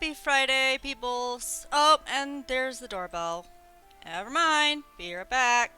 Happy Friday, peoples. Oh, and there's the doorbell. Never mind. Be right back.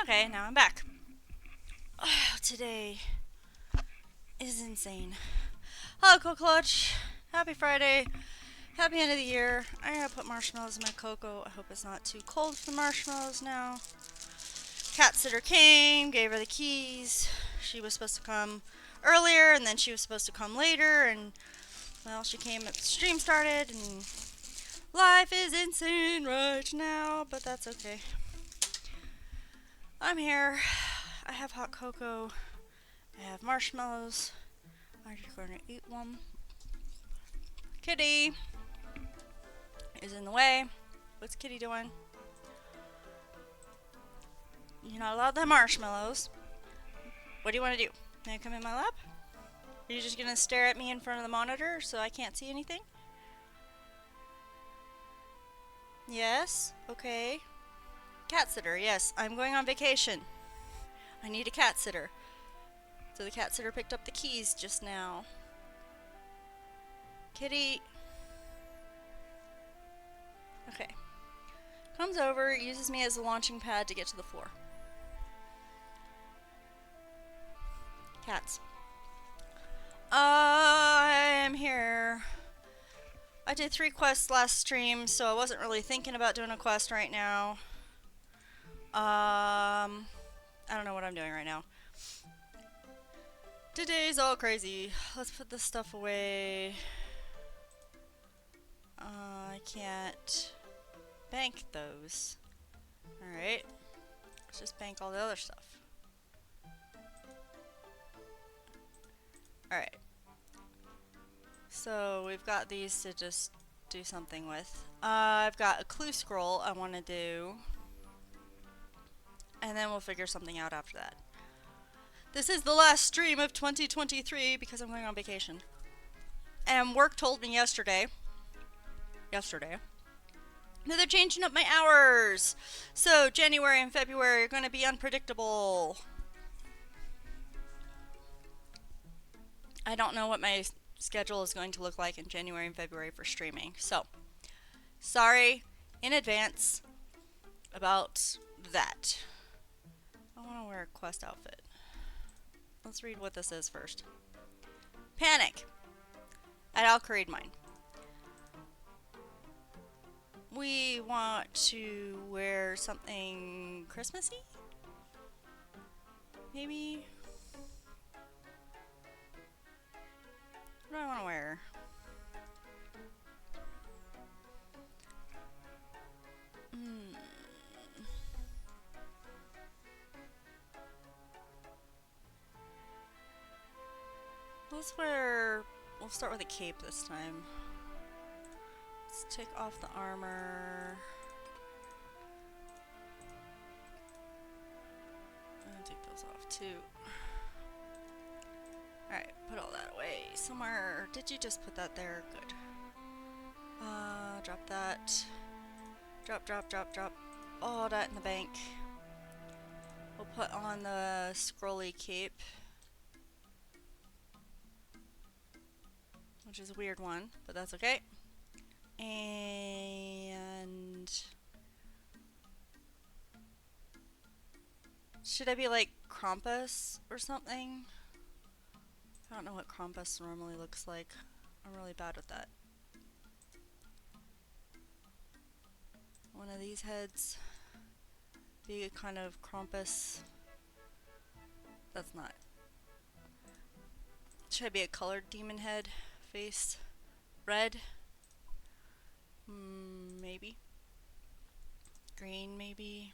Okay, now I'm back. Oh, today is insane. Hello, Cocoa Clutch. Happy Friday. Happy end of the year. I gotta put marshmallows in my cocoa. I hope it's not too cold for the marshmallows now. Cat sitter came, gave her the keys. She was supposed to come earlier, and then she was supposed to come later, and well, she came at the stream started, and life is insane right now, but that's okay. I'm here. I have hot cocoa. I have marshmallows. I'm just going to eat one. Kitty is in the way. What's Kitty doing? You're not allowed to have marshmallows. What do you want to do? Can I come in my lap? Are you just going to stare at me in front of the monitor so I can't see anything? Yes? Okay. Cat sitter, yes. I'm going on vacation. I need a cat sitter. So the cat sitter picked up the keys just now. Kitty. Okay. Comes over, uses me as a launching pad to get to the floor. Cats. I'm here. I did 3 quests last stream, so I wasn't really thinking about doing a quest right now. I don't know what I'm doing right now. Today's all crazy. Let's put this stuff away. I can't bank those. Alright. Let's just bank all the other stuff. Alright. So we've got these to just do something with. I've got a clue scroll I want to do. And then we'll figure something out after that. This is the last stream of 2023 because I'm going on vacation. And work told me yesterday that they're changing up my hours. So January and February are going to be unpredictable. I don't know what my schedule is going to look like in January and February for streaming. So, sorry in advance about that. I want to wear a quest outfit. Let's read what this is first. Panic at Al Kharid Mine. We want to wear something Christmassy? Maybe? What do I want to wear? Is where we'll start with a cape this time. Let's take off the armor. And take those off too. Alright, put all that away somewhere. Did you just put that there? Good. Drop that. Drop all that in the bank. We'll put on the scrolly cape, which is a weird one, but that's okay. And should I be like Krampus or something? I don't know what Krampus normally looks like. I'm really bad with that. One of these heads. Be a kind of Krampus. That's not. Should I be a colored demon head face? Red? Maybe. Green, maybe.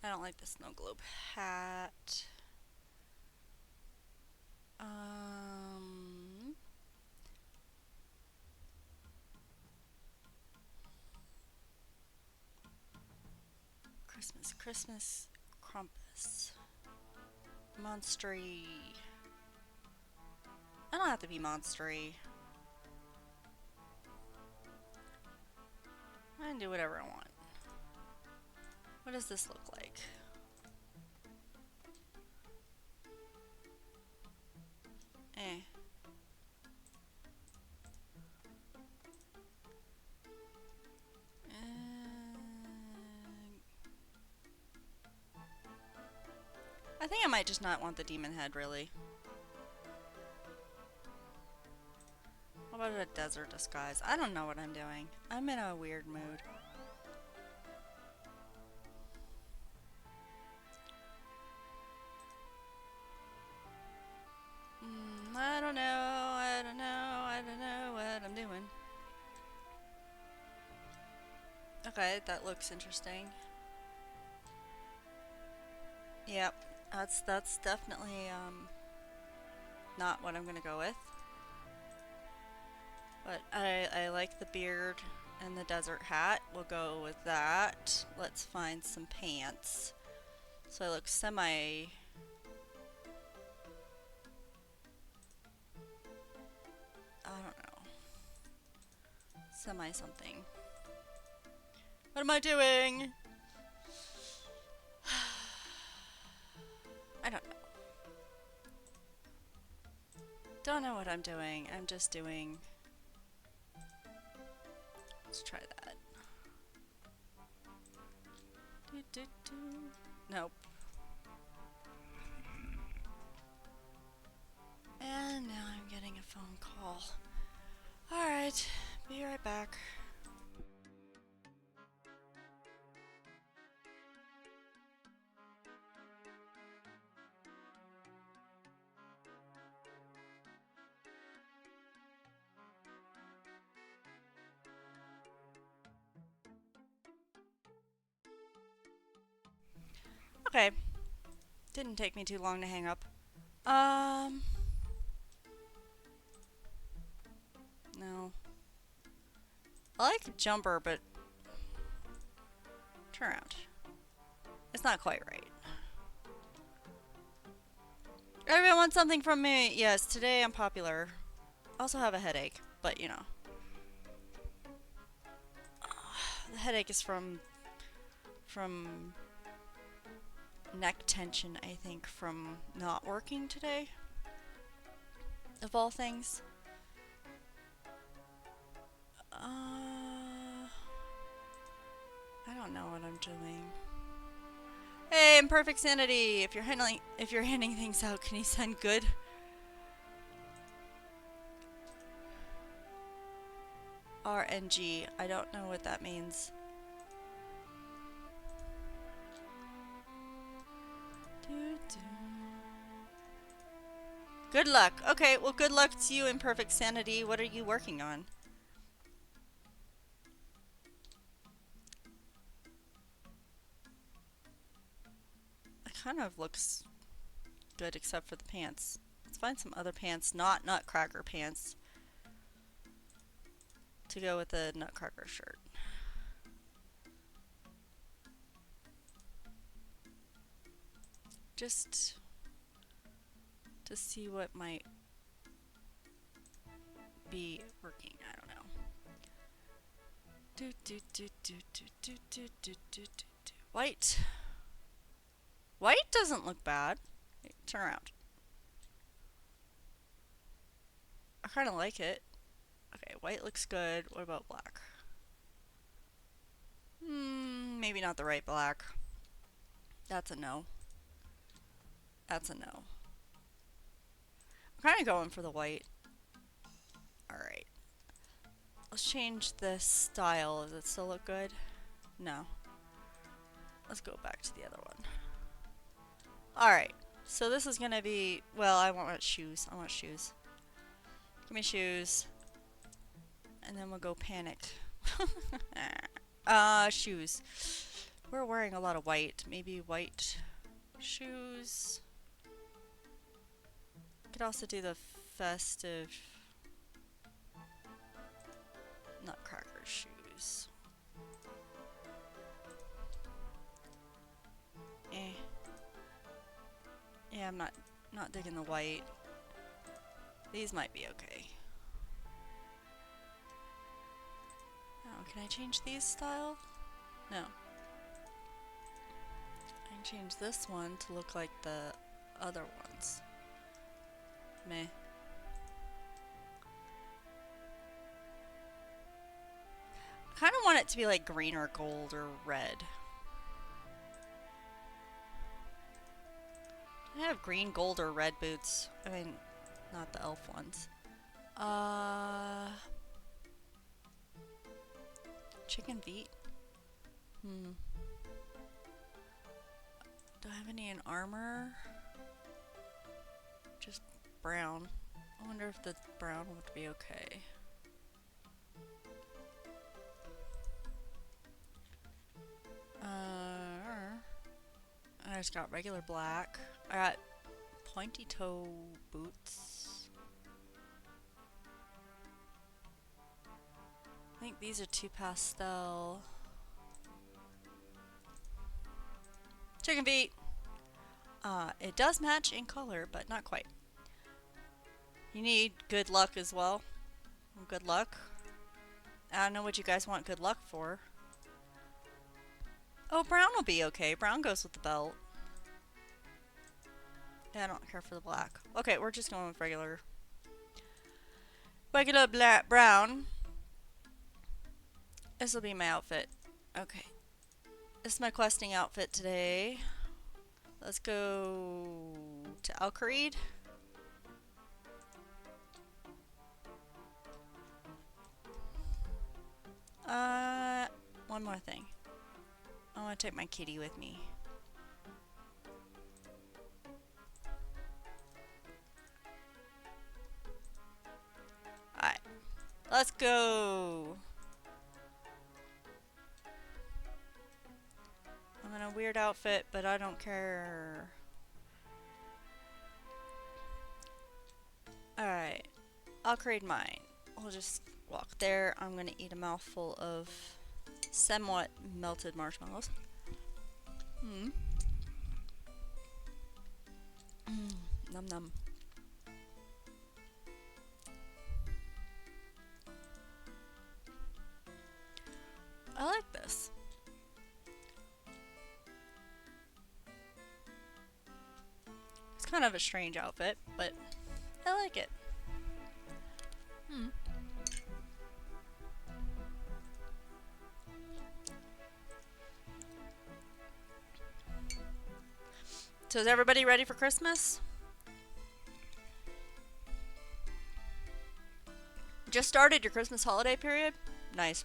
I don't like the snow globe hat. Christmas, Krampus. Monstery. I don't have to be monstery. I can do whatever I want. What does this look like? I think I might just not want the demon head, really. How about a desert disguise? I don't know what I'm doing. I'm in a weird mood. I don't know what I'm doing. Okay, that looks interesting. Yep, that's definitely not what I'm gonna go with. But I like the beard and the desert hat. We'll go with that. Let's find some pants. So I look semi... I don't know. Semi something. What am I doing? I don't know. Don't know what I'm doing. I'm just doing... Let's try that. Nope. And now I'm getting a phone call. Alright, be right back. Okay. Didn't take me too long to hang up. No. I like jumper, but turn around. It's not quite right. Everyone wants something from me. Yes, today I'm popular. Also have a headache, but you know. The headache is from neck tension, I think, from not working today. Of all things. I don't know what I'm doing. Hey, Imperfect Sanity! If you're handing things out, can you send good? RNG. I don't know what that means. Good luck. Okay, well, good luck to you, Imperfect Sanity. What are you working on? It kind of looks good except for the pants. Let's find some other pants, not nutcracker pants, to go with the nutcracker shirt. Just to see what might be working. I don't know. White. White doesn't look bad. Hey, turn around. I kind of like it. Okay, white looks good. What about black? Maybe not the right black. That's a no. That's a no. I'm kind of going for the white. Alright. Let's change this style. Does it still look good? No. Let's go back to the other one. Alright. So this is gonna be... Well, I want shoes. I want shoes. Give me shoes. And then we'll go panic. Shoes. We're wearing a lot of white. Maybe white shoes. Could also do the festive nutcracker shoes. Yeah, I'm not digging the white. These might be okay. Oh, can I change these style? No. I can change this one to look like the other ones. Meh. I kind of want it to be like green or gold or red. I have green, gold, or red boots. I mean, not the elf ones. Chicken feet? Do I have any in armor? Just brown. I wonder if the brown would be okay. I just got regular black. I got pointy toe boots. I think these are too pastel. Chicken feet! It does match in color, but not quite. You need good luck as well. Good luck. I don't know what you guys want good luck for. Oh, brown will be okay. Brown goes with the belt. Yeah, I don't care for the black. Okay, we're just going with regular black brown. This will be my outfit. Okay. This is my questing outfit today. Let's go to Alcarid. One more thing. I want to take my kitty with me. Alright. Let's go! I'm in a weird outfit, but I don't care. Alright. I'll create mine. I'll just walk there. I'm gonna eat a mouthful of somewhat melted marshmallows. Num num. I like this. It's kind of a strange outfit, but I like it. So is everybody ready for Christmas? Just started your Christmas holiday period? Nice.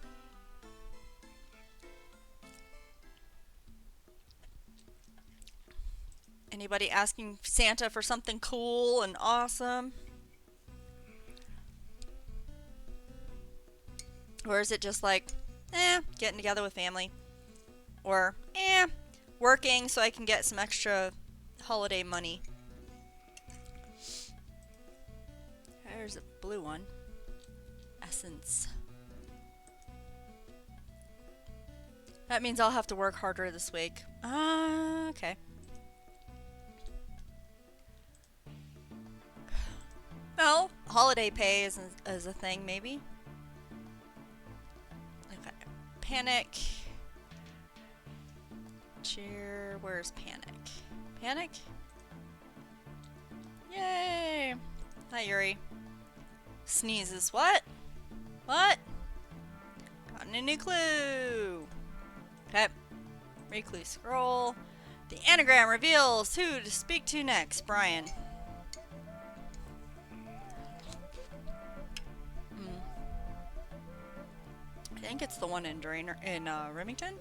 Anybody asking Santa for something cool and awesome? Or is it just like, getting together with family? Or, working so I can get some extra holiday money? There's a blue one. Essence. That means I'll have to work harder this week. Okay. Well, holiday pay is a thing, maybe. Okay. Panic. Cheer. Where's Panic? Panic? Yay! Hi, Yuri. Sneezes. What? What? Gotten a new clue. Okay. Recluse scroll. The anagram reveals who to speak to next. Brian. I think it's the one in Remington.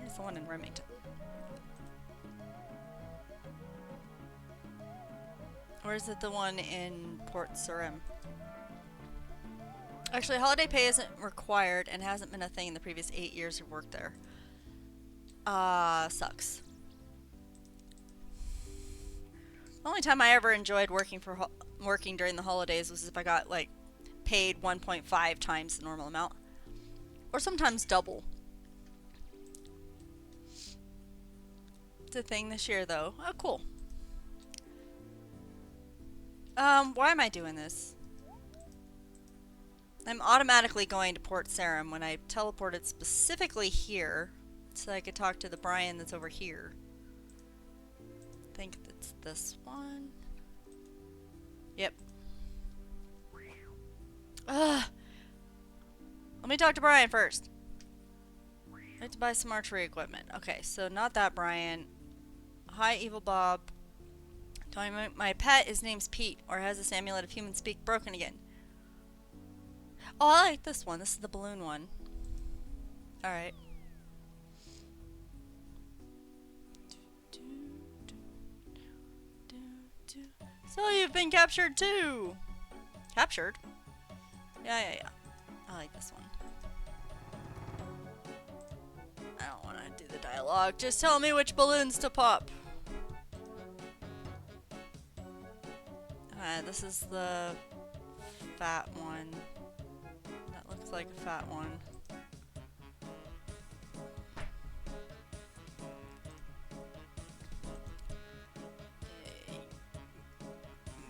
It's the one in Remington. Or is it the one in Port Sarim? Actually, holiday pay isn't required and hasn't been a thing in the previous 8 years of work there. Sucks. The only time I ever enjoyed working during the holidays was if I got like paid 1.5 times the normal amount, or sometimes double. It's a thing this year, though. Oh, cool. Why am I doing this? I'm automatically going to Port Sarim when I teleported specifically here so I could talk to the Brian that's over here. I think it's this one. Yep. Ugh. Let me talk to Brian first. I have to buy some archery equipment. Okay, so not that Brian. Hi, Evil Bob. Tell me my pet, his name's Pete, or has this amulet of human speak broken again. Oh, I like this one. This is the balloon one. Alright. So you've been captured too! Captured? Yeah. I like this one. I don't want to do the dialogue. Just tell me which balloons to pop. This is the fat one. That looks like a fat one.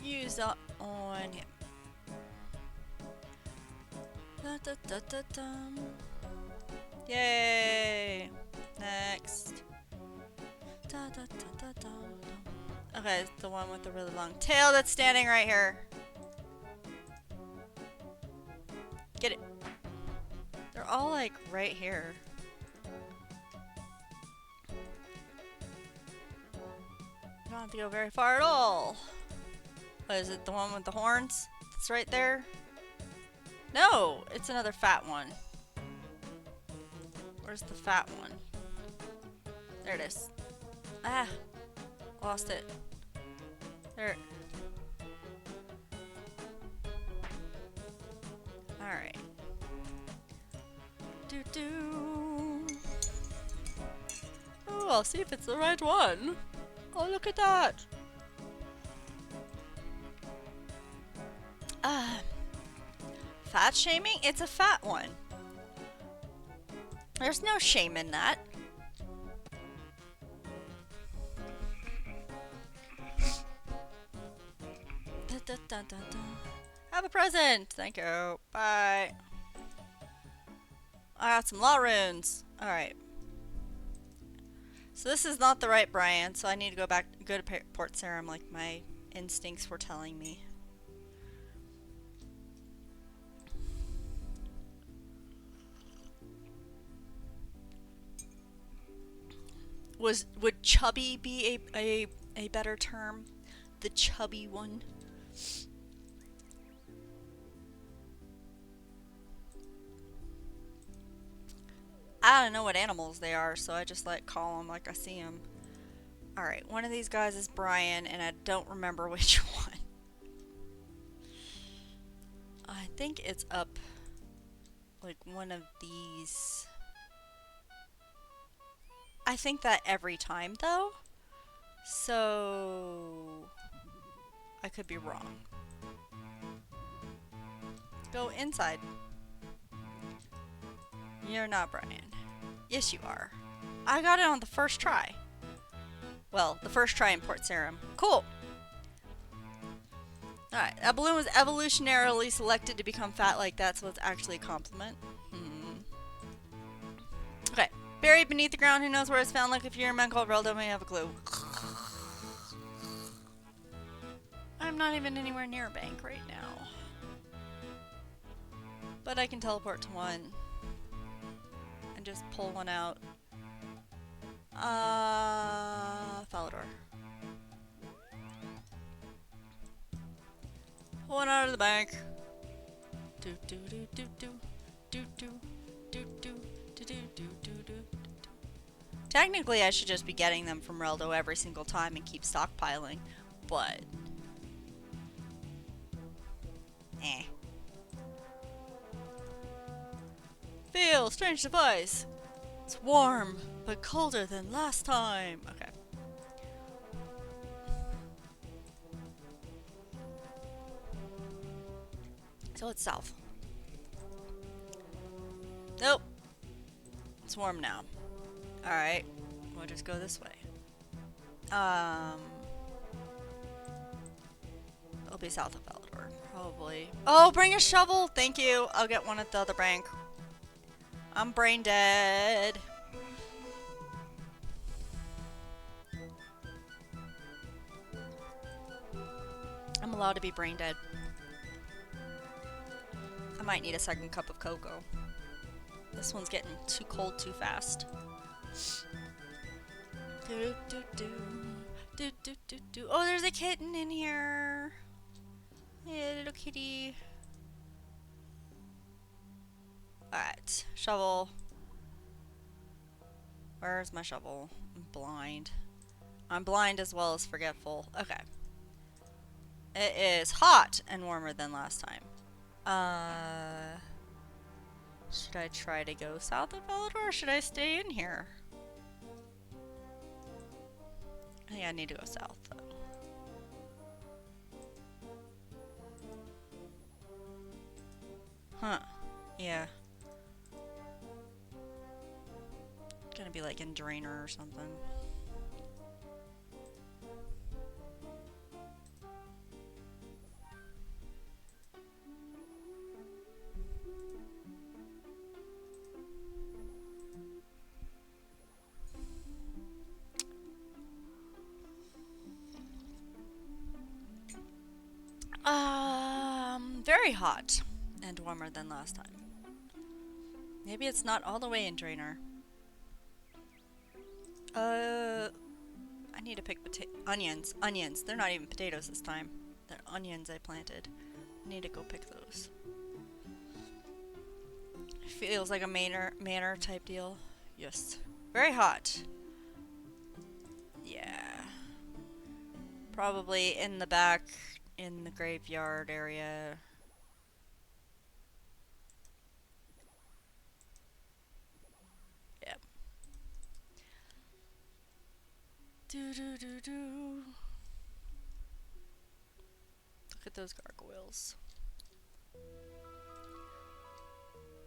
Use up on him. Da, da, da, da, dum. Yay! Next. Da, da, da, da, da, dum. Okay, the one with the really long tail that's standing right here. Get it. They're all like right here. You don't have to go very far at all. What is it? The one with the horns? It's right there? No, it's another fat one. Where's the fat one? There it is. Ah, lost it. There. Alright. Oh, I'll see if it's the right one. Oh, look at that. Fat shaming? It's a fat one. There's no shame in that. Da, da, da, da. Have a present! Thank you. Bye. I got some law runes. Alright. So this is not the right Brian, so I need to go to Port Sarim like my instincts were telling me. Would chubby be a better term? The chubby one? I don't know what animals they are, so I just like call them like I see them. Alright, one of these guys is Brian, and I don't remember which one. I think it's up like one of these. I think that every time though. So I could be wrong. Go inside. You're not Brian. Yes, you are. I got it on the first try. Well, the first try in Port Sarim. Cool. Alright, that balloon was evolutionarily selected to become fat like that, so it's actually a compliment. Okay. Buried beneath the ground, who knows where it's found? Look, if you're a man called Reldo, may have a clue. I'm not even anywhere near a bank right now. But I can teleport to one. And just pull one out. Falador. Pull one out of the bank. Do do do do do do do do do do do do do do. Technically, I should just be getting them from Reldo every single time and keep stockpiling, but Feel strange device. It's warm, but colder than last time. Okay. So it's south. Nope. It's warm now. Alright. We'll just go this way. It'll be south of Falador, probably. Oh, bring a shovel! Thank you. I'll get one at the other bank. I'm brain dead. I'm allowed to be brain dead. I might need a second cup of cocoa. This one's getting too cold too fast. Do, do, do. Do, do, do, do. Oh, there's a kitten in here. Yeah, little kitty. Alright, shovel. Where's my shovel? I'm blind. I'm blind as well as forgetful. Okay. It is hot and warmer than last time. Should I try to go south of Falador or should I stay in here? I think I need to go south though. Huh. Yeah. Gonna be like in Drainer or something. Very hot and warmer than last time. Maybe it's not all the way in Drainer. I need to pick onions. Onions. They're not even potatoes this time. They're onions I planted. I need to go pick those. Feels like a manor type deal. Yes. Very hot. Yeah. Probably in the back, in the graveyard area. Yep. Do do do do. Look at those gargoyles.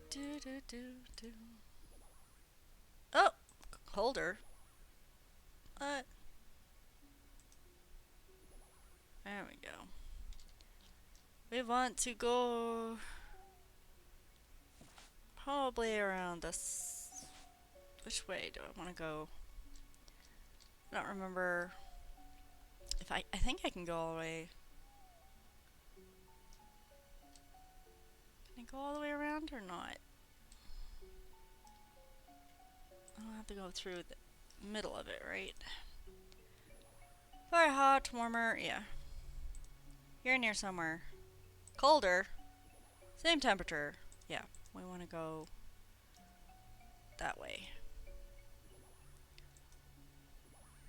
Do do do do. Oh, holder. What? There we go. We want to go probably around this. Which way do I want to go? I don't remember if I think I can go all the way. Can I go all the way around or not? I'll have to go through the middle of it, right? Very hot, warmer, yeah. Here near somewhere. Colder. Same temperature. Yeah, we want to go that way.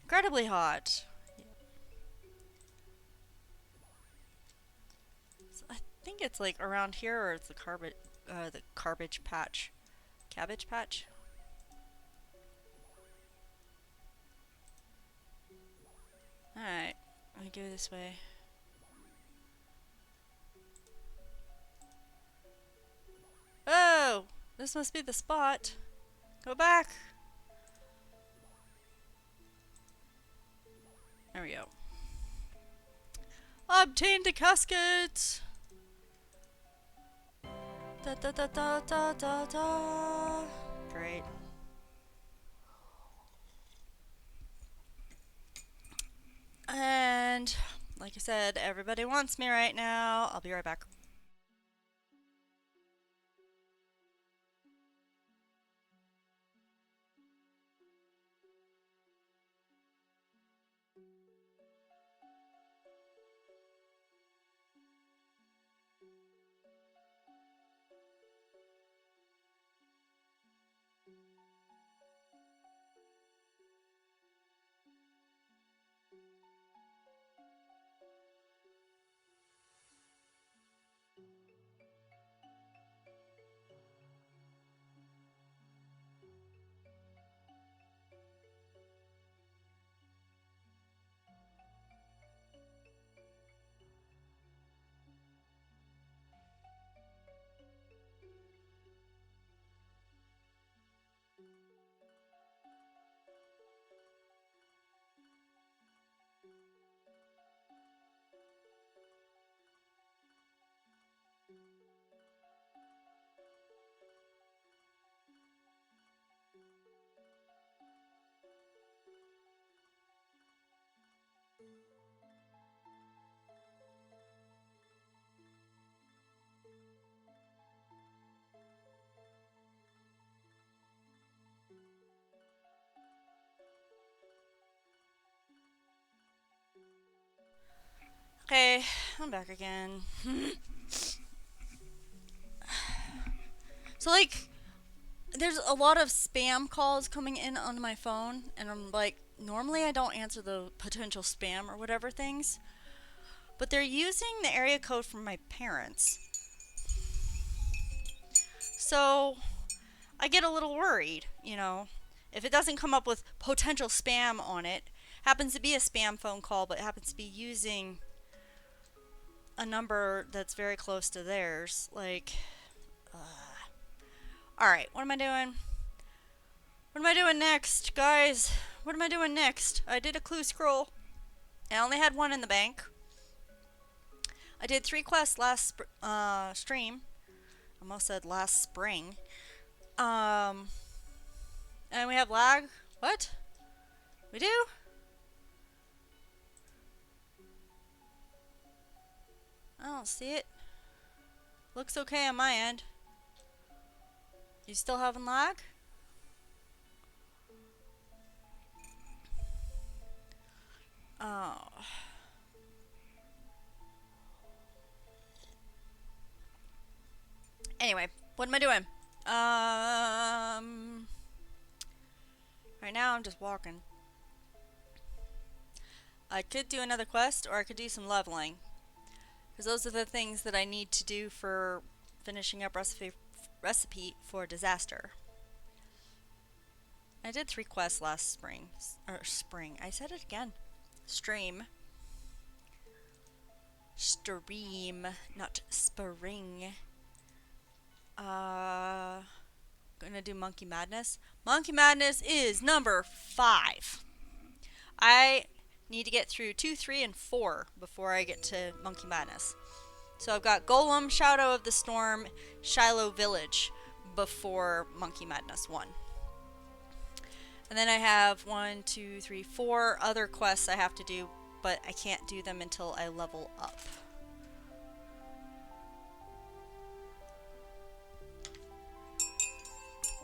Incredibly hot. Yeah. So I think it's like around here, or it's the garbage patch. Cabbage patch? Alright, let me go this way. Oh, this must be the spot. Go back. There we go. Obtained a casket. Da da da da da da da. Great. And like I said, everybody wants me right now. I'll be right back. Okay, I'm back again. So like, there's a lot of spam calls coming in on my phone, and I'm like, normally I don't answer the potential spam or whatever things, but they're using the area code from my parents. So I get a little worried, you know, if it doesn't come up with potential spam on it, happens to be a spam phone call, but happens to be using a number that's very close to theirs, like, alright, what am I doing? What am I doing next, guys? What am I doing next? I did a clue scroll. I only had one in the bank. I did 3 quests last stream. Almost said last spring. And we have lag. What? We do? I don't see it. Looks okay on my end. You still having lag? Oh. Anyway, what am I doing? Right now I'm just walking. I could do another quest, or I could do some leveling. Because those are the things that I need to do for finishing up recipe for disaster. I did 3 quests last spring. I said it again. Stream, not spring. Gonna do Monkey Madness. Monkey Madness is number 5. I need to get through 2, 3, and 4 before I get to Monkey Madness. So I've got Golem, Shadow of the Storm, Shiloh Village before Monkey Madness 1. And then I have 1, 2, 3, 4 other quests I have to do, but I can't do them until I level up.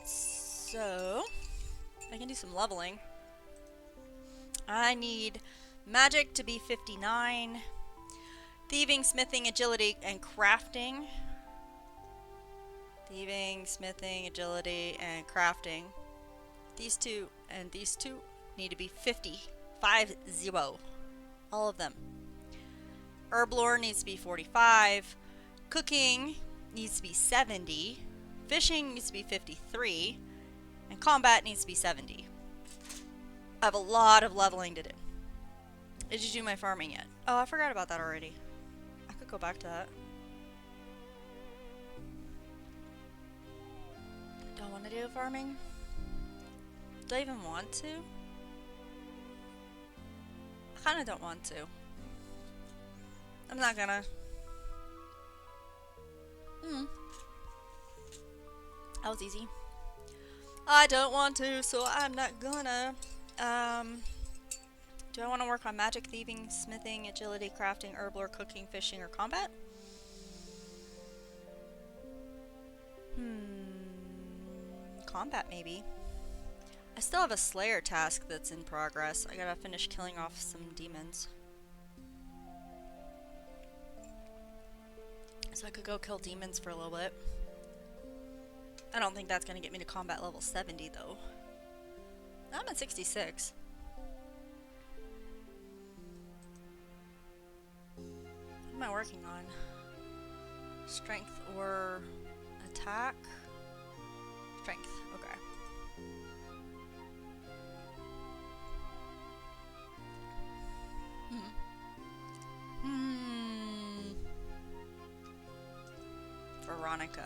So, I can do some leveling. I need magic to be 59, thieving, smithing, agility, and crafting. Thieving, smithing, agility, and crafting. These two and these two need to be 50. 50. All of them. Herb lore needs to be 45. Cooking needs to be 70. Fishing needs to be 53. And combat needs to be 70. I have a lot of leveling to do. Did you do my farming yet? Oh, I forgot about that already. I could go back to that. want to do farming? Do I even want to? I kind of don't want to. I'm not gonna. That was easy. I don't want to, so I'm not gonna. Do I want to work on magic, thieving, smithing, agility, crafting, herbal, cooking, fishing, or combat? Combat, maybe. I still have a Slayer task that's in progress. I gotta finish killing off some demons. So I could go kill demons for a little bit. I don't think that's gonna get me to combat level 70 though. I'm at 66. What am I working on? Strength or attack? Strength, okay. Veronica.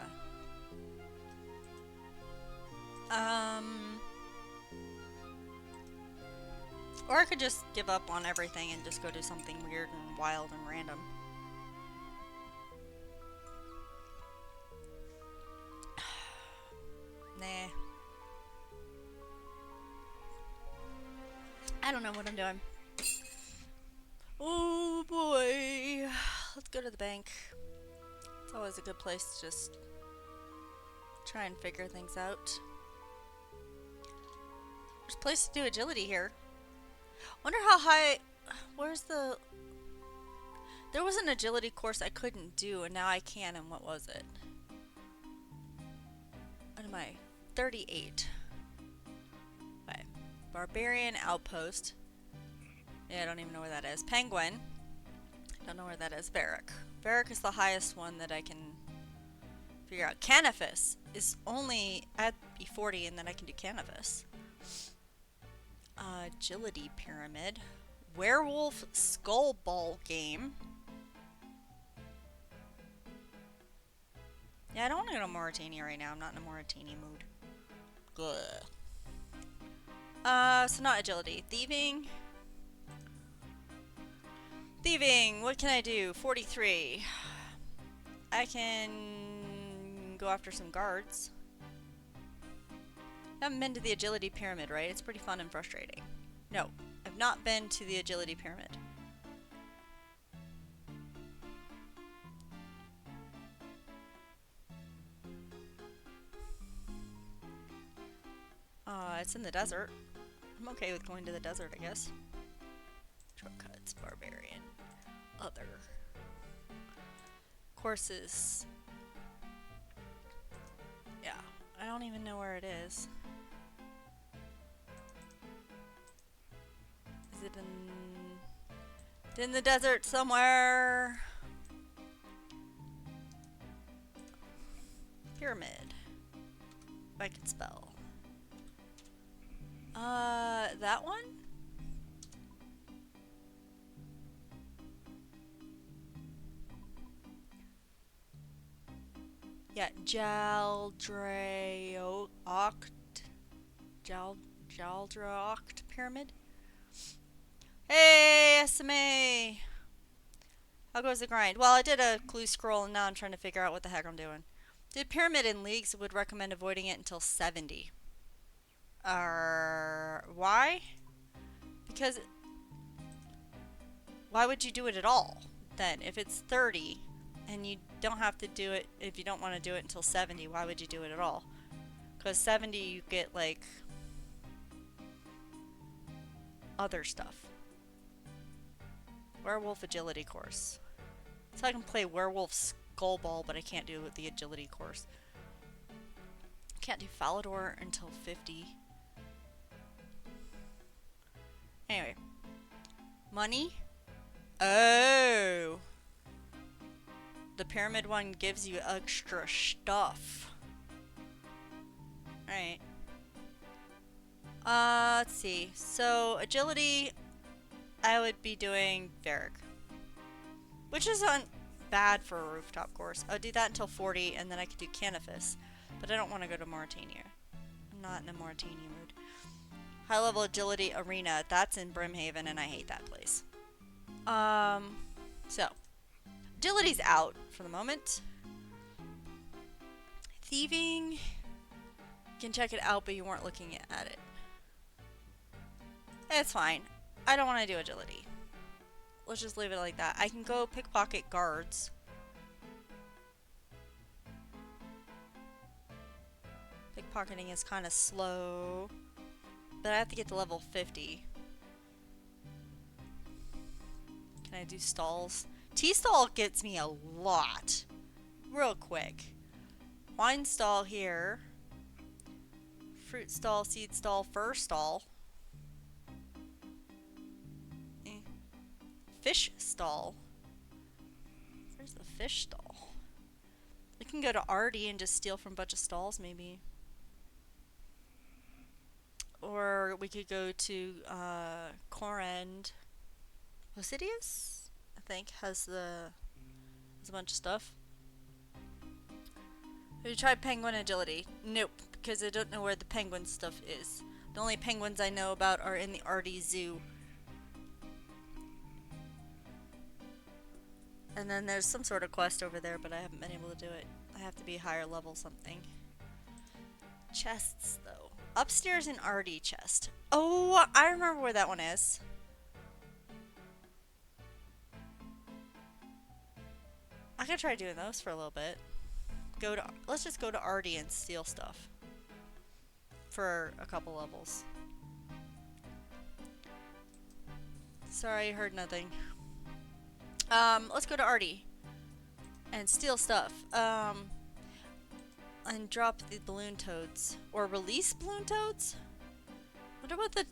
Or I could just give up on everything and just go do something weird and wild and random. Nah. I don't know what I'm doing. Oh boy. Let's go to the bank. It's always a good place to just try and figure things out. There's a place to do agility here. Wonder how high... Where's the... There was an agility course I couldn't do, and now I can, and what was it? What am I? 38. Okay. Barbarian Outpost. Yeah, I don't even know where that is. Penguin. Don't know where that is. Varric. Varric is the highest one that I can figure out. Canifis is only at B40, and then I can do Canifis. Agility Pyramid. Werewolf Skull Ball Game. Yeah, I don't want to go to Mauritania right now. I'm not in a Mauritania mood. Good. So not agility. Thieving. Thieving. What can I do? 43. I can go after some guards. I haven't been to the agility pyramid, right? It's pretty fun and frustrating. No, I've not been to the agility pyramid. It's in the desert. I'm okay with going to the desert, I guess. Shortcuts, barbarian, other. Courses. Yeah, I don't even know where it is. Is it in the desert somewhere? Pyramid. If I could spell. That one? Yeah, Jaldraoct Pyramid. Hey, SMA! How goes the grind? Well, I did a clue scroll and now I'm trying to figure out what the heck I'm doing. Did Pyramid in Leagues would recommend avoiding it until 70. Why? Because why would you do it at all then? If it's 30 and you don't have to do it, if you don't want to do it until 70, why would you do it at all? Because 70 you get like other stuff. Werewolf agility course. So I can play Werewolf Skull Ball, but I can't do it with the agility course. Can't do Falador until 50. Anyway. Money? Oh! The pyramid one gives you extra stuff. Alright. Let's see. So, agility, I would be doing Varric. Which isn't bad for a rooftop course. I'll do that until 40, and then I could do Canifis. But I don't want to go to Mauritania. I'm not in a Mauritania mood. High level agility arena. That's in Brimhaven, and I hate that place. So agility's out for the moment. Thieving. You can check it out, but you weren't looking at it. It's fine. I don't want to do agility. Let's just leave it like that. I can go pickpocket guards. Pickpocketing is kind of slow, but I have to get to level 50. Can I do stalls? T-stall gets me a lot. Real quick. Wine stall here. Fruit stall, seed stall, fur stall. Fish stall. Where's the fish stall? We can go to Artie and just steal from a bunch of stalls, maybe. Or we could go to Corend. Osidius, I think, has a bunch of stuff. Have you tried penguin agility? Nope, because I don't know where the penguin stuff is. The only penguins I know about are in the Artie Zoo. And then there's some sort of quest over there, but I haven't been able to do it. I have to be higher level something. Chests, though. Upstairs in Artie chest. Oh, I remember where that one is. I could try doing those for a little bit. Let's just go to Artie and steal stuff. For a couple levels. Sorry, I heard nothing. Let's go to Artie and steal stuff. And drop the balloon toads. Or release balloon toads? Wonder what the...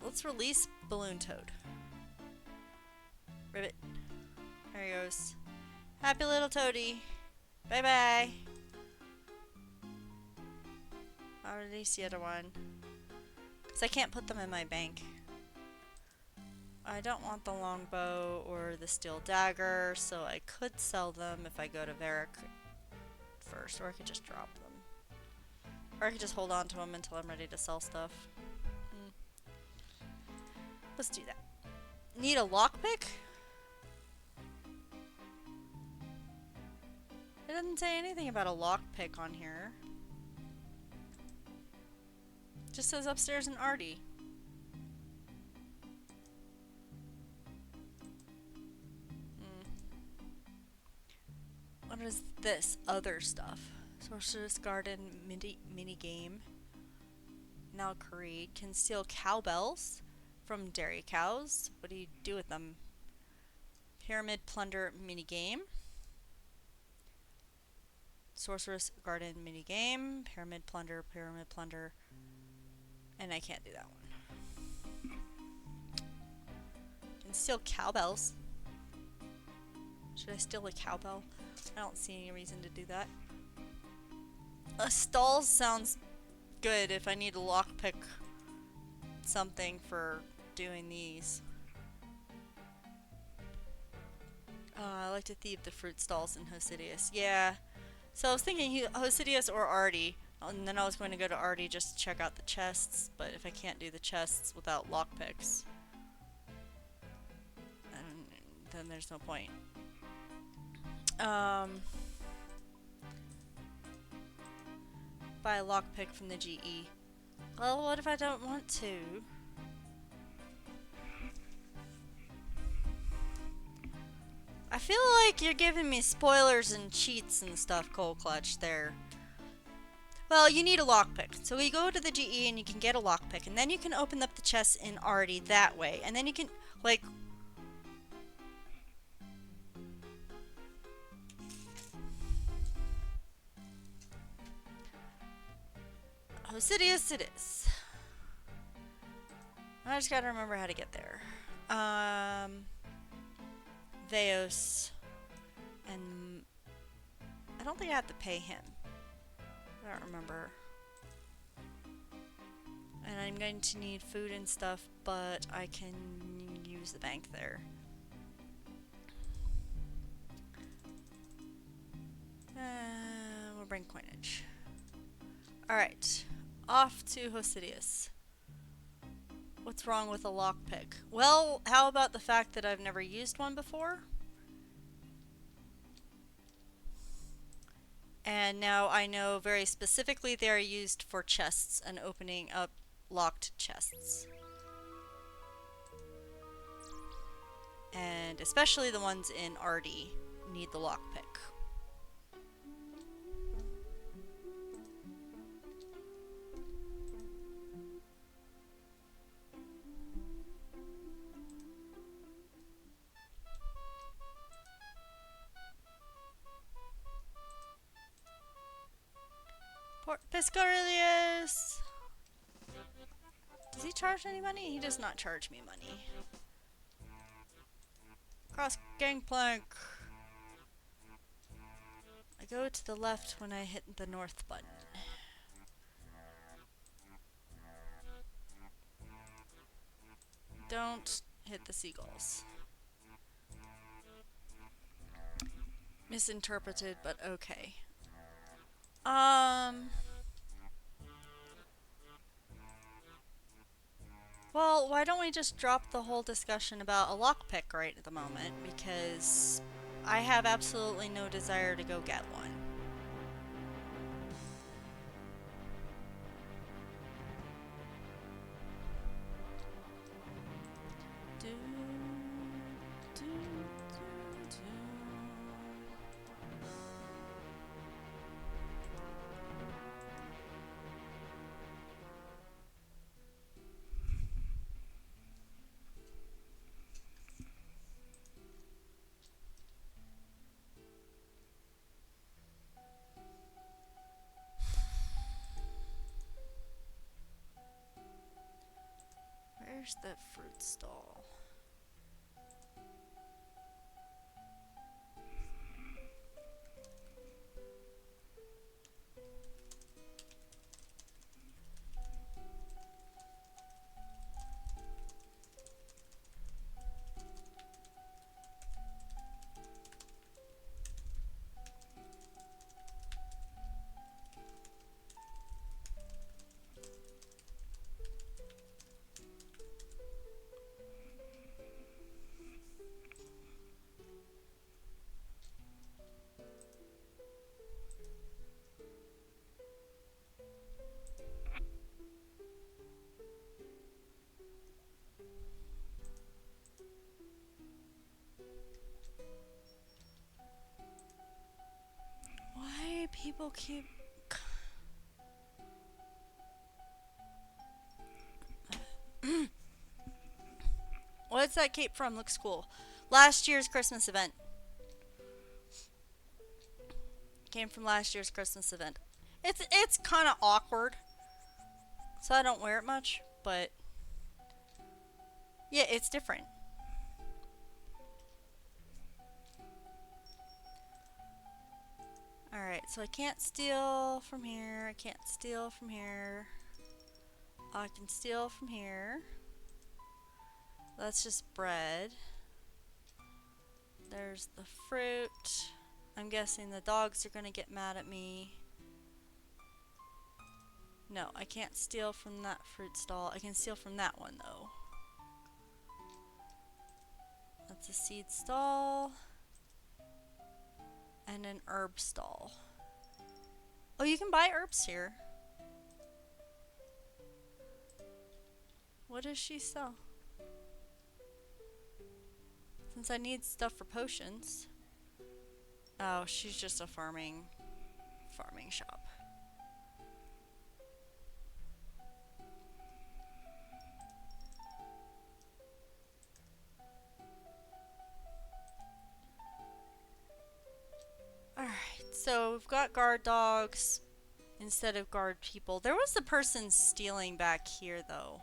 Let's release balloon toad. Ribbit. There he goes. Happy little toady. Bye bye. I release the other one. Because I can't put them in my bank. I don't want the longbow or the steel dagger, so I could sell them if I go to Varric first, or I could just drop them. Or I could just hold on to them until I'm ready to sell stuff. Let's do that. Need a lockpick? It doesn't say anything about a lockpick on here. It just says upstairs in Artie. What is this other stuff? Sorceress Garden mini game. Now create. Can steal cowbells from dairy cows. What do you do with them? Pyramid plunder mini game. Sorceress Garden mini game. Pyramid plunder. And I can't do that one. Can steal cowbells. Should I steal a cowbell? I don't see any reason to do that. A stall sounds good if I need to lockpick something for doing these. I like to thieve the fruit stalls in Hosidius. Yeah. So I was thinking Hosidius or Artie. And then I was going to go to Artie just to check out the chests. But if I can't do the chests without lockpicks, then there's no point. Buy a lockpick from the GE. Well, what if I don't want to? I feel like you're giving me spoilers and cheats and stuff, Cold Clutch, there. Well, you need a lockpick. So you go to the GE and you can get a lockpick. And then you can open up the chests in Artie that way. And then you can, like... Hosidius it is. I just gotta remember how to get there. Veos. And I don't think I have to pay him. I don't remember. And I'm going to need food and stuff, but I can use the bank there. We'll bring and coinage. Alright, off to Hosidius. What's wrong with a lockpick? Well, how about the fact that I've never used one before? And now I know very specifically they are used for chests and opening up locked chests. And especially the ones in RD need the lockpick. Port Piscarius! Does he charge any money? He does not charge me money. Cross gangplank. I go to the left when I hit the north button. Don't hit the seagulls. Misinterpreted, but okay. Well, why don't we just drop the whole discussion about a lockpick right at the moment, because I have absolutely no desire to go get one. Where's the fruit stall? Why people keep... What's that cape from? Looks cool. Last year's Christmas event. Came from last year's Christmas event. It's kind of awkward, so I don't wear it much, but yeah, it's different. Alright, so I can't steal from here. I can't steal from here. I can steal from here. That's just bread. There's the fruit. I'm guessing the dogs are gonna get mad at me. No, I can't steal from that fruit stall. I can steal from that one though. That's a seed stall. And an herb stall. Oh, you can buy herbs here. What does she sell? Since I need stuff for potions. Oh, she's just a farming shop. Alright, so we've got guard dogs instead of guard people. There was a person stealing back here though.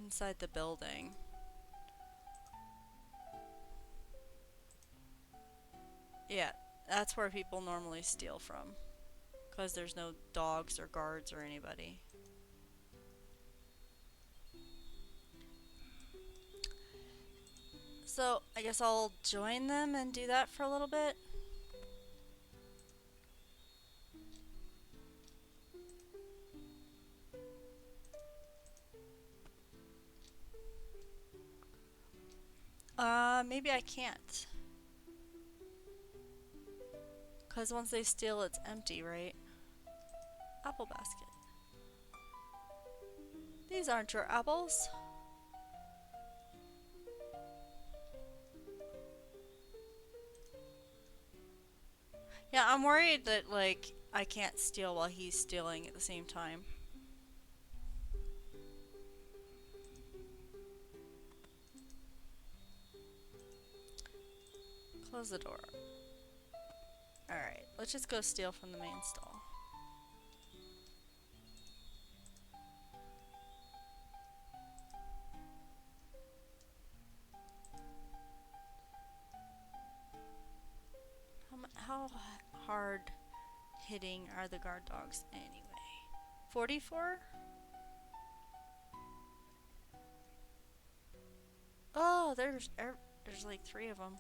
Inside the building. Yeah, that's where people normally steal from. Because there's no dogs or guards or anybody. So, I guess I'll join them and do that for a little bit. Maybe I can't. Because once they steal, it's empty, right? Apple basket. These aren't your apples. Yeah, I'm worried that, like, I can't steal while he's stealing at the same time. Close the door. Alright, let's just go steal from the main stall. How hard hitting are the guard dogs anyway? 44? Oh, there's like 3 of them.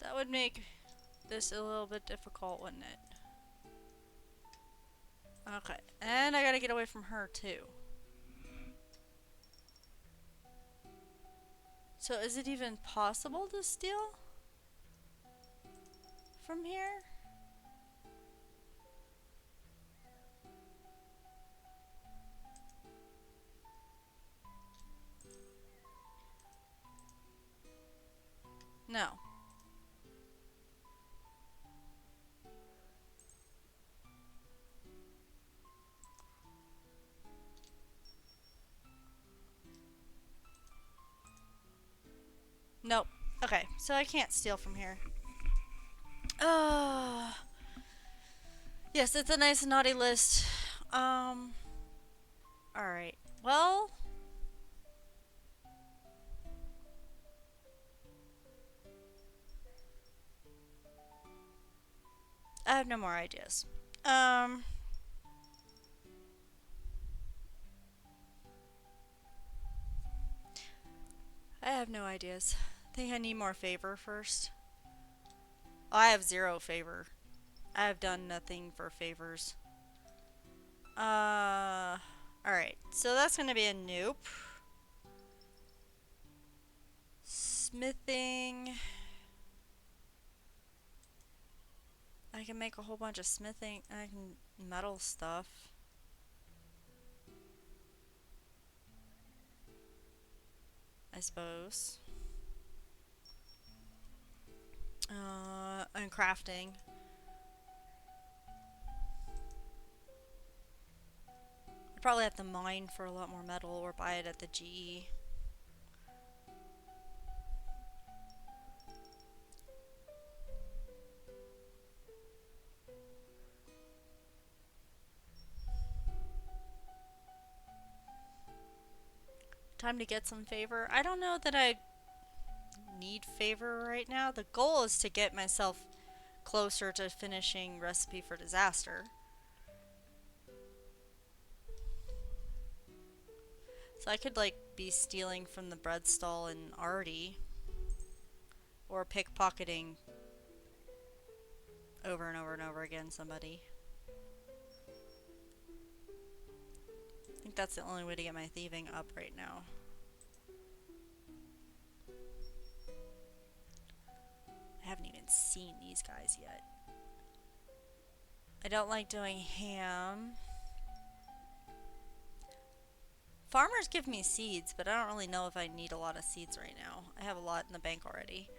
That would make this a little bit difficult, wouldn't it? Okay, and I gotta get away from her too. So is it even possible to steal from here? No. Nope. Okay, so I can't steal from here. Yes, it's a nice naughty list. Alright. Well, I have no more ideas. I have no ideas. I think I need more favor first. I have 0 favor. I have done nothing for favors. Alright, so that's gonna be a nope. Smithing. I can make a whole bunch of smithing. I can metal stuff. I suppose. And crafting. I'd probably have to mine for a lot more metal or buy it at the GE. Time to get some favor. I don't know that I need favor right now. The goal is to get myself closer to finishing Recipe for Disaster. So I could like be stealing from the bread stall in Artie. Or pickpocketing over and over and over again somebody. I think that's the only way to get my thieving up right now. I haven't even seen these guys yet. I don't like doing ham. Farmers give me seeds, but I don't really know if I need a lot of seeds right now. I have a lot in the bank already.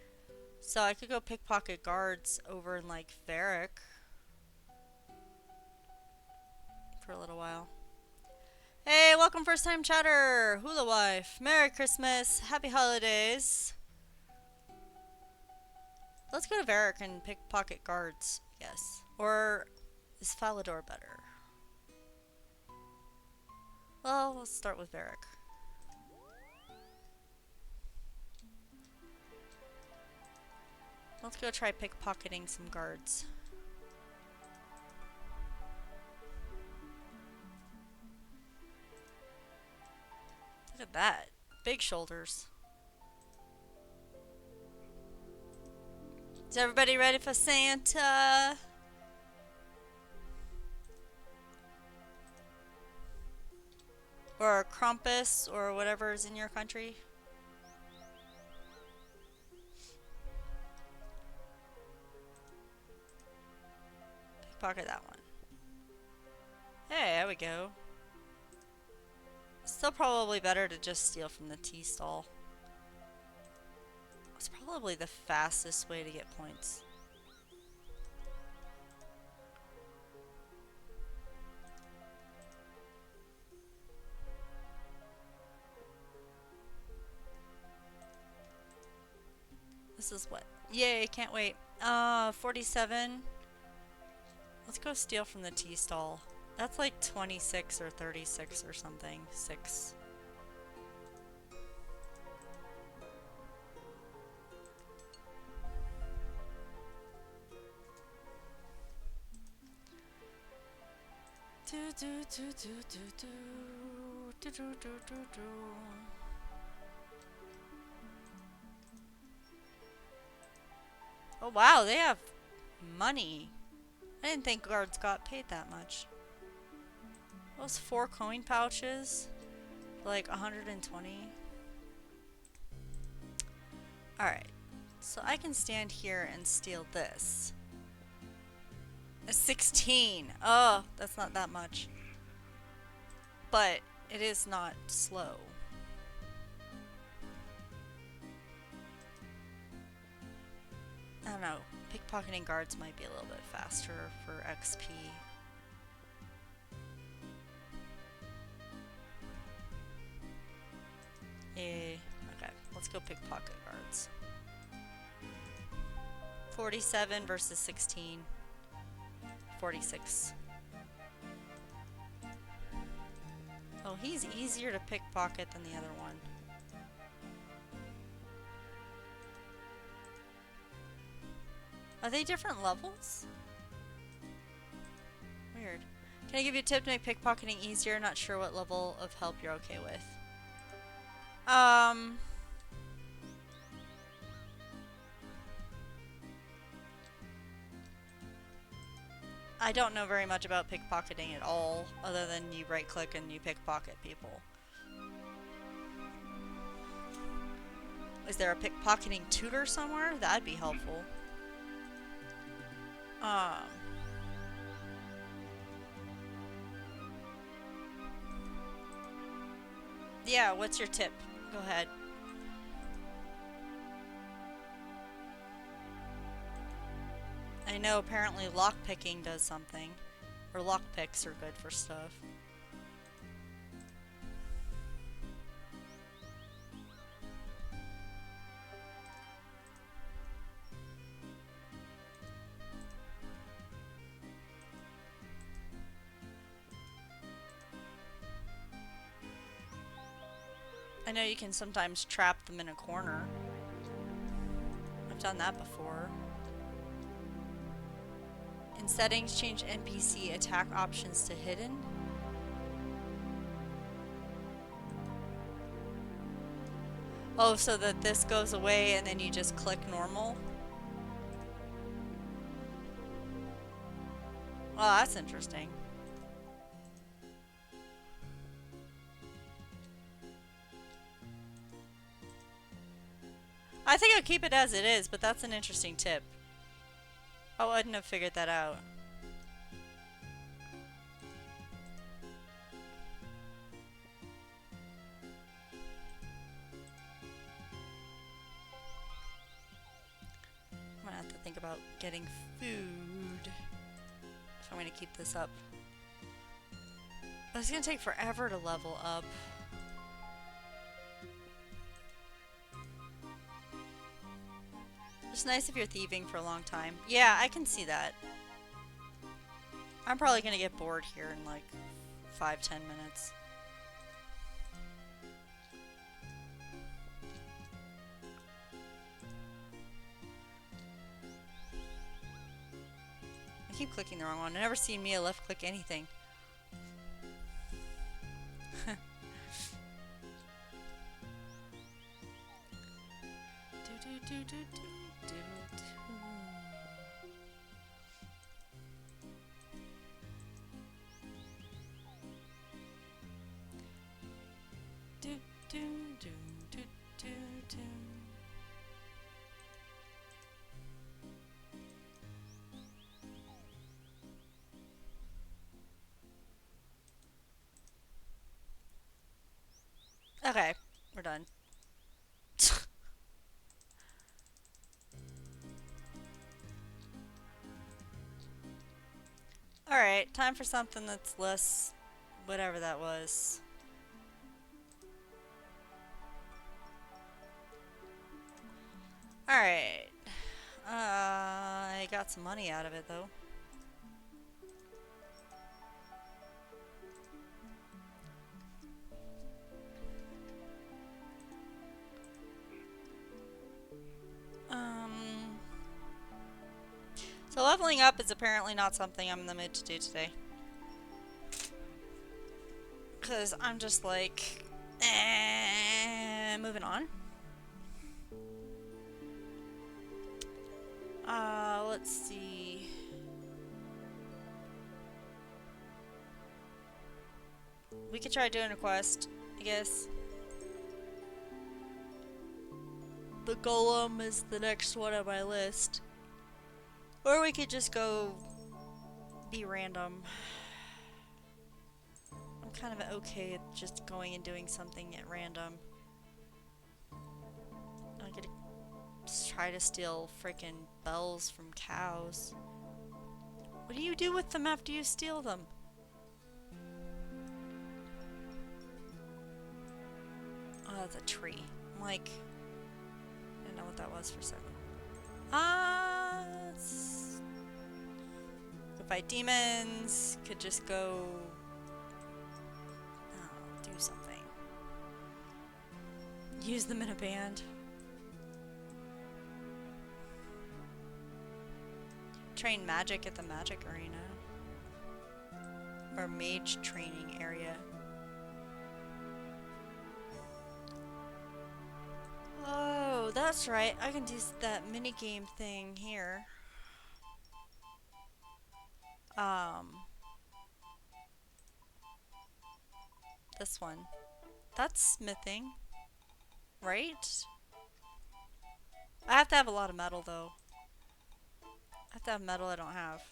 So I could go pickpocket guards over in like Varric for a little while. Hey, welcome first time chatter. Hula wife. Merry Christmas. Happy holidays. Let's go to Varric and pickpocket guards, yes. Or is Falador better? Well, let's start with Varric. Let's go try pickpocketing some guards. Look at that. Big shoulders. Is everybody ready for Santa? Or Krampus, or whatever is in your country. Pickpocket that one. Hey, there we go. Still probably better to just steal from the tea stall. It's probably the fastest way to get points. This is what? Yay, can't wait. 47. Let's go steal from the tea stall. That's like 26 or 36 or something. 6. Do do do do do do do do do do do. Oh wow, they have money. I didn't think guards got paid that much. Those 4 coin pouches, like 120. Alright, so I can stand here and steal this. A 16. Oh, that's not that much. But it is not slow. I don't know. Pickpocketing guards might be a little bit faster for XP. Okay, let's go pickpocket guards. 47 versus 16. 46. Oh, he's easier to pickpocket than the other one. Are they different levels? Weird. Can I give you a tip to make pickpocketing easier? Not sure what level of help you're okay with. I don't know very much about pickpocketing at all, other than you right click and you pickpocket people. Is there a pickpocketing tutor somewhere? That'd be helpful. Yeah, what's your tip? Go ahead. I know apparently lockpicking does something. Or lockpicks are good for stuff. I know you can sometimes trap them in a corner. I've done that before. In settings, change NPC attack options to hidden. Oh, so that this goes away and then you just click normal? Well, that's interesting. I think I'll keep it as it is, but that's an interesting tip. I wouldn't have figured that out. I'm gonna have to think about getting food if I'm gonna keep this up. But it's gonna take forever to level up. It's nice if you're thieving for a long time. Yeah, I can see that. I'm probably gonna get bored here in like 5-10 minutes. I keep clicking the wrong one. I've never seen Mia left click anything. Okay, we're done. Alright, time for something that's less whatever that was. Alright. I got some money out of it though. So leveling up is apparently not something I'm in the mood to do today. Because I'm just like, moving on. Let's see. We could try doing a quest, I guess. The golem is the next one on my list. Or we could just go be random. I'm kind of okay at just going and doing something at random. I could try to steal freaking bells from cows. What do you do with them after you steal them? Oh, that's a tree. I'm like, I didn't know what that was for a second. Let's go fight demons. Could just go do something. Use them in a band. Train magic at the magic arena. Or mage training area. Oh, that's right. I can do that minigame thing here. This one. That's smithing. Right? I have to have a lot of metal, though. I have to have metal I don't have.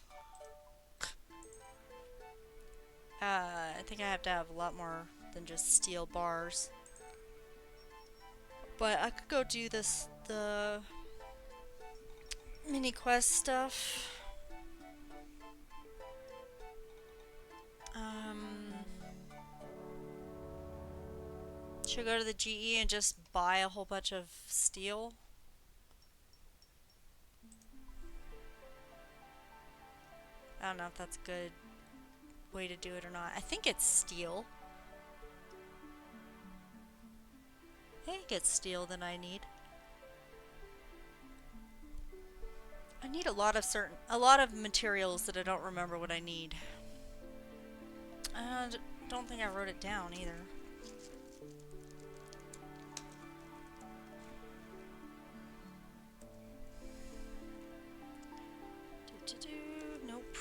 I think I have to have a lot more than just steel bars. But I could go do this, the mini quest stuff. Should I go to the GE and just buy a whole bunch of steel? I don't know if that's a good way to do it or not. I think it's steel. I think it's steel that I need. I need a lot of materials that I don't remember what I need. I don't think I wrote it down either. Nope.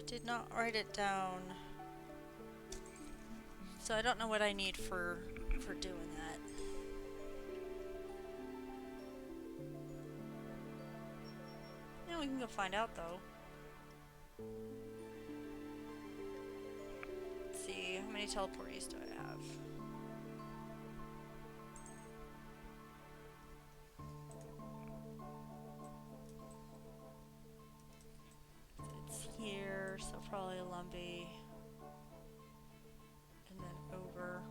Did not write it down. So I don't know what I need for doing that. Yeah, we can go find out though. Let's see, how many teleporties do I have? It's here, so probably a Lumpy. And then over.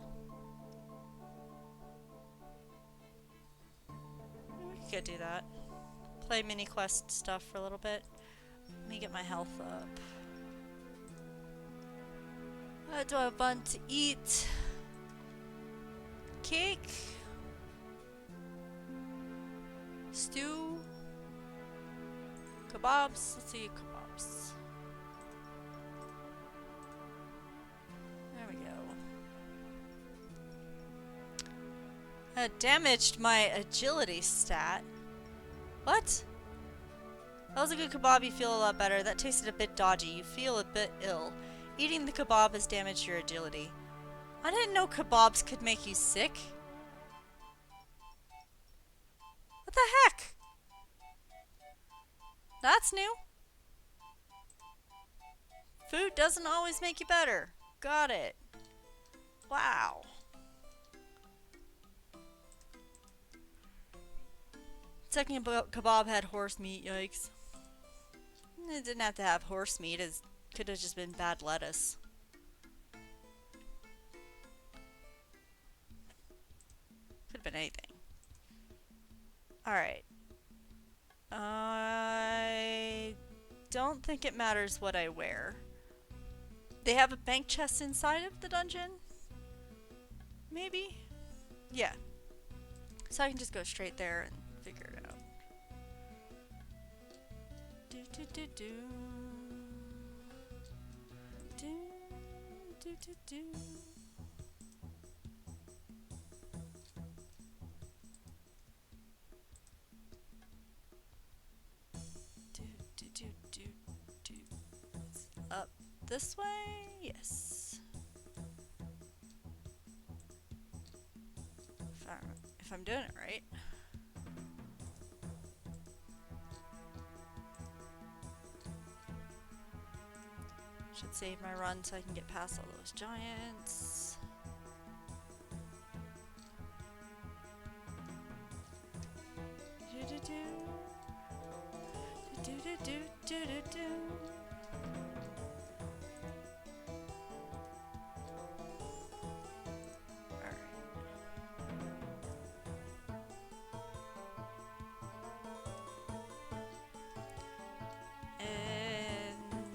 We could do that. Play mini quest stuff for a little bit. Let me get my health up. What do I want to eat? Cake? Stew? Kebabs? Let's see, kebabs. There we go. That damaged my agility stat. What? That was a good kebab, you feel a lot better. That tasted a bit dodgy. You feel a bit ill. Eating the kebab has damaged your agility. I didn't know kebabs could make you sick. What the heck? That's new. Food doesn't always make you better. Got it. Wow. Second kebab had horse meat, yikes. It didn't have to have horse meat, it could have just been bad lettuce. Could have been anything. Alright. I don't think it matters what I wear. They have a bank chest inside of the dungeon? Maybe? Yeah. So I can just go straight there and figure it out. Do do do do. Do do do do. Do do do do do. It's up this way? Yes. If I'm doing it right. Should save my run so I can get past all those giants. Do do do. Do do do do do do.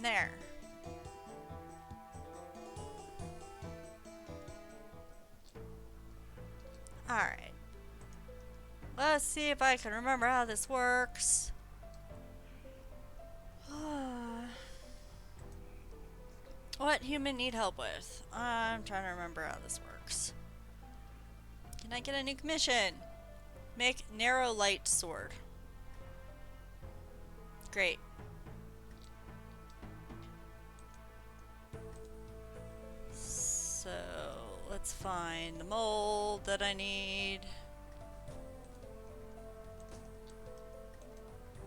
There. Alright. Let's see if I can remember how this works. What human need help with? I'm trying to remember how this works. Can I get a new commission? Make narrow light sword. Great. So let's find the mold that I need.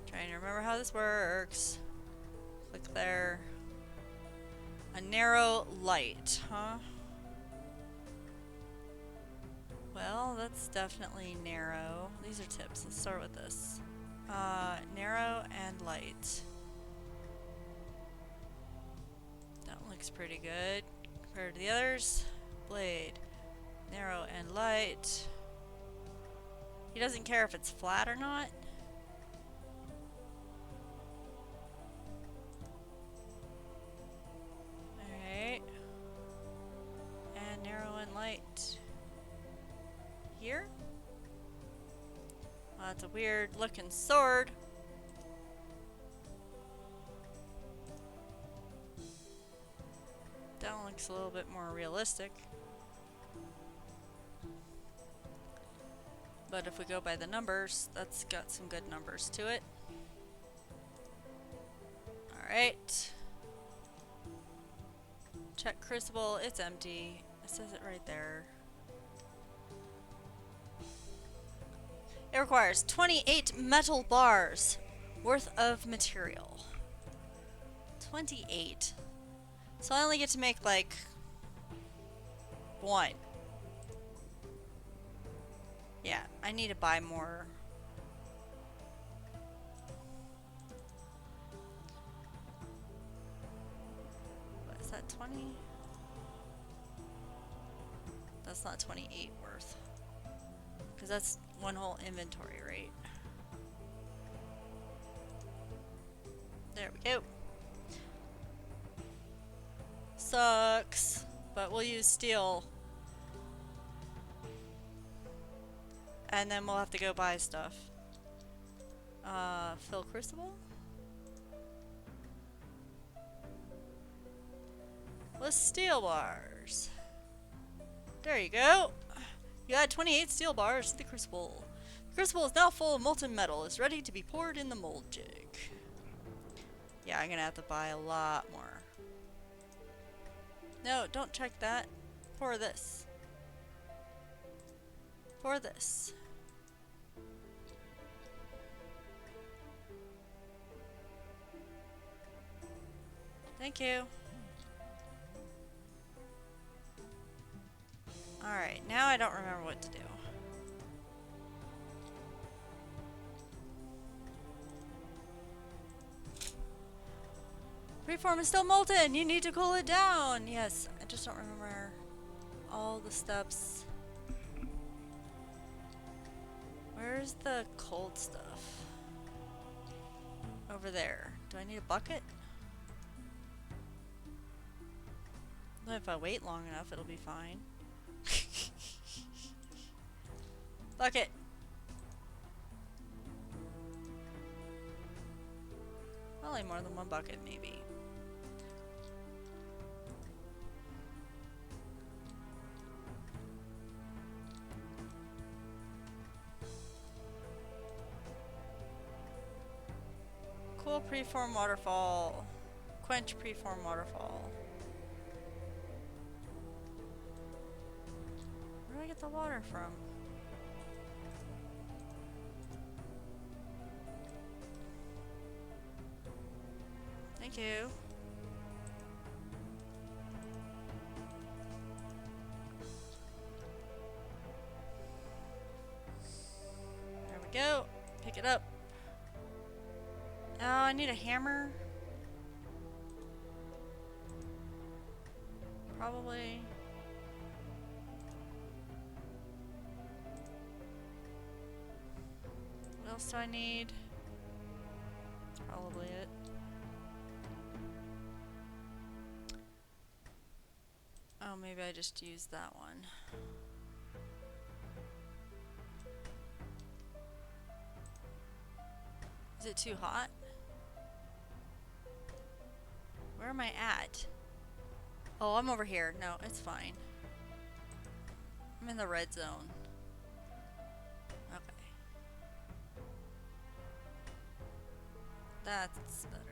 Trying to remember how this works. Click there. A narrow light, huh? Well, that's definitely narrow. These are tips. Let's start with this. Narrow and light. That one looks pretty good compared to the others. Blade. Narrow and light. He doesn't care if it's flat or not. Alright. And narrow and light. Here? Well, that's a weird looking sword. That one looks a little bit more realistic. But if we go by the numbers, that's got some good numbers to it. Alright. Check crucible, it's empty. It says it right there. It requires 28 metal bars worth of material. 28. So I only get to make like one. Yeah, I need to buy more. What is that, 20? That's not 28 worth. Because that's one whole inventory, right? There we go. Sucks, but we'll use steel. And then we'll have to go buy stuff. Fill crucible? With steel bars. There you go. You add 28 steel bars to the crucible. The crucible is now full of molten metal. It's ready to be poured in the mold jig. Yeah, I'm gonna have to buy a lot more. No, don't check that. Pour this. Pour this. Thank you. Alright, now I don't remember what to do. Preform is still molten. You need to cool it down. Yes, I just don't remember all the steps. Where's the cold stuff? Over there. Do I need a bucket? Well, if I wait long enough, it'll be fine. Bucket. Probably more than one bucket, maybe. Cool preform waterfall. Quench preform waterfall. Where do I get the water from? Thank you. There we go. Pick it up. Oh, I need a hammer. Probably. What else do I need? That's probably it. Oh, maybe I just used that one. Is it too hot? Where am I at? Oh, I'm over here. No, it's fine. I'm in the red zone. Okay. That's better.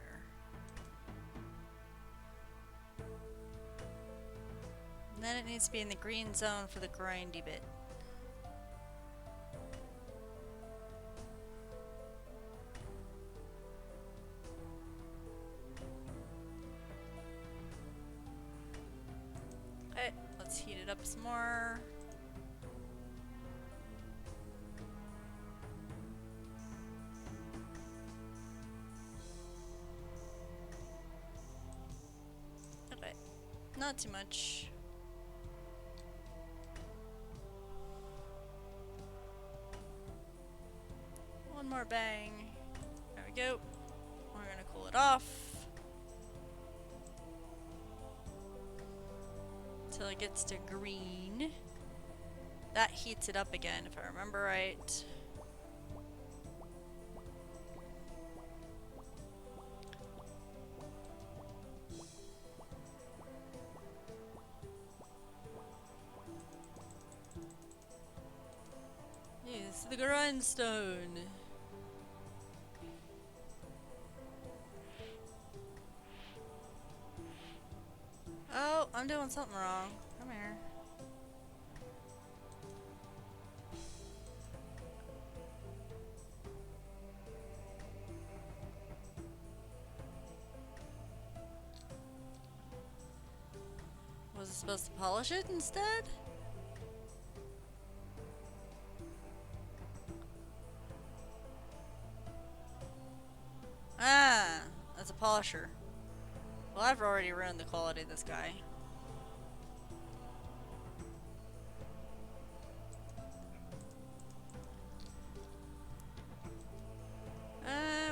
And then it needs to be in the green zone for the grindy bit. Okay, let's heat it up some more. Okay, not too much. One more bang. There we go. We're gonna cool it off until it gets to green. That heats it up again, if I remember right. Yes, the grindstone. Oh, I'm doing something wrong. Come here. Was it supposed to polish it instead? Ah, that's a polisher. Well, I've already ruined the quality of this guy.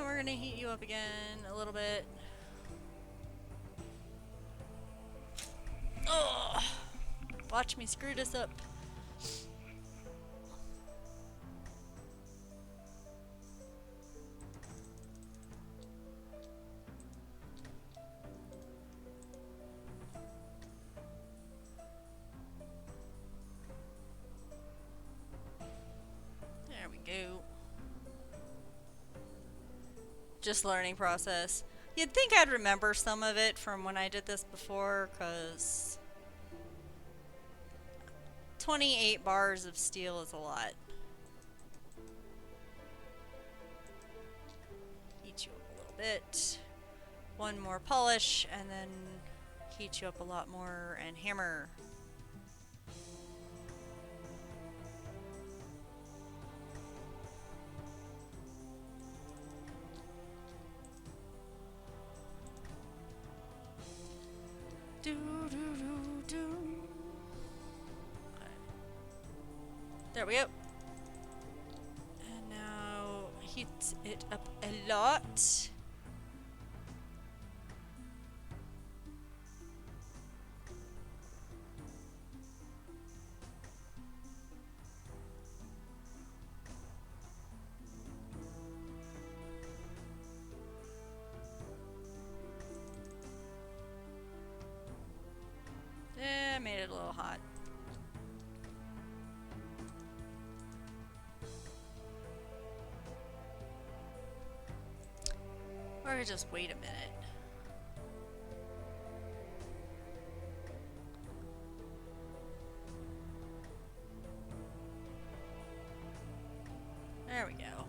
We're gonna heat you up again a little bit. Ugh. Watch me screw this up. There we go. Just learning process. You'd think I'd remember some of it from when I did this before, because 28 bars of steel is a lot. Heat you up a little bit. One more polish, and then heat you up a lot more, and hammer. Do, do, do, do. There we go. And now heat it up a lot. I made it a little hot. Or just wait a minute. There we go.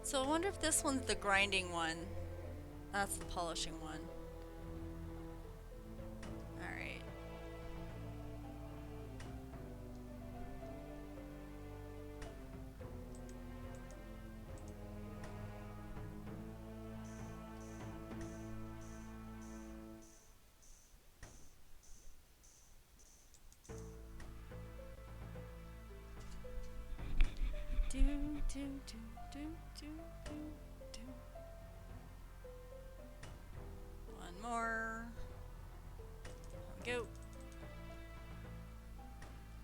So I wonder if this one's the grinding one. That's the polishing one. Alright. Do, do, do, do, do, do, do. One more. There we go.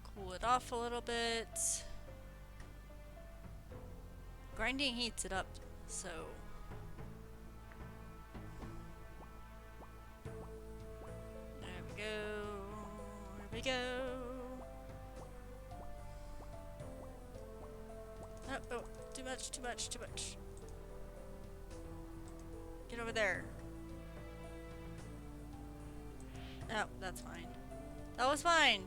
Cool it off a little bit. Grinding heats it up, so. There we go. There we go. Oh, oh, too much, too much, too much. Get over there. Oh, that's fine. That was fine.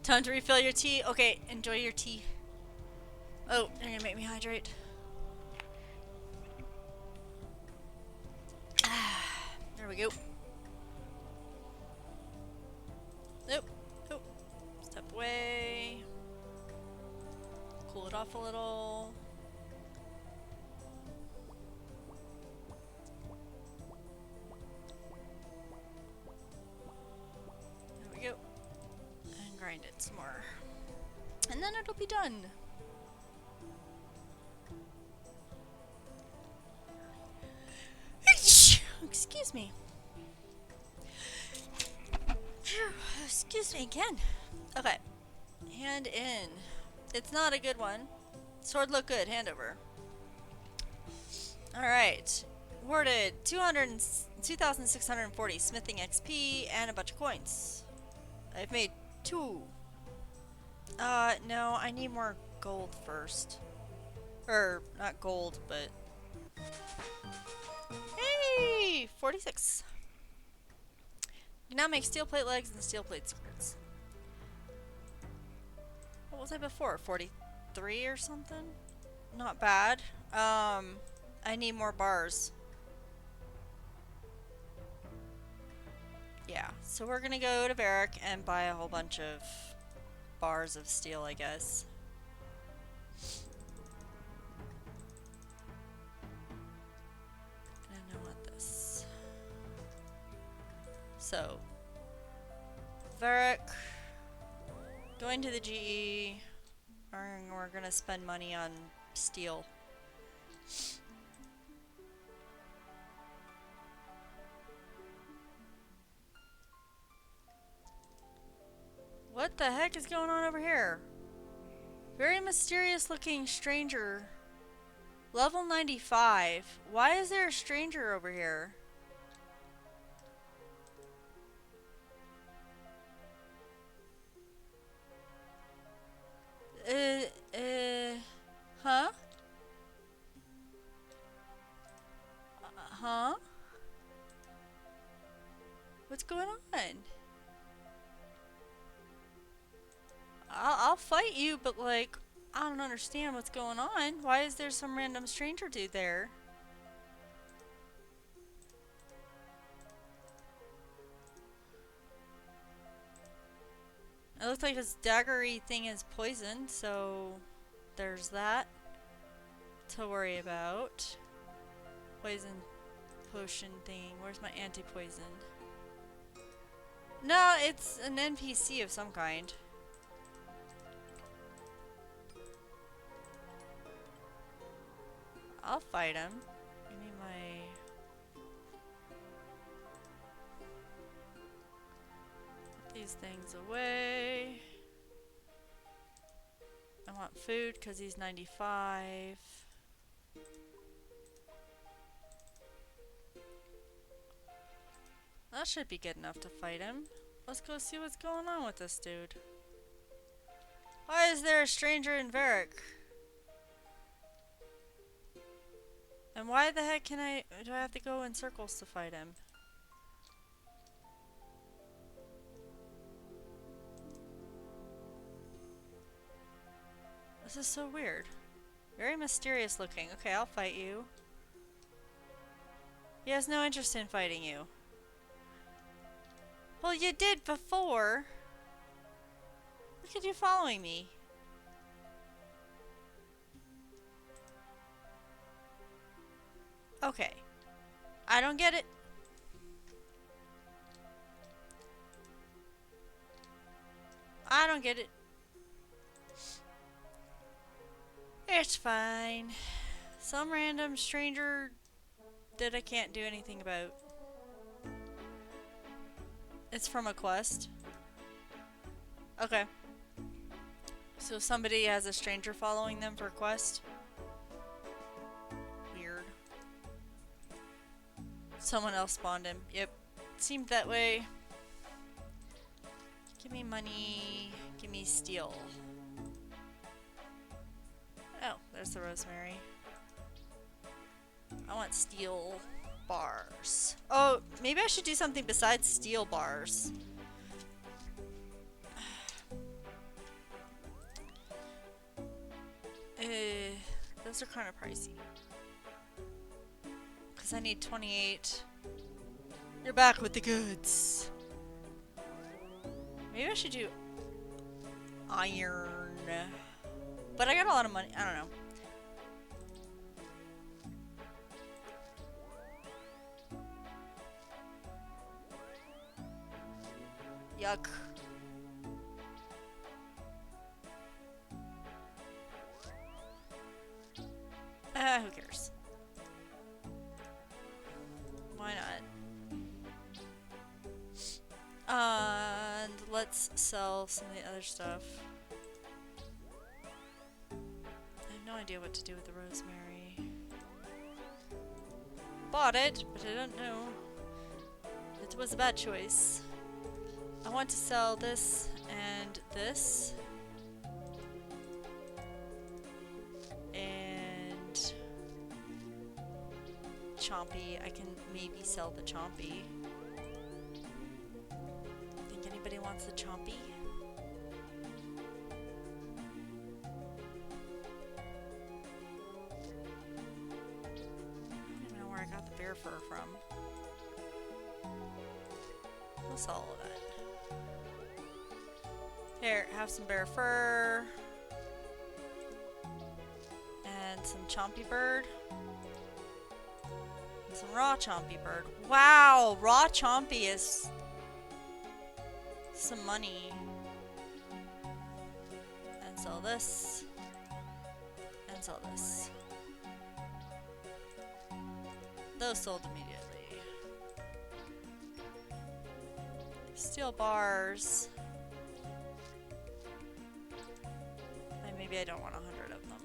Time to refill your tea. Okay, enjoy your tea. Oh, you're gonna make me hydrate. There we go. Nope. Oh. Step away. Cool it off a little. There we go. And grind it some more. And then it'll be done. Excuse me. Excuse me again. Okay. Hand in. It's not a good one. Sword look good. Hand over. Alright. Awarded 2,640 smithing XP and a bunch of coins. I've made 2. No, I need more gold first. Or, not gold, but... Hey! 46. You can now make steel plate legs and steel plate skirts. What was I before? 43 or something? Not bad. I need more bars. Yeah, so we're gonna go to Varric and buy a whole bunch of bars of steel, I guess. And I want this. So, Varric, going to the GE, and we're gonna spend money on steel. What the heck is going on over here? Very mysterious looking stranger. Level 95. Why is there a stranger over here? Huh? Huh? What's going on? I'll fight you, but like, I don't understand what's going on. Why is there some random stranger dude there? It looks like his daggery thing is poisoned, so there's that to worry about. Poison potion thing. Where's my anti-poison? No, it's an NPC of some kind. I'll fight him. Give me my... Put these things away. I want food because he's 95. That should be good enough to fight him. Let's go see what's going on with this dude. Why is there a stranger in Varric? And why the heck do I have to go in circles to fight him? This is so weird. Very mysterious looking. Okay, I'll fight you. He has no interest in fighting you. Well, you did before. Look at you following me. Okay. I don't get it. I don't get it. It's fine. Some random stranger that I can't do anything about. It's from a quest. Okay. So somebody has a stranger following them for a quest. Weird. Someone else spawned him. Yep. Seemed that way. Give me money. Give me steel. Oh, there's the rosemary. I want steel bars. Oh, maybe I should do something besides steel bars. Those are kind of pricey. Because I need 28. You're back with the goods. Maybe I should do iron. But I got a lot of money. I don't know. Yuck. Who cares? Why not? And let's sell some of the other stuff. I have no idea what to do with the rosemary. Bought it, but I don't know. It was a bad choice. I want to sell this and this. And Chompy. I can maybe sell the Chompy. Think anybody wants the Chompy? I don't even know where I got the bear fur from. We'll sell all of that. Here, have some bear fur. And some chompy bird. And some raw chompy bird. Wow! Raw chompy is some money. And sell this. And sell this. Those sold immediately. Steel bars. Maybe I don't want 100 of them.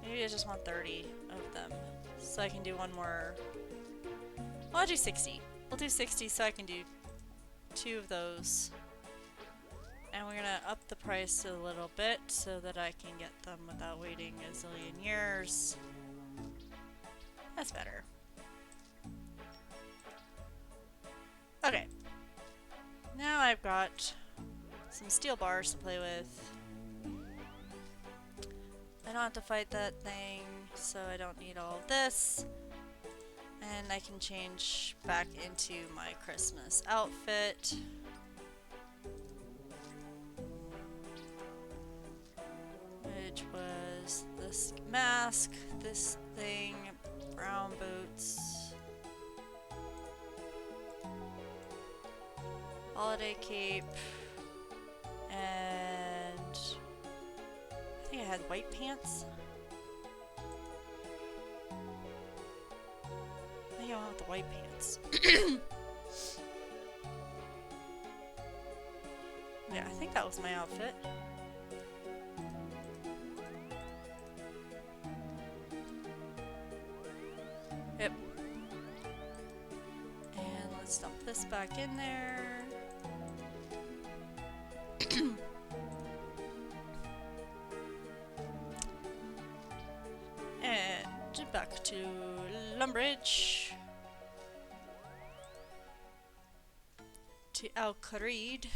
Maybe I just want 30 of them. So I can do one more. Well, I'll do 60. We'll do 60 so I can do 2 of those. And we're gonna up the price a little bit so that I can get them without waiting a zillion years. That's better. I've got some steel bars to play with. I don't have to fight that thing, so I don't need all of this. And I can change back into my Christmas outfit. Which was this mask, this thing, brown boots, holiday cape, and I think I had white pants. I think I went with the white pants. Yeah, I think that was my outfit. Yep. And let's dump this back in there. And back to Lumbridge. To Al Kharid.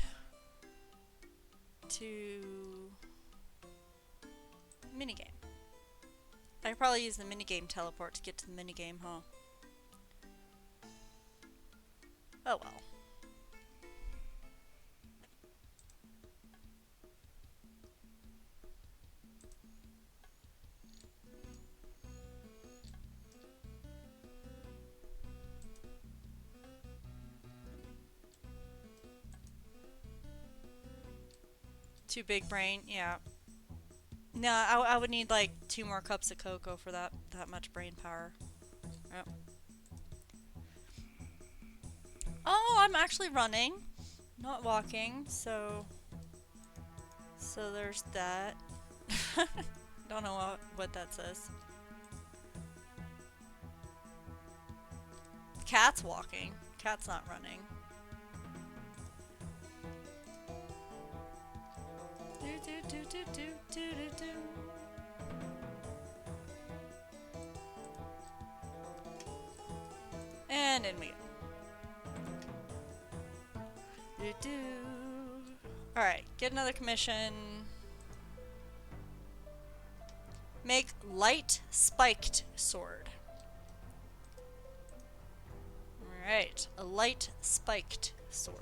To minigame. I could probably use the minigame teleport to get to the minigame, huh? Oh well. Too big brain, yeah. No, I would need like 2 more cups of cocoa for that much brain power. Yep. Oh, I'm actually running, not walking, so there's that. Don't know what that says. Cat's walking. Cat's not running. And in we go. Alright, get another commission. Make light spiked sword. Alright, a light spiked sword.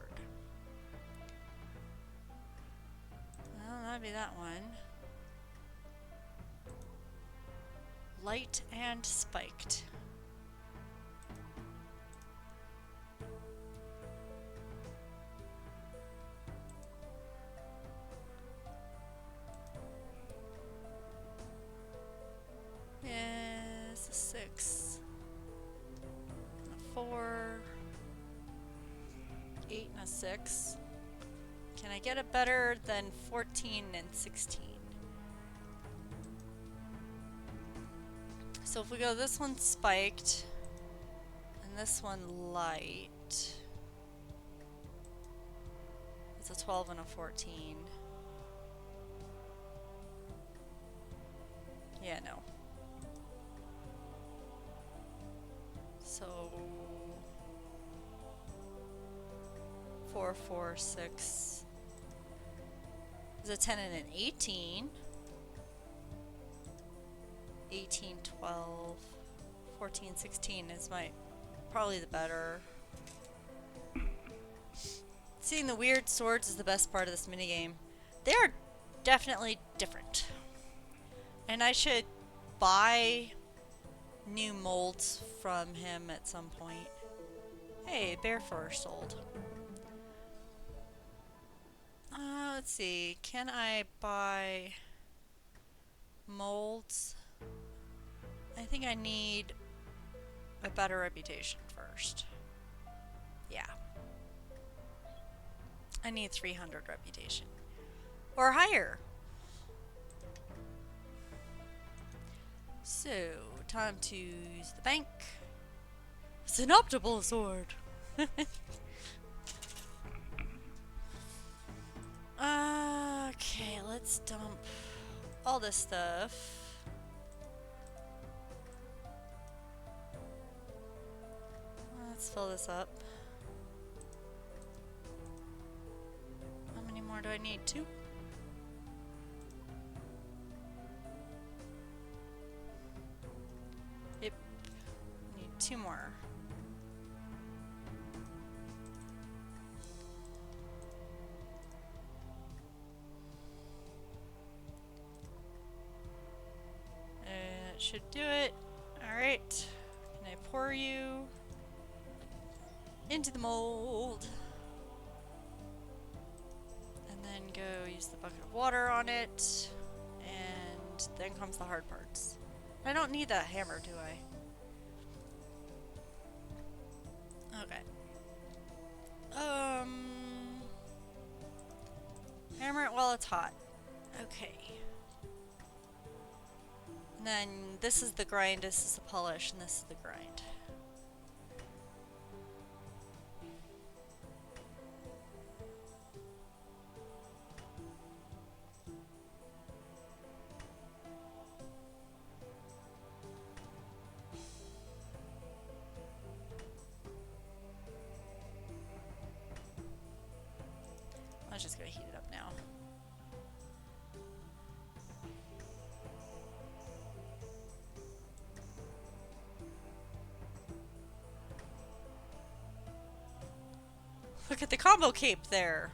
Well, that'd be that one. Light and spiked. Yes, a 6. And a 4. 8 and a 6. Can I get it better than 14 and 16? So if we go this one spiked and this one light, it's a 12 and a 14. Yeah, no. So 4, 4, 6. Is a 10 and an 18. 18, 12, 14, 16 is probably the better. Seeing the weird swords is the best part of this minigame. They are definitely different. And I should buy new molds from him at some point. Hey, bear fur sold. Let's see. Can I buy molds? I think I need a better reputation first. Yeah. I need 300 reputation. Or higher. So, time to use the bank. It's an optimal sword. Okay, let's dump all this stuff. Let's fill this up. do I need? 2? Yep. Need 2 more. That should do it. Alright. Can I pour you into the mold? And then go use the bucket of water on it. And then comes the hard parts. I don't need that hammer, do I? Okay. Hammer it while it's hot. Okay. And then this is the grind, this is the polish, and this is the grind. I'm just gonna heat it up now. Look at the combo cape there.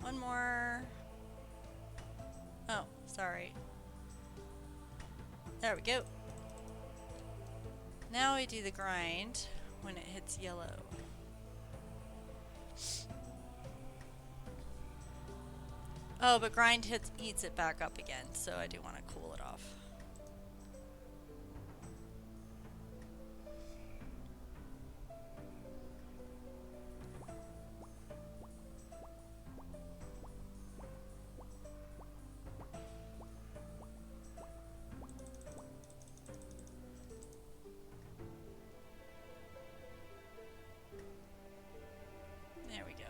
One more. Oh, sorry. There we go. Now we do the grind when it hits yellow. Oh, but grind heats it back up again, so I do want to cool it off. There we go.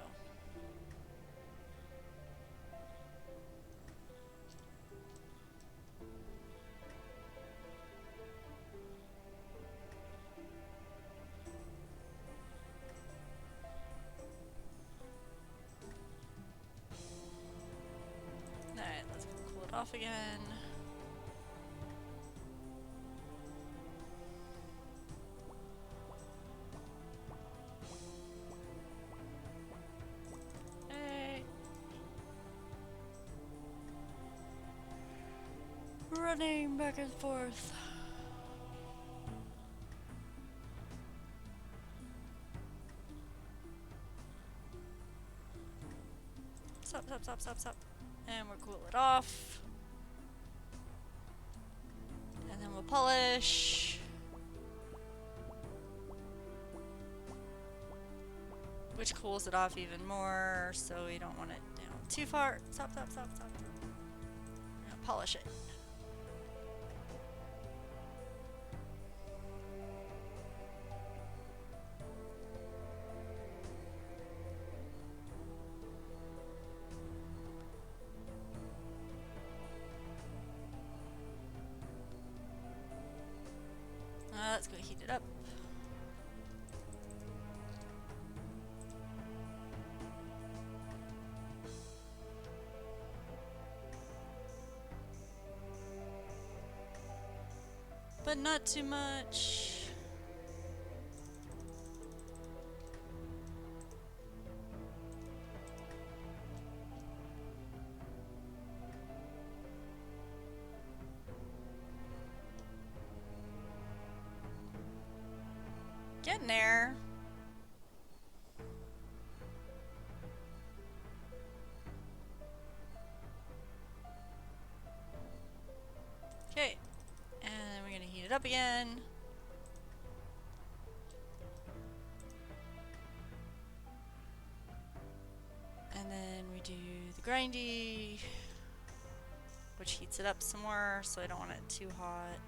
Alright, let's go cool it off again. Running back and forth. Stop, stop, stop, stop, stop. And we'll cool it off. And then we'll polish. Which cools it off even more, so we don't want it down too far. Stop, stop, stop, stop. Now polish it. Let's go heat it up. But not too much. Getting there. Okay. And then we're gonna heat it up again. And then we do the grindy, which heats it up some more, so I don't want it too hot.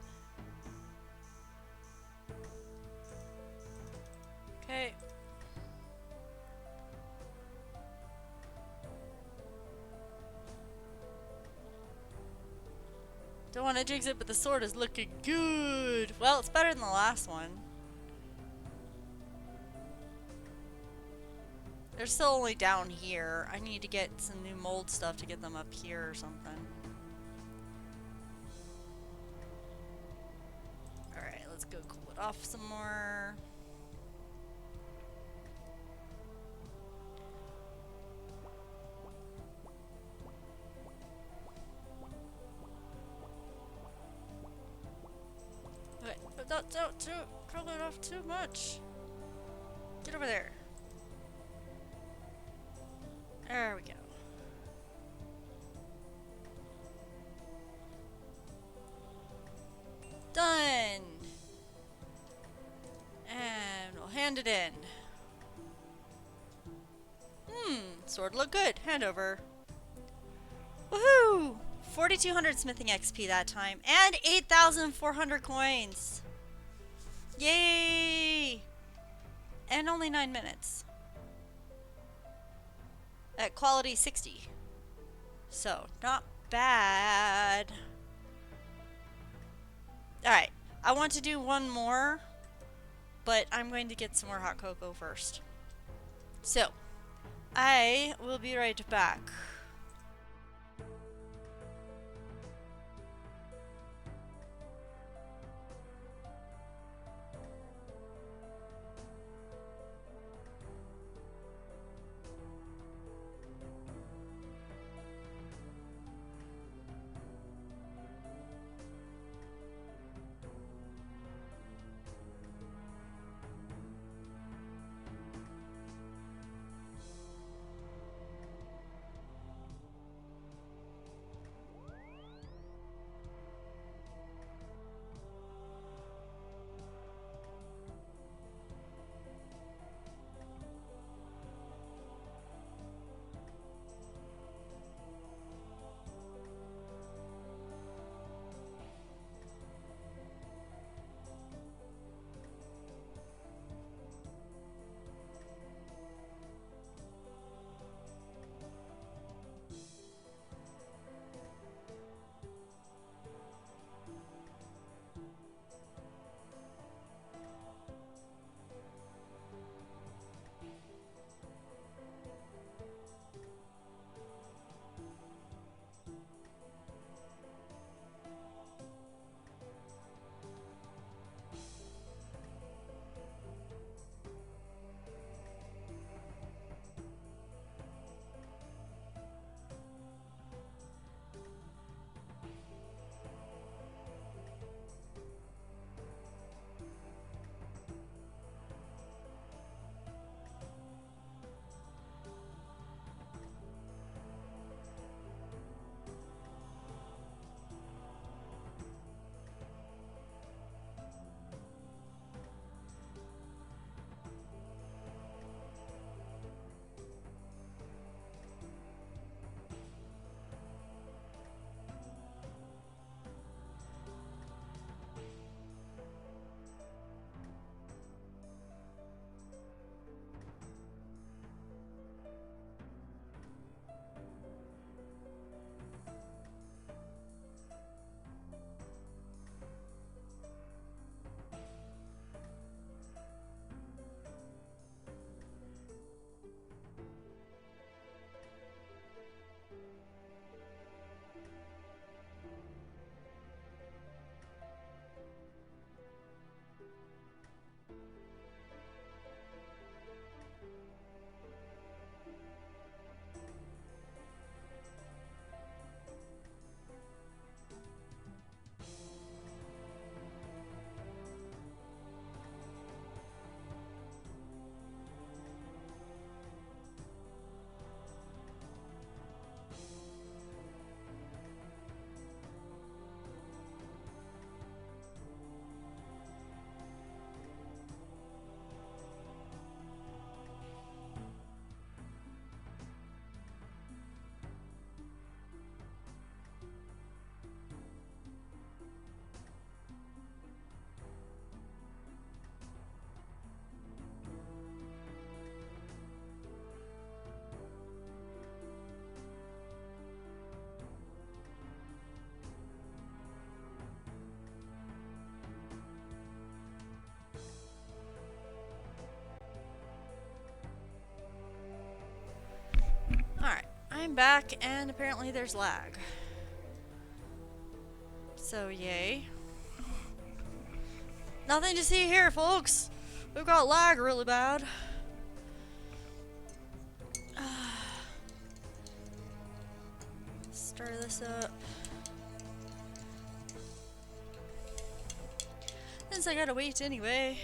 Okay. Don't want to jinx it, but the sword is looking good. Well, it's better than the last one. They're still only down here. I need to get some new mold stuff to get them up here or something. Alright, let's go cool it off some more. Okay, but don't cool it off too much. Get over there. There we go. Done! And we'll hand it in. Sword look good. Hand over. Woohoo! 4,200 smithing XP that time. And 8,400 coins. Yay! And only 9 minutes. At quality 60. So, not bad. Alright, I want to do one more, but I'm going to get some more hot cocoa first. So, I will be right back. I'm back, and apparently there's lag. So, yay. Nothing to see here, folks. We've got lag really bad. Start this up. Since I gotta wait anyway.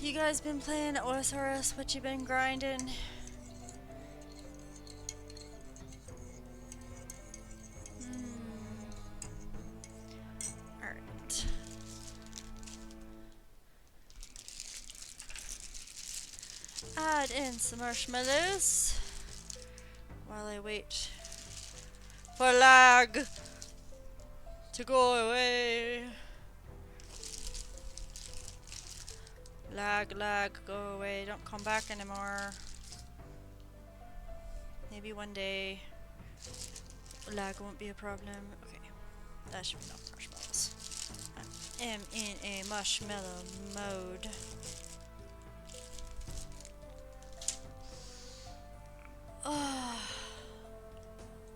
You guys been playing OSRS? What you been grinding? Alright. Add in some marshmallows while I wait for lag to go away. Lag, go away, don't come back anymore. Maybe one day lag won't be a problem. Okay, that should be enough marshmallows. I am in a marshmallow mode.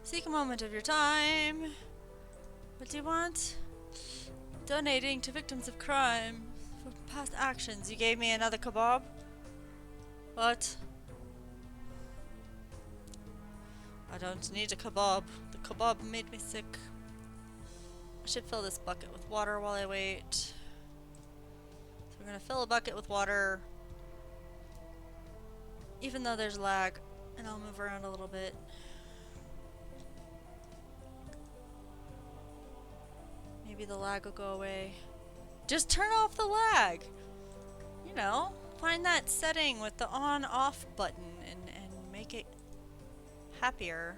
Seek a moment of your time. What do you want? Donating to victims of crime for past actions. You gave me another kebab? What? I don't need a kebab. The kebab made me sick. I should fill this bucket with water while I wait. So we're gonna fill a bucket with water, even though there's lag, and I'll move around a little bit. Maybe the lag will go away. Just turn off the lag! You know, find that setting with the on-off button and make it happier.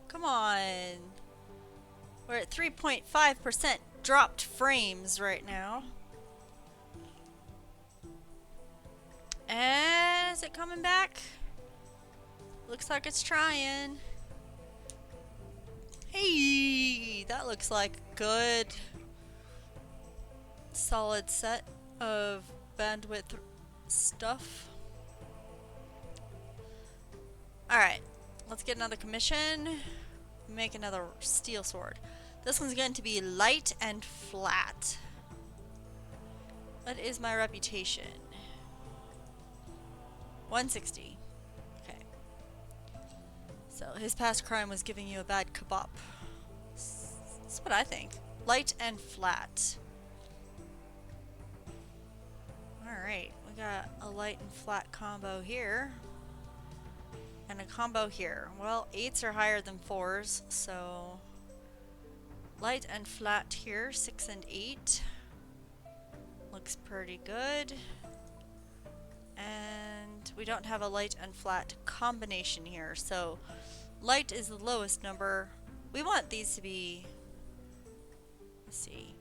Come on. We're at 3.5% dropped frames right now. And is it coming back? Looks like it's trying. Hey, that looks like a good solid set of bandwidth stuff. Alright, let's get another commission. Make another steel sword. This one's going to be light and flat. What is my reputation? 160. Okay. So his past crime was giving you a bad kebab. That's what I think. Light and flat. Alright, we got a light and flat combo here. And a combo here. Well, 8s are higher than 4s, so light and flat here, 6 and 8. Looks pretty good. And we don't have a light and flat combination here, so light is the lowest number. We want these to be, let's see,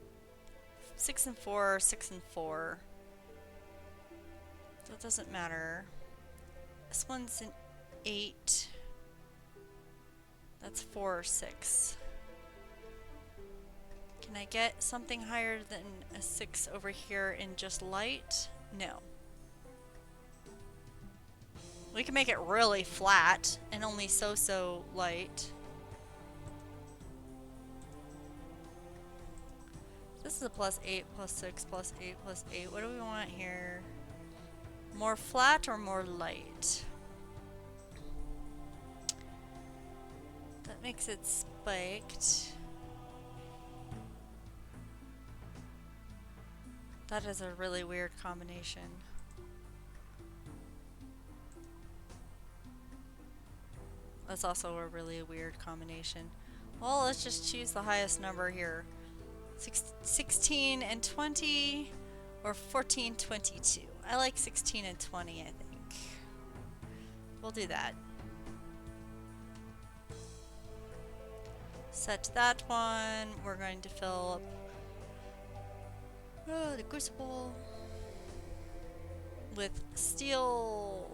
6 and 4, 6 and 4. So it doesn't matter. This one's an 8. That's 4 or 6. Can I get something higher than a 6 over here in just light? No. We can make it really flat and only so light. This is a +8, +6, +8, +8. What do we want here? More flat or more light? That makes it spiked. That is a really weird combination. That's also a really weird combination. Well, let's just choose the highest number here. 16 and 20 or 14, 22. I like 16 and 20, I think. We'll do that. Set that one. We're going to fill up Oh, the crucible with steel.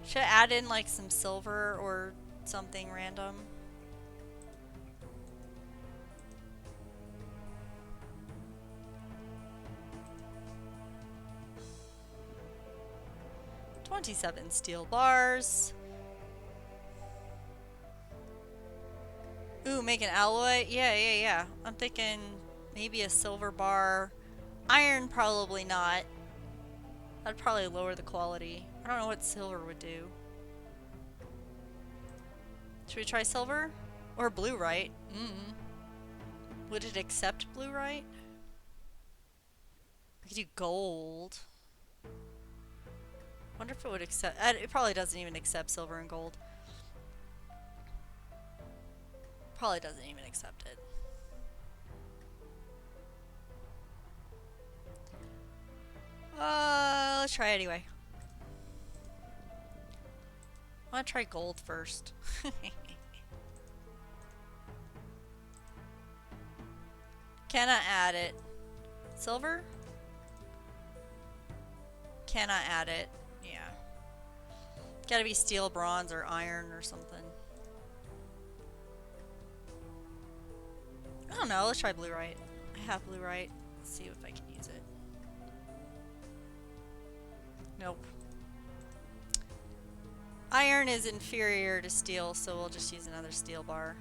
Should I add in like some silver or something random? $27 steel bars. Ooh, make an alloy? Yeah. I'm thinking maybe a silver bar. Iron, probably not. That'd probably lower the quality. I don't know what silver would do. Should we try silver? Or blue, right? Would it accept blue, right? We could do gold. Wonder if it would accept... It probably doesn't even accept silver and gold. Probably doesn't even accept it. Let's try it anyway. I want to try gold first. Can I add it? Silver? Can I add it? Yeah. Gotta be steel, bronze, or iron or something. I don't know. Let's try blue right. I have blue right. Let's see if I can use it. Nope. Iron is inferior to steel, so we'll just use another steel bar.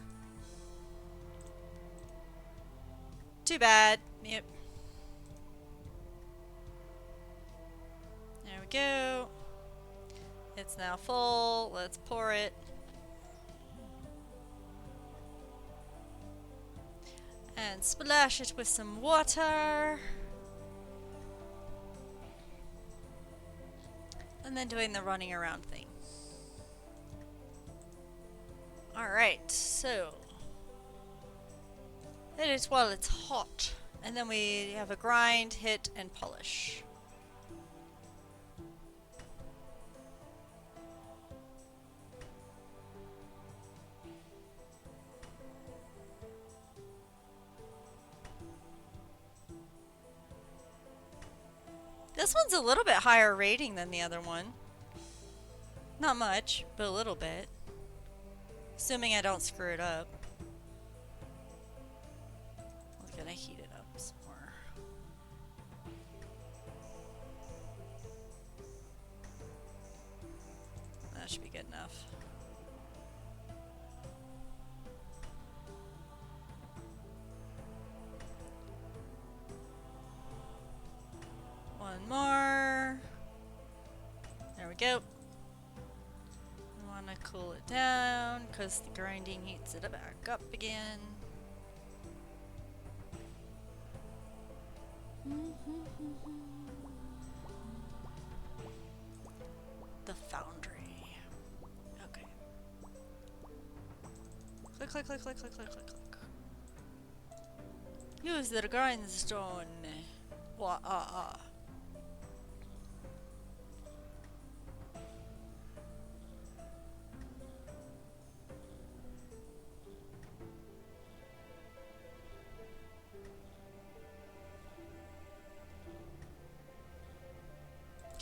Too bad. Yep. There we go. It's now full. Let's pour it. And splash it with some water. And then doing the running around thing. Alright, so it is while it's hot. And then we have a grind, hit, and polish. This one's a little bit higher rating than the other one. Not much, but a little bit. Assuming I don't screw it up. I was gonna heat it up some more. That should be good enough. One more. There we go. I want to cool it down because the grinding heats it back up again. The Foundry. Okay. Click, click, click, click, click, click, click, click. Use the grindstone. Wah,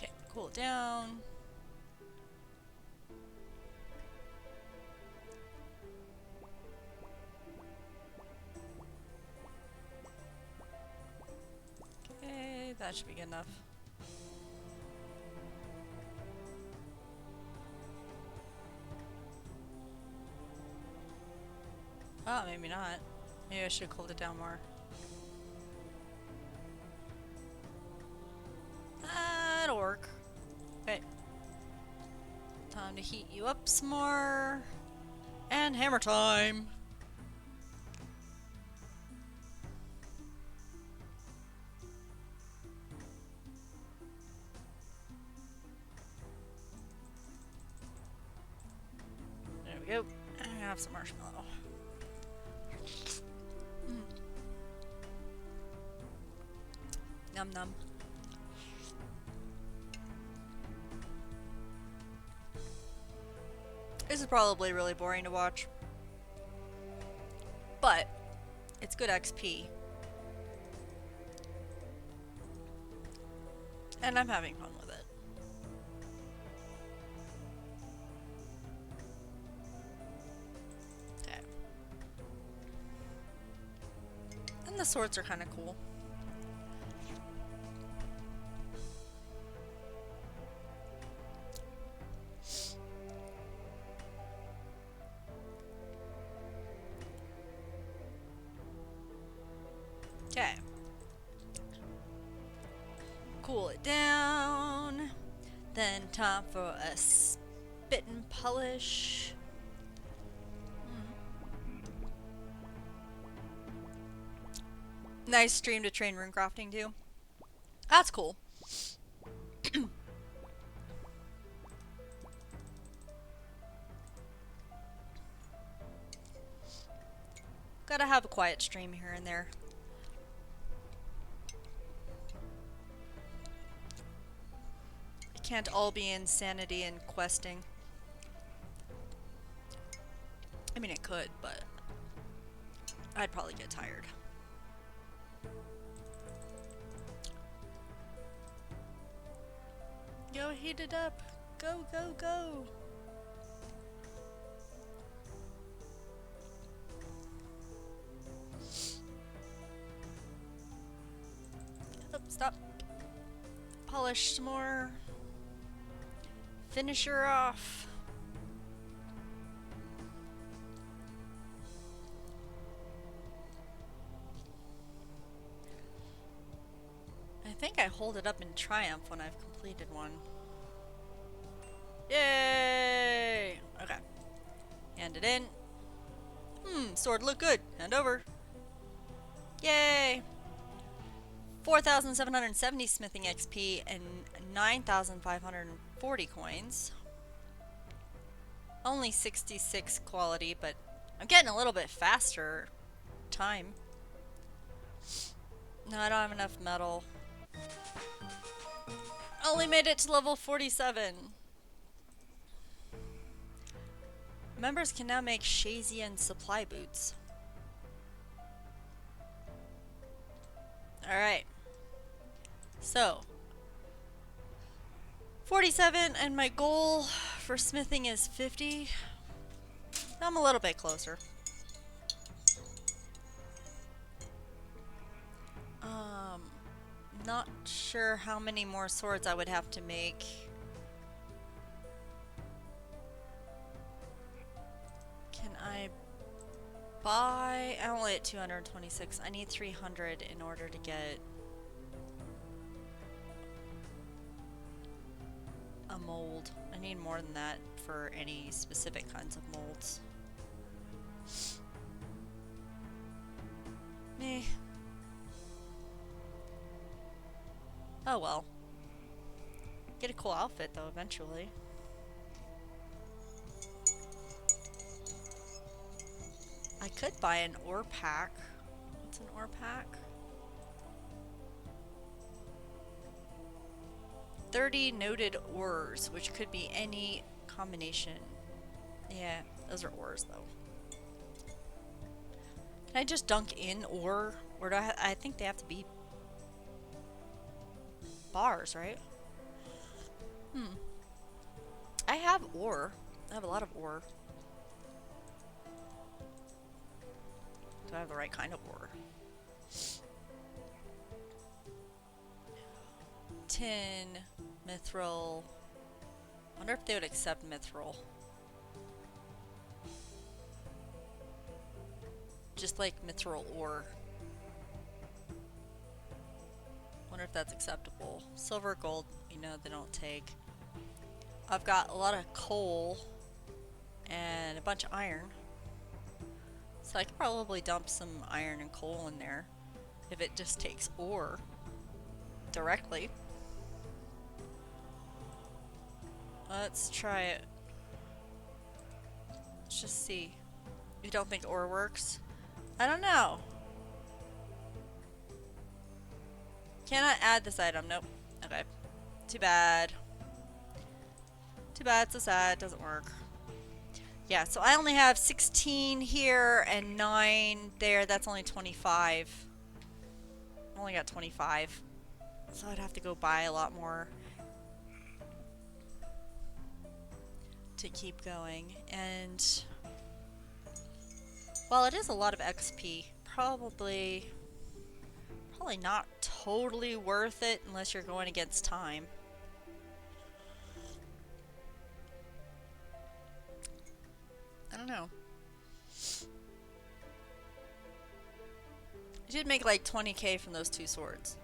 Okay, cool it down. Okay, that should be good enough. Oh, maybe not. Maybe I should have cooled it down more. That'll work. Okay. Time to heat you up some more. And hammer time! There we go. And I have some marshmallow. Num num. This is probably really boring to watch, but It's good XP. And I'm having fun with it. Okay. And the swords are kind of cool. Okay. Cool it down. Then time for a spit and polish. Nice stream to train rune crafting too. That's cool. Gotta have a quiet stream here and there. It can't all be insanity and questing. I mean, it could, but I'd probably get tired. Go heat it up. Go, go, go. Oh, stop. Polish some more. Finish her off. I think I hold it up in triumph when I've completed one. Yay! Okay. Hand it in. Sword look good. Hand over. Yay! 4,770 smithing XP and 9,540 coins. Only 66 quality, but I'm getting a little bit faster time. No, I don't have enough metal. Only made it to level 47. Members can now make Shazian supply boots. Alright. So 47, and my goal for smithing is 50. I'm a little bit closer. Not sure how many more swords I would have to make. Can I buy? I'm only at 226. I need 300 in order to get a mold. I need more than that for any specific kinds of molds. Meh. Oh well. Get a cool outfit though eventually. I could buy an ore pack. What's an ore pack? 30 noted ores, which could be any combination. Yeah, those are ores though. Can I just dunk in ore? Or do I think they have to be bars, right? I have ore. I have a lot of ore. Do I have the right kind of ore? Tin, mithril. Wonder if they would accept mithril. Just like mithril ore. Wonder if that's acceptable. Silver, gold, you know, they don't take. I've got a lot of coal and a bunch of iron. So I could probably dump some iron and coal in there if it just takes ore directly. Let's try it. Let's just see. You don't think ore works? I don't know. Cannot add this item. Nope. Okay. Too bad. Too bad. So sad. Doesn't work. Yeah, so I only have 16 here and 9 there. That's only 25. I only got 25. So I'd have to go buy a lot more to keep going. And well, it is a lot of XP. Probably not totally worth it unless you're going against time. I don't know. I did make like 20k from those 2 swords.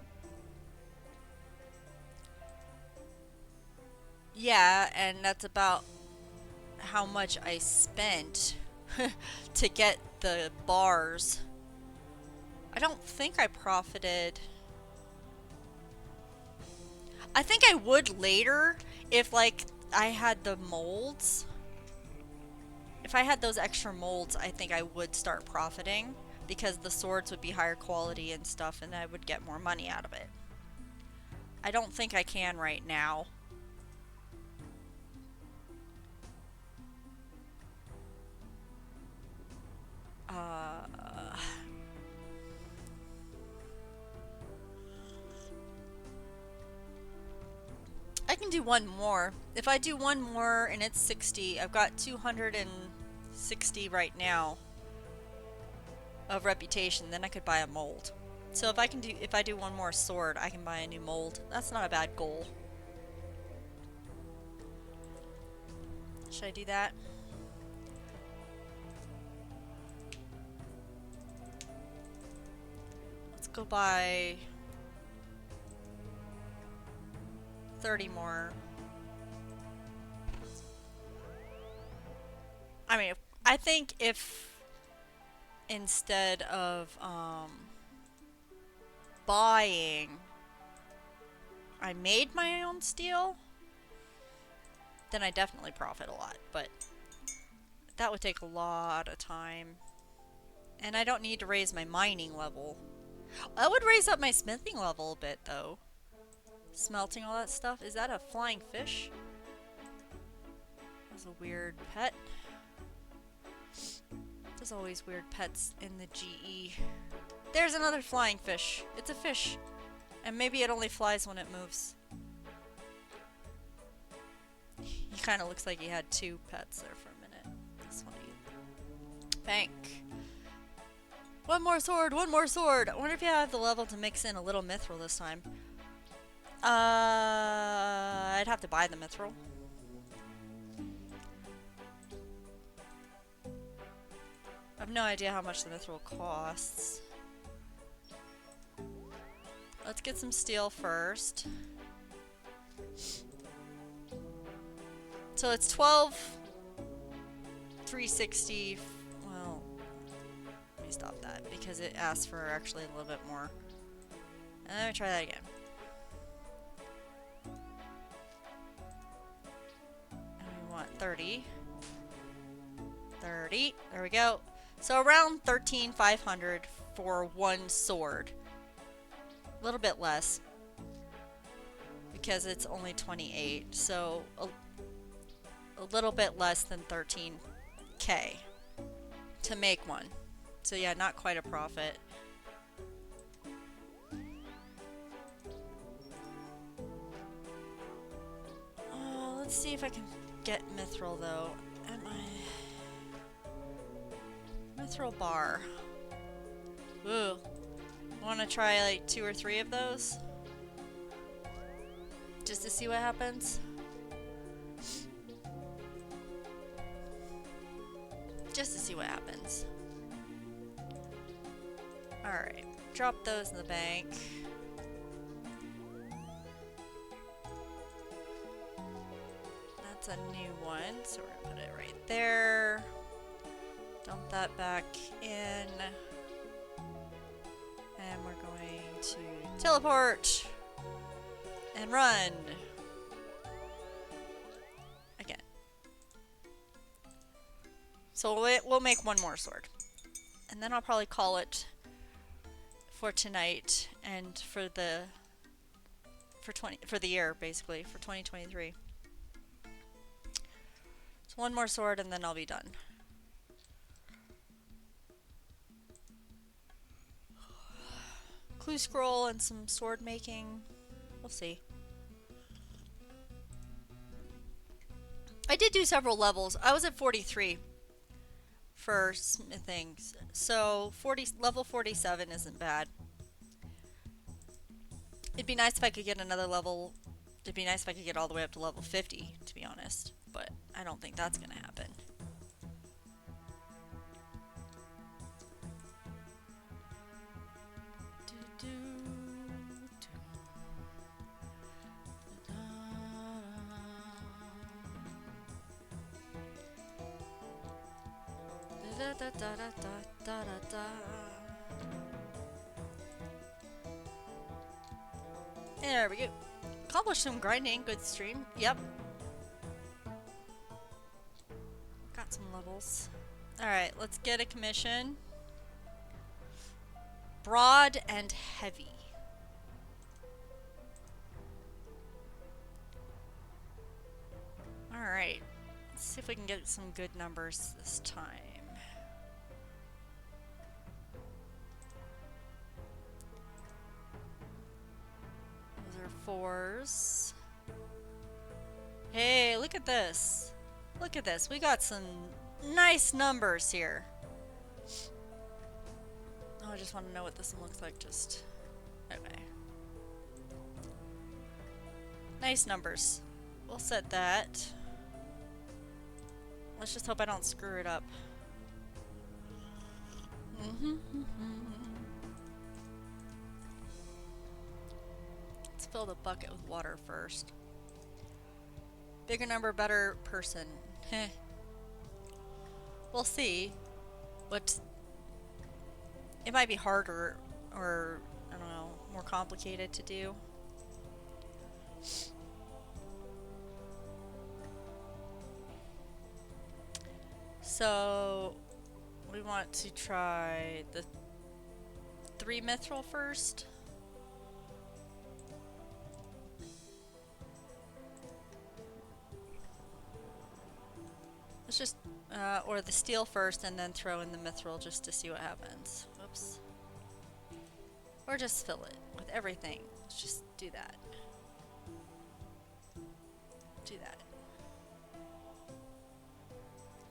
Yeah, and that's about how much I spent to get the bars. I don't think I profited. I think I would later if like I had the molds. If I had those extra molds, I think I would start profiting because the swords would be higher quality and stuff and I would get more money out of it. I don't think I can right now. I can do one more. If I do one more and it's 60, I've got 260 right now of reputation, then I could buy a mold. So if I do one more sword, I can buy a new mold. That's not a bad goal. Should I do that? Let's go buy 30 more. I mean, I think if instead of buying, I made my own steel, then I definitely profit a lot, but that would take a lot of time. And I don't need to raise my mining level. I would raise up my smithing level a bit, though. Smelting all that stuff. Is that a flying fish? That's a weird pet. There's always weird pets in the GE. There's another flying fish. It's a fish. And maybe it only flies when it moves. He kind of looks like he had 2 pets there for a minute. That's funny. Bank. One more sword! One more sword! I wonder if you have the level to mix in a little mithril this time. I'd have to buy the mithril. I have no idea how much the mithril costs. Let's get some steel first. So it's 12, 360. Well, let me stop that because it asks for actually a little bit more. And let me try that again. And we want 30. 30. There we go. So around 13,500 for one sword. A little bit less because it's only 28. So a little bit less than 13k to make one. So yeah, not quite a profit. Let's see if I can get mithril though. At my mithril bar. Ooh. Want to try like 2 or 3 of those? Just to see what happens? Just to see what happens. Alright. Drop those in the bank. That's a new one, so we're gonna put it right there. Dump that back in. And we're going to teleport and run again. So we'll make one more sword, and then I'll probably call it for tonight and for the year, basically for 2023. So One more sword and then I'll be done. Clue scroll and some sword making. We'll see. I did do several levels. I was at 43 for smithing, so level 47 isn't bad. It'd be nice if I could get another level. It'd be nice if I could get all the way up to level 50, to be honest, but I don't think that's gonna happen. There we go. Accomplished some grinding. Good stream. Yep. Got some levels. Alright, let's get a commission. Broad and heavy. Alright. Let's see if we can get some good numbers this time. Those are 4s. Hey, look at this. Look at this. We got some nice numbers here. Oh, I just want to know what this one looks like. Just okay. Nice numbers. We'll set that. Let's just hope I don't screw it up. Let's fill the bucket with water first. Bigger number, better person. Heh. We'll see. What? It might be harder or, I don't know, more complicated to do. So, we want to try the 3 mithril first. Let's just, or the steel first and then throw in the mithril just to see what happens. Whoops. Or just fill it with everything. Let's just do that. Do that.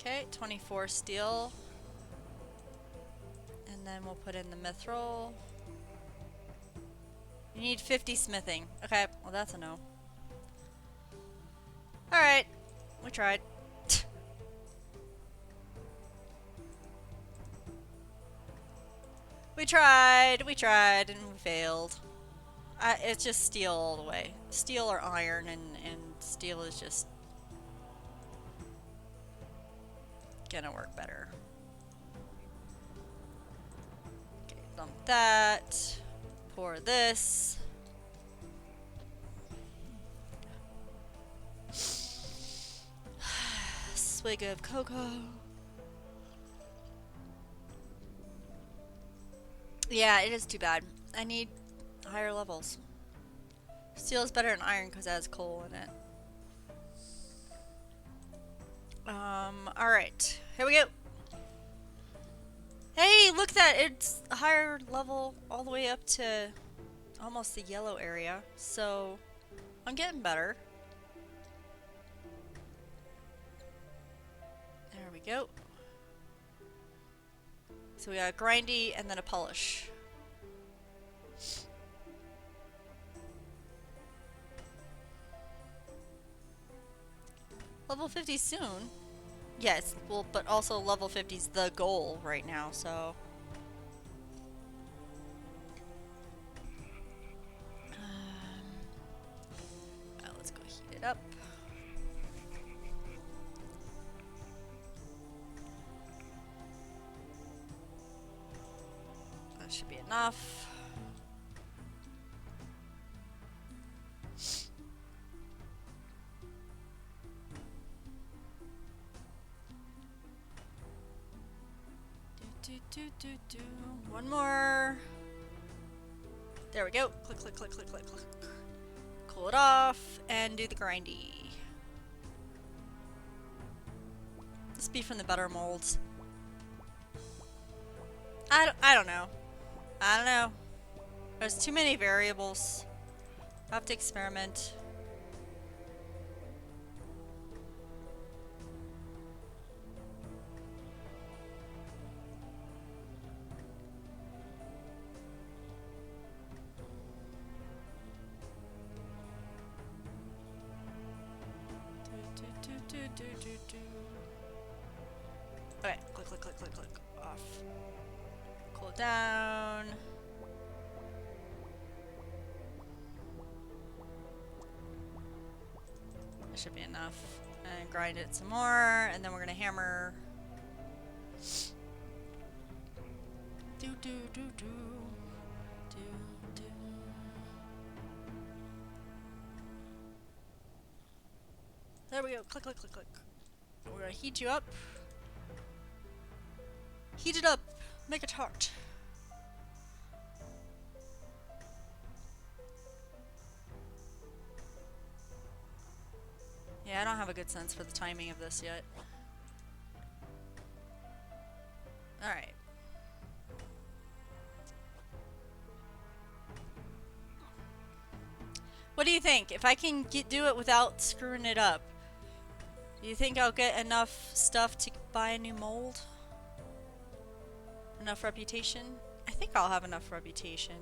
Okay, 24 steel. And then we'll put in the mithril. You need 50 smithing. Okay, well that's a no. Alright, we tried. We tried, and we failed. It's just steel all the way. Steel or iron, and steel is just gonna work better. Okay, dump that. Pour this. Swig of cocoa. Yeah, it is too bad. I need higher levels. Steel is better than iron because it has coal in it. Alright. Here we go. Hey, look at that! It's a higher level all the way up to almost the yellow area. So, I'm getting better. There we go. So we got a grindy and then a polish. Level 50 soon. Yes, well, but also level 50 is the goal right now, so. Let's go heat it up. That should be enough. Do. One more. There we go. Click, click, click, click, click, click. Cool it off and do the grindy. Must be from the better molds. I don't know. I don't know. There's too many variables. I have to experiment. Okay, click, click, click, click, click. Off. Cool down. That should be enough. And grind it some more, and then we're gonna hammer. Do do do do. Do do. There we go. Click, click, click, click. We're gonna heat you up. Heat it up. Make it hot. Yeah, I don't have a good sense for the timing of this yet. Alright. What do you think? If I can do it without screwing it up, do you think I'll get enough stuff to buy a new mold? Enough reputation? I think I'll have enough reputation.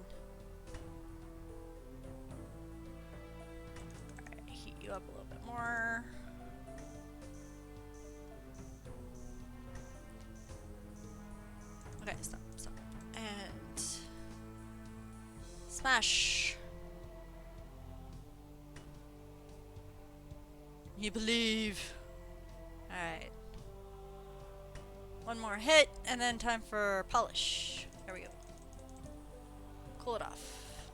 Alright, heat you up a little bit more. Okay, stop, stop. And smash. You believe. Alright. One more hit, and then time for polish. There we go. Cool it off.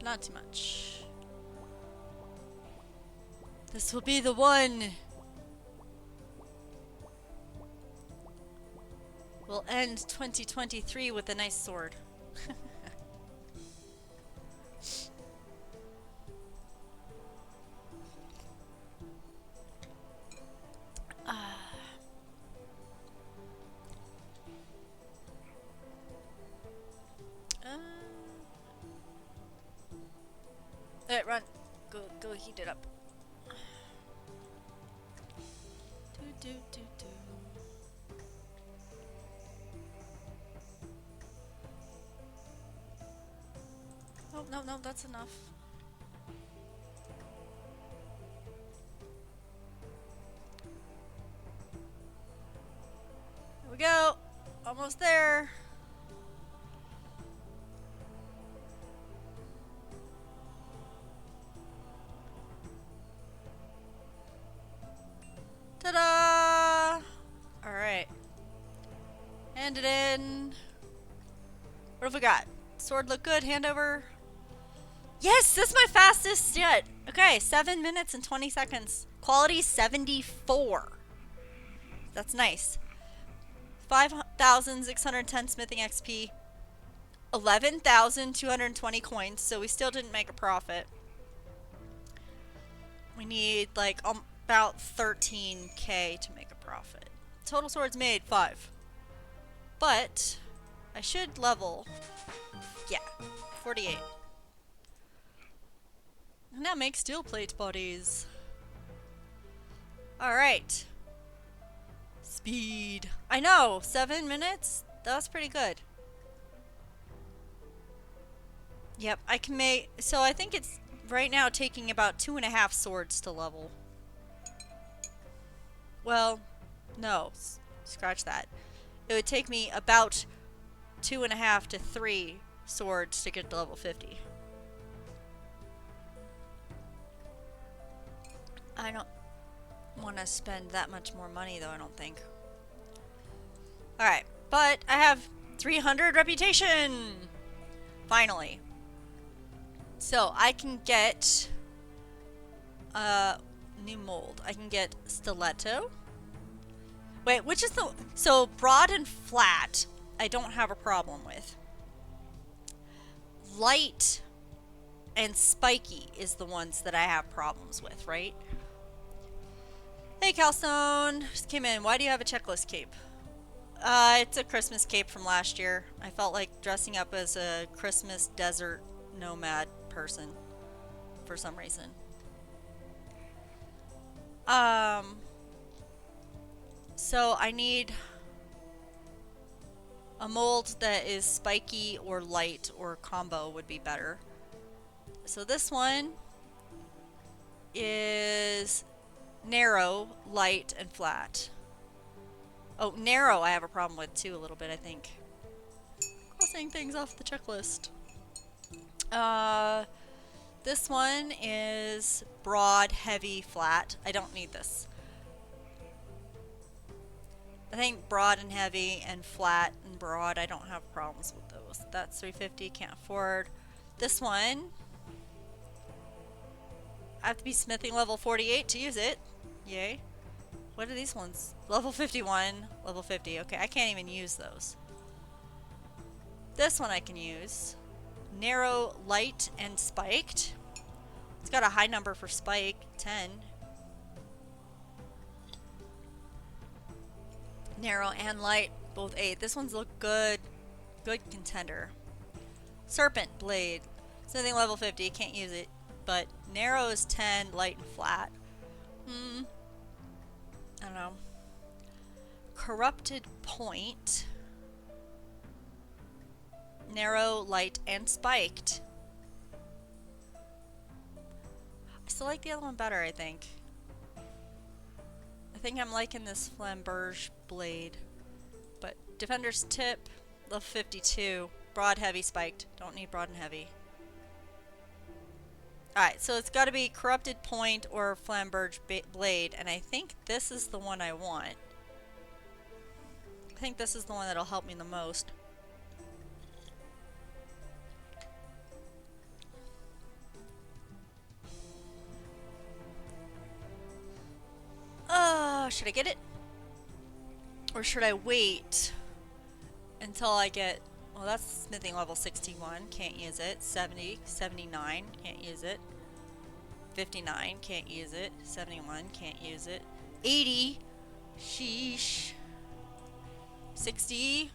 Not too much. This will be the one. We'll end 2023 with a nice sword. Alright, run. Go heat it up. Do. Oh, no, that's enough. Here we go. Almost there. Ta-da! Alright. Hand it in. What have we got? Sword look good. Hand over. Yes, this is my fastest yet. Okay, 7 minutes and 20 seconds. Quality 74. That's nice. 5,610 smithing XP. 11,220 coins, so we still didn't make a profit. We need like about 13k to make a profit. Total swords made 5. But I should level, yeah, 48. And that makes steel plate bodies. Alright. Speed. I know, 7 minutes? That's pretty good. Yep, I can make, so I think it's right now taking about 2.5 swords to level. Well, no, scratch that. It would take me about 2.5 to 3 swords to get to level 50. I don't want to spend that much more money though, I don't think. Alright, but I have 300 reputation! Finally. So, I can get a new mold. I can get stiletto. Wait, which is the... So, broad and flat, I don't have a problem with. Light and spiky is the ones that I have problems with, right? Hey Calstone, just came in. Why do you have a checklist cape? It's a Christmas cape from last year. I felt like dressing up as a Christmas desert nomad person for some reason. Um, so I need a mold that is spiky or light, or combo would be better. So this one is narrow, light, and flat. Oh, narrow I have a problem with too a little bit, I think. Crossing things off the checklist. This one is broad, heavy, flat. I don't need this. I think broad and heavy and flat and broad, I don't have problems with those. That's 350, can't afford. This one, I have to be smithing level 48 to use it. Yay. What are these ones? Level 51, level 50. Okay, I can't even use those. This one I can use. Narrow, light, and spiked. It's got a high number for spike, 10. Narrow and light, both 8. This one's look good. Good contender. Serpent blade. Smithing level 50, can't use it. But narrow is 10, light and flat. I don't know. Corrupted point. Narrow, light, and spiked. I still like the other one better, I think. I think I'm liking this flamberge blade. But defender's tip, level 52. Broad, heavy, spiked. Don't need broad and heavy. Alright, so it's got to be corrupted point or flamberge blade, and I think this is the one I want. I think this is the one that'll help me the most. Should I get it? Or should I wait until I get... Well, that's smithing level 61. Can't use it. 70. 79. Can't use it. 59. Can't use it. 71. Can't use it. 80. Sheesh. 60.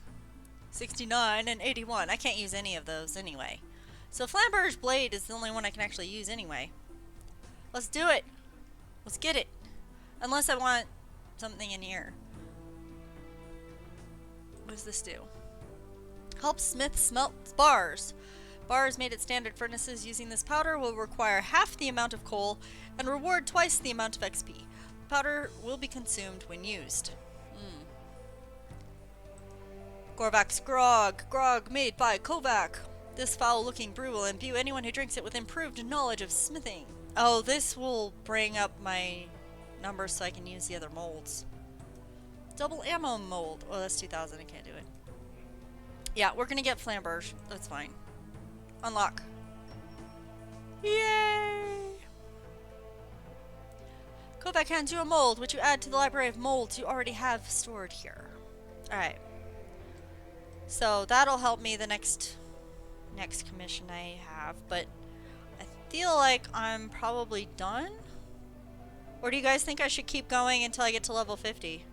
69. And 81. I can't use any of those anyway. So Flamberge Blade is the only one I can actually use anyway. Let's do it. Let's get it. Unless I want something in here. What does this do? Help smith smelt bars. Bars made at standard furnaces using this powder will require half the amount of coal and reward twice the amount of XP. The powder will be consumed when used. Gorvak's Grog. Grog made by Kovac. This foul-looking brew will imbue anyone who drinks it with improved knowledge of smithing. Oh, this will bring up my numbers so I can use the other molds. Double ammo mold. Oh, that's 2,000. I can't do it. Yeah, we're gonna get Flamberge. That's fine. Unlock. Yay! Kovac hands you a mold, which you add to the library of molds you already have stored here. Alright. So that'll help me the next commission I have, but I feel like I'm probably done. Or do you guys think I should keep going until I get to level 50?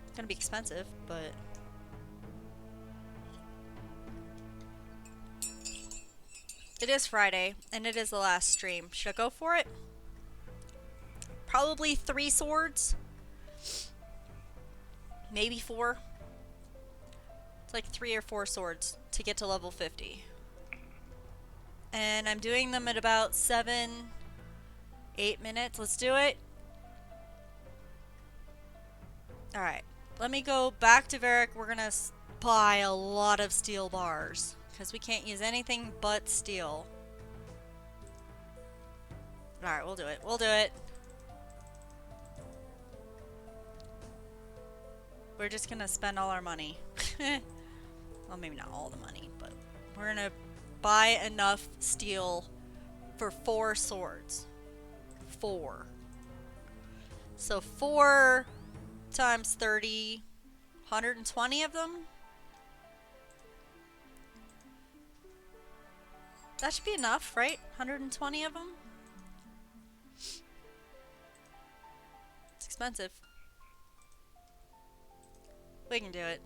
It's gonna be expensive, but... It is Friday, and it is the last stream. Should I go for it? Probably 3 swords. Maybe 4. It's like 3 or 4 swords to get to level 50. And I'm doing them at about 7, 8 minutes. Let's do it. Alright. Let me go back to Varric. We're gonna buy a lot of steel bars. Because we can't use anything but steel. Alright, we'll do it. We'll do it. We're just gonna spend all our money. Well, maybe not all the money, but we're gonna buy enough steel for 4 swords. 4. So 4 times 30, 120 of them? That should be enough, right? 120 of them? expensive. We can do it.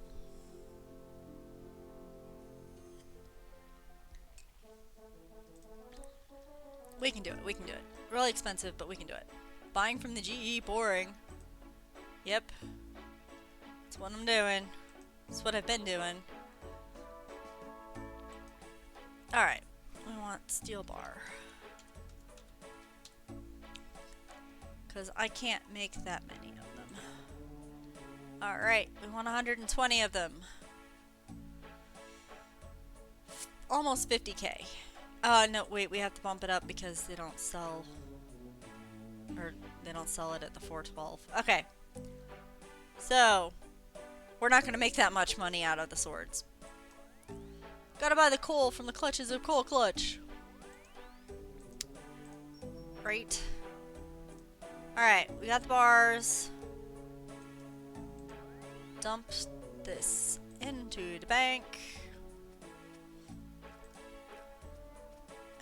We can do it. We can do it. Really expensive, but we can do it. Buying from the GE, boring. Yep. That's what I'm doing. That's what I've been doing. Alright. We want steel bar. Because I can't make that many of them. Alright. We want 120 of them. Almost 50k. No, wait, we have to bump it up because they don't sell... Or, they don't sell it at the 412. Okay. So, we're not going to make that much money out of the swords. Gotta buy the coal from the clutches of Coal Clutch. Right. Alright, we got the bars. Dump this into the bank.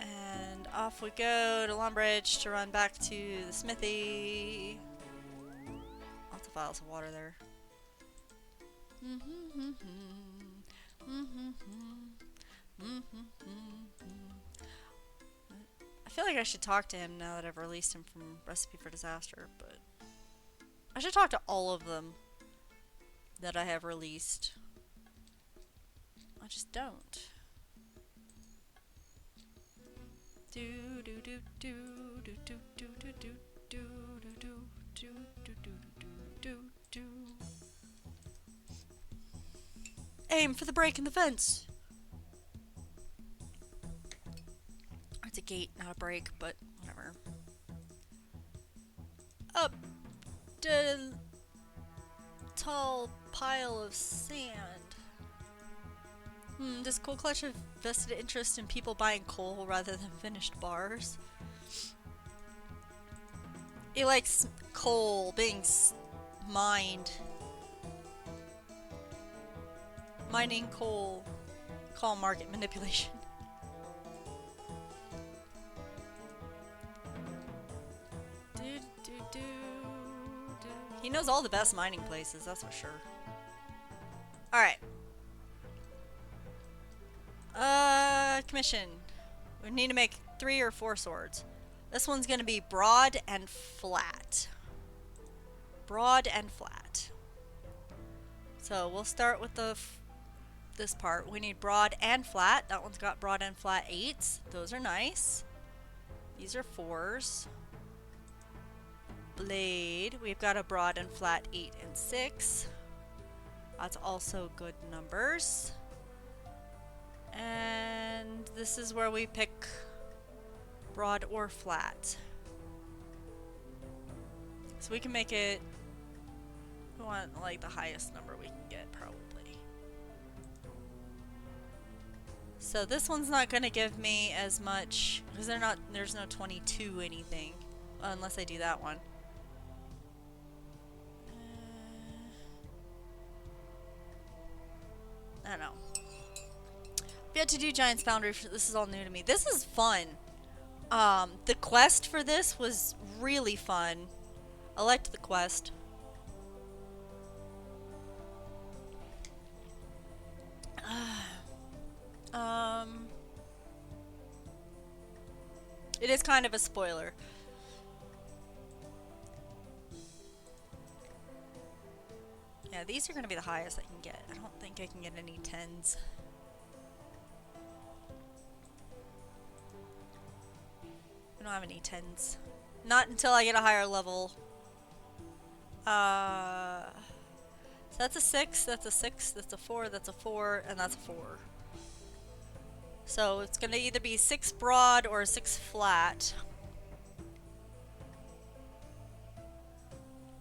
And off we go to Lumbridge to run back to the smithy. Lots of vials of water there. I feel like I should talk to him now that I've released him from Recipe for Disaster, but I should talk to all of them that I have released. I just don't. Do do do do do do do do do do do do do do do. Aim for the break in the fence. It's a gate, not a break, but whatever. Up the tall pile of sand. Does Coal Clutch have vested interest in people buying coal rather than finished bars? He likes coal being mined. Mining coal. Call market manipulation. He knows all the best mining places, that's for sure. Alright. Commission. We need to make 3 or 4 swords. This one's gonna be broad and flat. Broad and flat. So we'll start with the this part. We need broad and flat. That one's got broad and flat 8s. Those are nice. These are 4s. Blade. We've got a broad and flat 8 and 6. That's also good numbers. And this is where we pick broad or flat. So we can make it, we want like the highest number we can get probably. So this one's not going to give me as much, because there's no 22 anything, unless I do that one. I don't know. We had to do Giant's Foundry. This is all new to me. This is fun. The quest for this was really fun. I liked the quest. It is kind of a spoiler. Yeah, these are going to be the highest I can get. I don't think I can get any 10s. I don't have any 10s. Not until I get a higher level. So that's a 6, that's a 6, that's a 4, that's a 4, and that's a 4. So it's gonna either be 6 broad or 6 flat.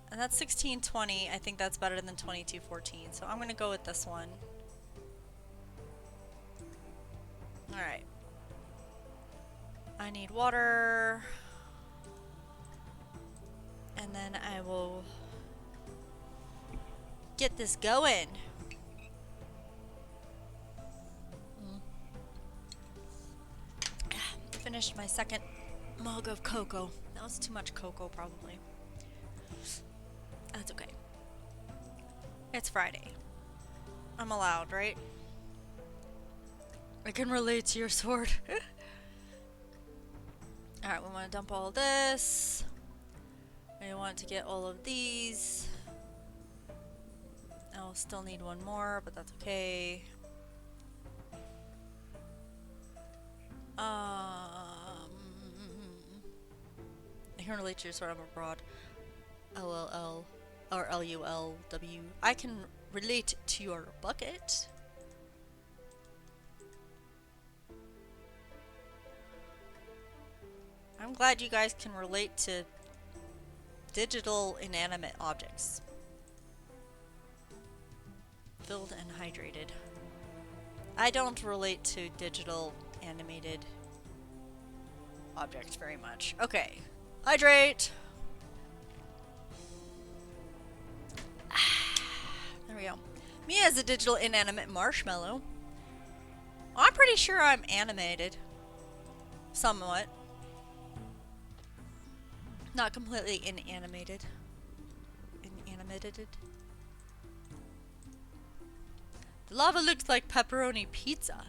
And that's 1620. I think that's better than 2214. So I'm gonna go with this one. Alright. I need water. And then I will get this going. Finished my second mug of cocoa. That was too much cocoa, probably. That's okay. It's Friday. I'm allowed, right? I can relate to your sword. Alright, we want to dump all of this. I want to get all of these. I'll still need one more, but that's okay. I can relate to your sword, I'm abroad. LLL or LULW. I can relate to your bucket. I'm glad you guys can relate to digital inanimate objects. Filled and hydrated. I don't relate to digital animated objects very much. Okay. Hydrate! There we go. Me as a digital inanimate marshmallow. I'm pretty sure I'm animated. Somewhat. Not completely inanimated. Inanimated. The lava looks like pepperoni pizza.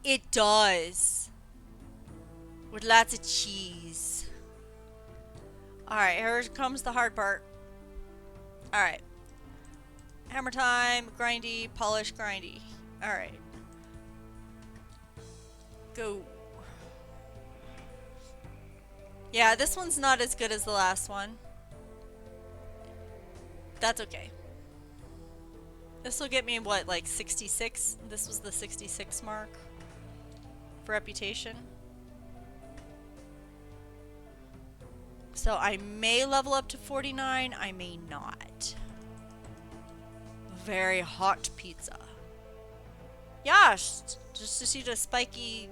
It does. With lots of cheese. Alright, here comes the hard part. Alright. Hammer time, grindy, polish, grindy. Alright. Go. Yeah, this one's not as good as the last one. That's okay. This will get me, what, like 66? This was the 66 mark for reputation. So I may level up to 49, I may not. Very hot pizza. Yeah, just to see the spiky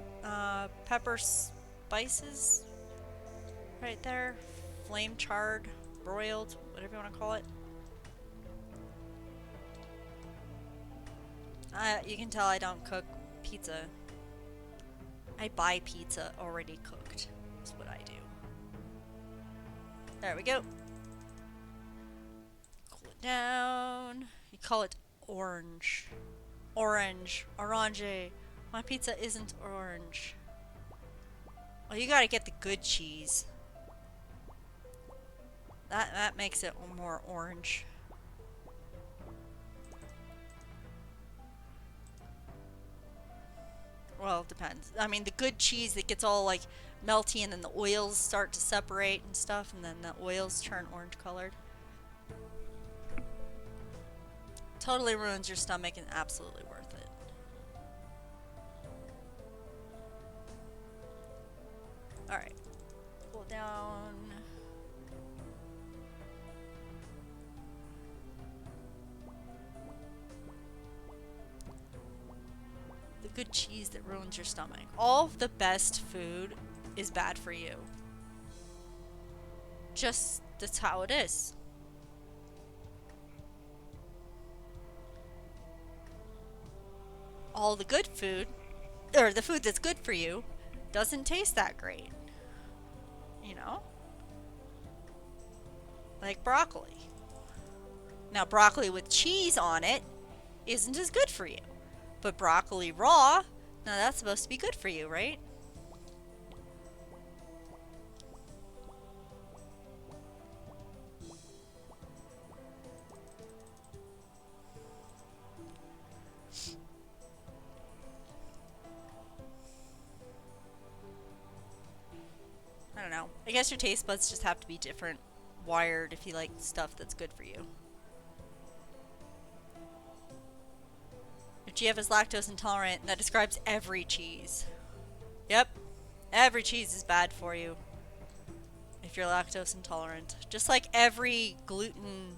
pepper spices right there. Flame charred, broiled, whatever you want to call it. You can tell I don't cook pizza. I buy pizza already cooked. That's what I do. There we go. Cool it down. You call it orange. Orange. Orange. My pizza isn't orange. Oh, you gotta get the good cheese. That makes it more orange. Well, it depends. I mean, the good cheese that gets all like melty and then the oils start to separate and stuff, and then the oils turn orange colored. Totally ruins your stomach and absolutely worth it. Alright. Cool down. The good cheese that ruins your stomach. All of the best food is bad for you. Just, that's how it is. All the good food, or the food that's good for you, doesn't taste that great. You know? Like broccoli. Now, broccoli with cheese on it isn't as good for you. But broccoli raw, now that's supposed to be good for you, right? I don't know. I guess your taste buds just have to be different, wired if you like stuff that's good for you. If GF is lactose intolerant, that describes every cheese. Yep. Every cheese is bad for you if you're lactose intolerant. Just like every gluten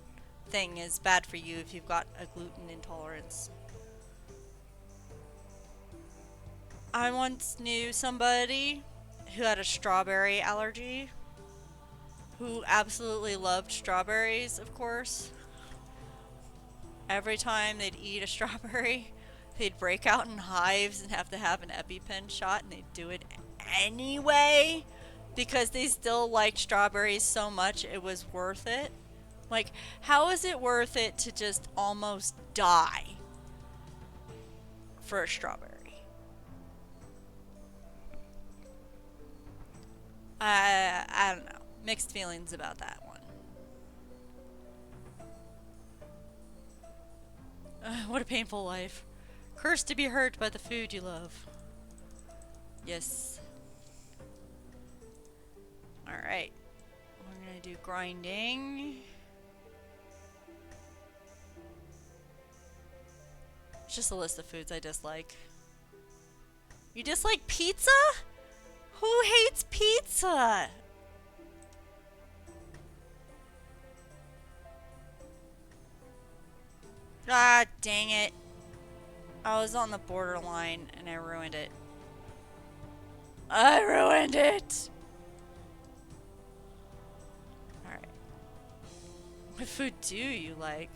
thing is bad for you if you've got a gluten intolerance. I once knew somebody who had a strawberry allergy, who absolutely loved strawberries, of course. Every time they'd eat a strawberry, they'd break out in hives and have to have an EpiPen shot, and they'd do it anyway because they still liked strawberries so much it was worth it. Like, how is it worth it to just almost die for a strawberry? I don't know. Mixed feelings about that one. What a painful life. Cursed to be hurt by the food you love. Yes. Alright. We're gonna do grinding. It's just a list of foods I dislike. You dislike pizza? Who hates pizza? Ah, dang it. I was on the borderline and I ruined it. I ruined it! Alright. What food do you like?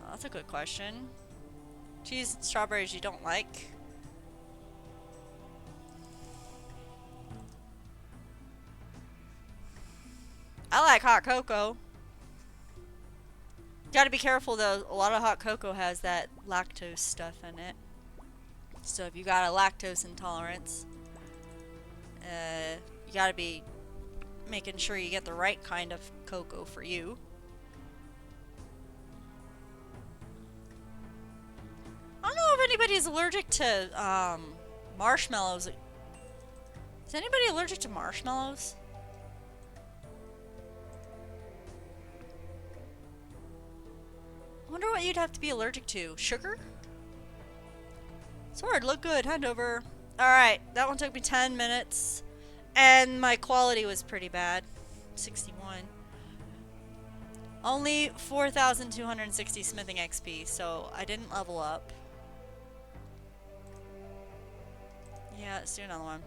Oh, that's a good question. Cheese and strawberries you don't like? I like hot cocoa. Gotta be careful though, a lot of hot cocoa has that lactose stuff in it. So if you got a lactose intolerance, you gotta be making sure you get the right kind of cocoa for you. I don't know if anybody's allergic to marshmallows. Is anybody allergic to marshmallows? I wonder what you'd have to be allergic to. Sugar? Sword, look good. Hand over. Alright, that one took me 10 minutes. And my quality was pretty bad. 61. Only 4,260 smithing XP, so I didn't level up. Yeah, let's do another one.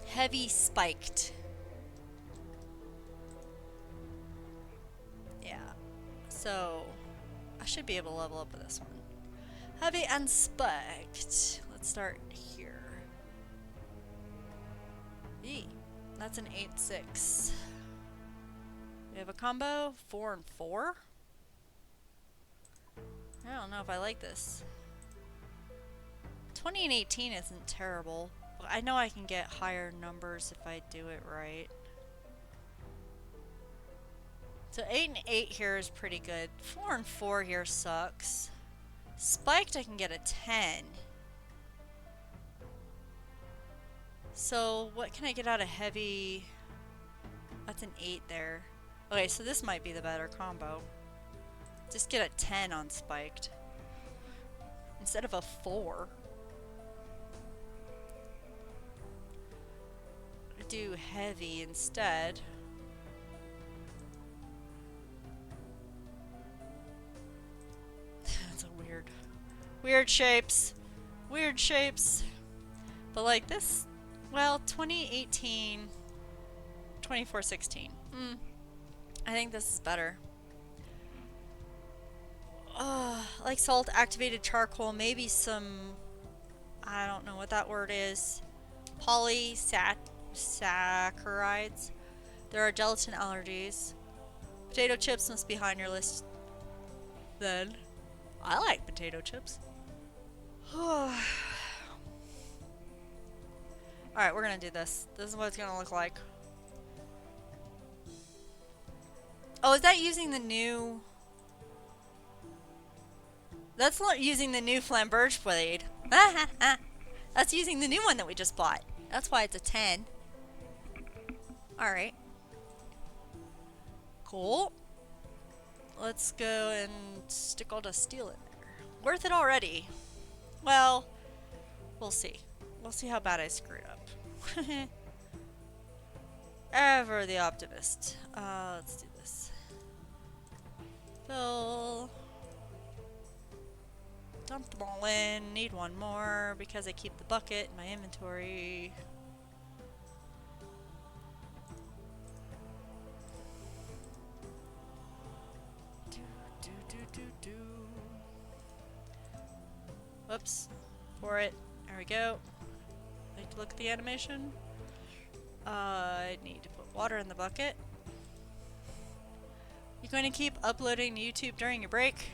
Heavy spiked. Yeah. So, I should be able to level up with this one. Heavy and spiked. Let's start here. E. That's an 8-6. We have a combo 4 and 4. I don't know if I like this. 20 and 18 isn't terrible. But I know I can get higher numbers if I do it right. So 8 and 8 here is pretty good. 4 and 4 here sucks. Spiked I can get a 10. So what can I get out of heavy? That's an 8 there. Okay, so this might be the better combo. Just get a 10 on spiked. Instead of a 4. Do heavy instead. That's a weird shapes. Weird shapes. But like this, well, 2018, 2416. I think this is better. Like salt, activated charcoal, maybe some, I don't know what that word is. Polysaccharides. There are gelatin allergies. Potato chips must be high on your list. Then, I like potato chips. Alright, we're gonna do this. This is what it's gonna look like. Oh, is that using the new... That's not using the new flamberge blade. That's using the new one that we just bought. That's why it's a 10. Alright. Cool. Let's go and stick all the steel in there. Worth it already. Well, we'll see. We'll see how bad I screwed up. Ever the optimist. Let's do this. Fill. Dump them all in. Need one more because I keep the bucket in my inventory. Whoops. Pour it. There we go. Like to look at the animation. I need to put water in the bucket. You going to keep uploading to YouTube during your break?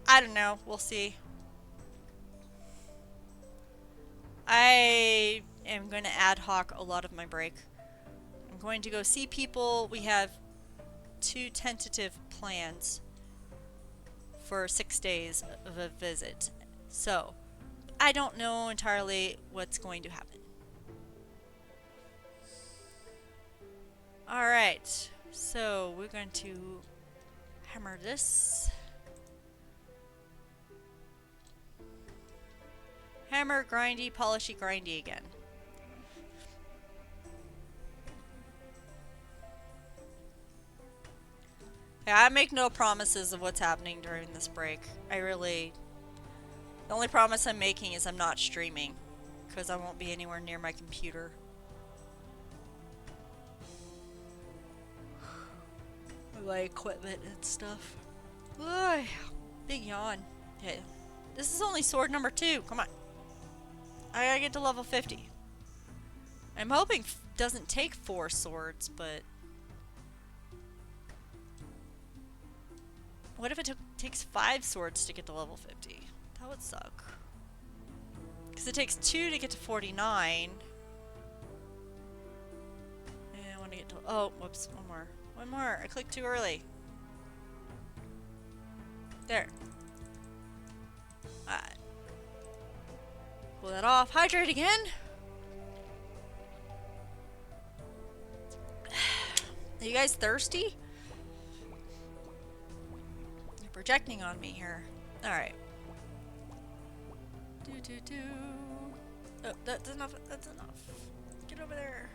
I don't know. We'll see. I am going to ad hoc a lot of my break. I'm going to go see people. We have 2 tentative plans for 6 days of a visit. So, I don't know entirely what's going to happen. Alright, so we're going to hammer this. Hammer, grindy, polishy, grindy again. Yeah, I make no promises of what's happening during this break. The only promise I'm making is I'm not streaming, because I won't be anywhere near my computer. My equipment and stuff. Ugh, big yawn. Okay, this is only sword number 2. Come on. I gotta get to level 50. I'm hoping it doesn't take 4 swords, but... What if it takes 5 swords to get to level 50? That would suck. Because it takes 2 to get to 49. And I want to get to... Oh, whoops. One more. One more. I clicked too early. There. Alright. Pull that off. Hydrate again. Are you guys thirsty? You're projecting on me here. Alright. Oh, that's enough. That's enough. Get over there.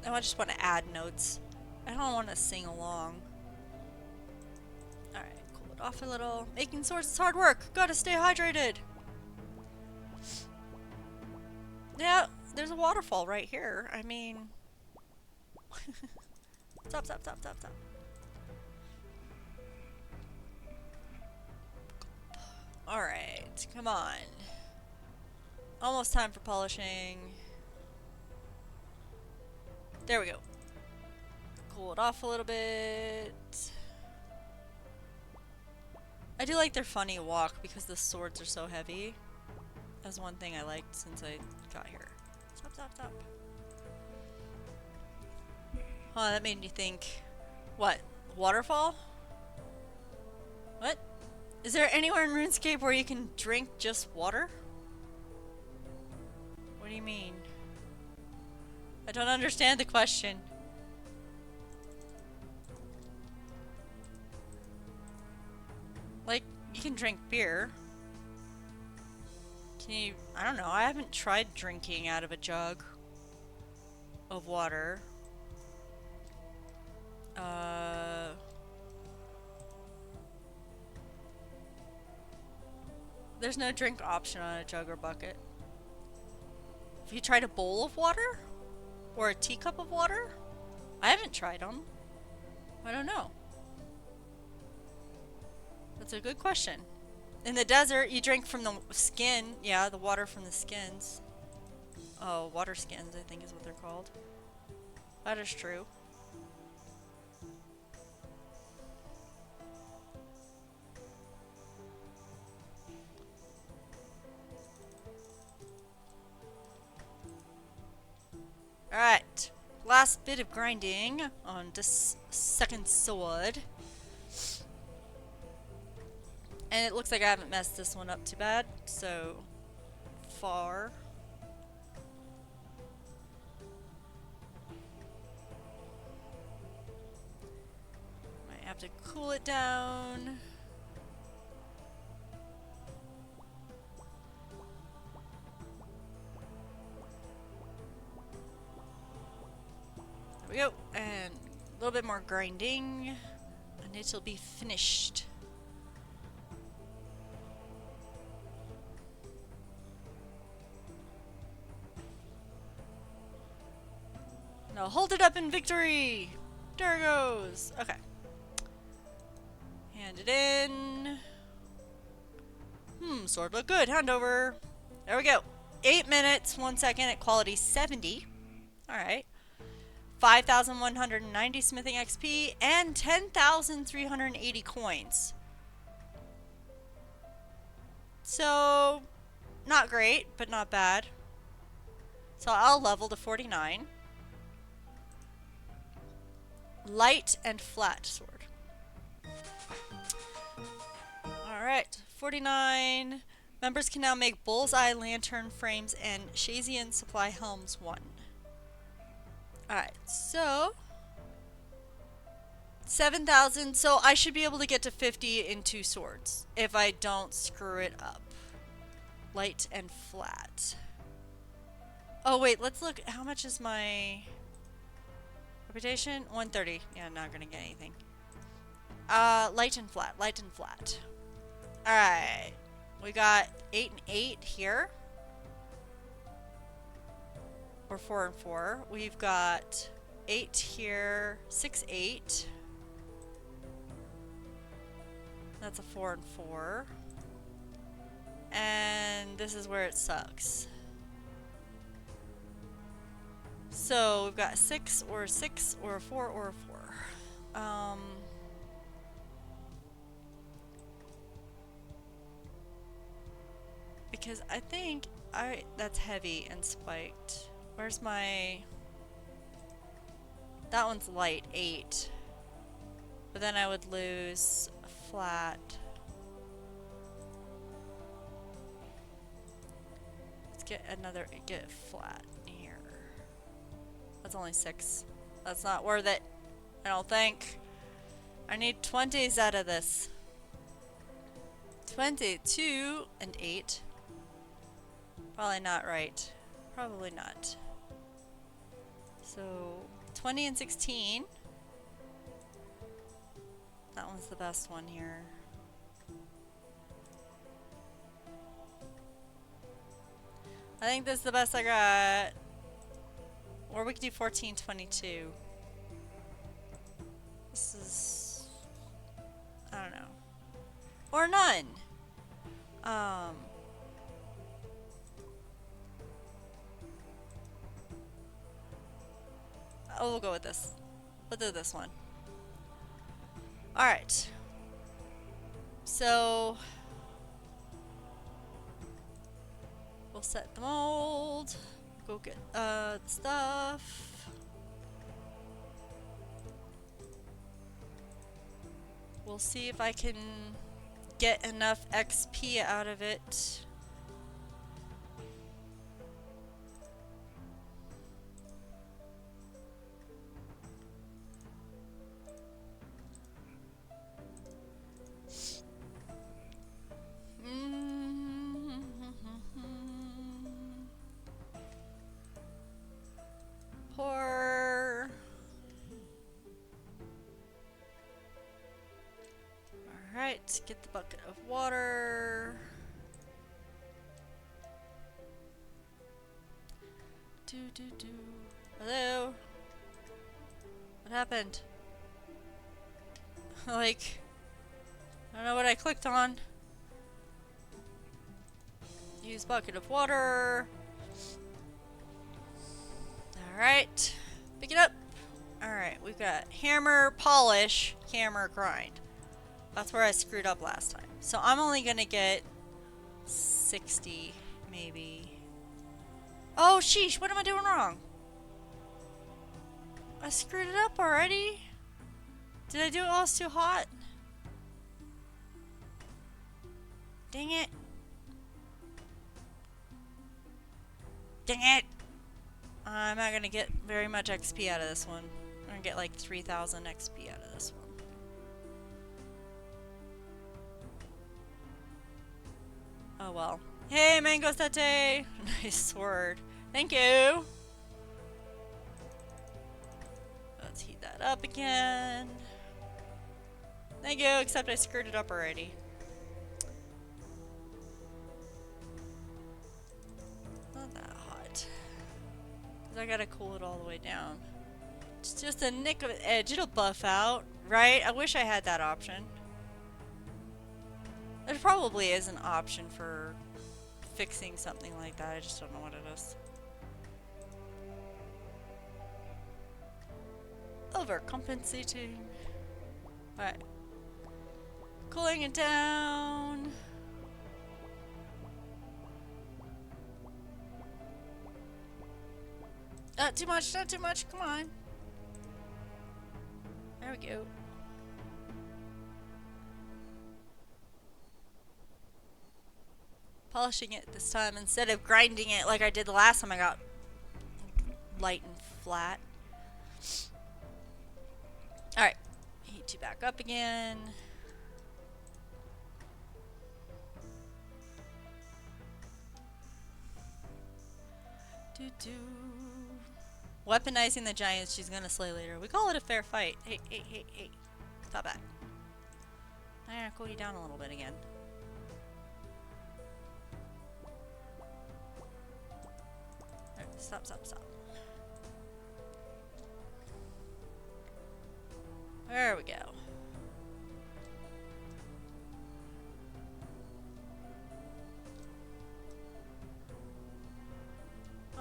I just want to add notes. I don't want to sing along. Alright, cool it off a little. Making swords is hard work. Gotta stay hydrated. Yeah, there's a waterfall right here. I mean... Stop. Alright, come on. Almost time for polishing. There we go. Cool it off a little bit. I do like their funny walk because the swords are so heavy. That's one thing I liked since I got here. Stop. Oh, that made me think. What? Waterfall? What? Is there anywhere in RuneScape where you can drink just water? What do you mean? I don't understand the question. Like, you can drink beer. Can you... I don't know. I haven't tried drinking out of a jug of water. There's no drink option on a jug or bucket. Have you tried a bowl of water? Or a teacup of water? I haven't tried them. I don't know. That's a good question. In the desert, you drink from the skin. Yeah, the water from the skins. Oh, water skins, I think is what they're called. That is true. Alright, last bit of grinding on this second sword. And it looks like I haven't messed this one up too bad, so far. Might have to cool it down. There we go, and a little bit more grinding, and it'll be finished. I'll hold it up in victory. There it goes. Okay. Hand it in. Sword look good. Hand over. There we go. 8 minutes, 1 second at quality 70. Alright. 5,190 smithing XP and 10,380 coins. So, not great, but not bad. So I'll level to 49. Light and flat sword. Alright, 49. Members can now make bullseye lantern frames and Shazian supply helms 1. Alright, so 7,000. So I should be able to get to 50 in 2 swords if I don't screw it up. Light and flat. Oh wait, let's look. How much is my reputation? 130. Yeah, I'm not gonna get anything. Light and flat. Light and flat. Alright. We got 8 and 8 here. Or 4 and 4. We've got 8 here. 6, 8. That's a 4 and 4. And this is where it sucks. So we've got 6 or a 6 or a 4 or a 4. Because I think that's heavy and spiked. Where's my... That one's light, 8. But then I would lose flat. Let's get flat here. That's only 6. That's not worth it, I don't think. I need 20s out of this. 22 and 8. Probably not right. Probably not. So 20 and 16. That one's the best one here. I think this is the best I got. Or we could do 14, 22. This is... I don't know. Or none. Oh, we'll go with this. We'll do this one. Alright. So... we'll set the mold. Go get stuff. We'll see if I can get enough XP out of it. Pour. Alright, get the bucket of water. Hello? What happened? Like, I don't know what I clicked on. Use bucket of water. Alright, pick it up. Alright, we've got hammer, polish, hammer, grind. That's where I screwed up last time. So I'm only gonna get 60, maybe. Oh, sheesh, what am I doing wrong? I screwed it up already? Did I do it while it's too hot? Dang it. Dang it! I'm not gonna get very much XP out of this one. I'm gonna get like 3,000 XP out of this one. Oh well. Hey, mango satay! Nice sword. Thank you! Let's heat that up again. Thank you, except I screwed it up already. Not that hot. Because I gotta cool it all the way down. It's just a nick of an edge. It'll buff out, right? I wish I had that option. There probably is an option for fixing something like that. I just don't know what it is. Overcompensating. Alright. Cooling it down. Not too much, not too much. Come on. There we go. Polishing it this time instead of grinding it like I did the last time I got light and flat. Alright. Heat you back up again. Doo-doo. Weaponizing the giants she's gonna slay later. We call it a fair fight. Hey, hey, hey, hey. Stop that. I'm gonna cool you down a little bit again. Alright, stop, stop, stop. There we go.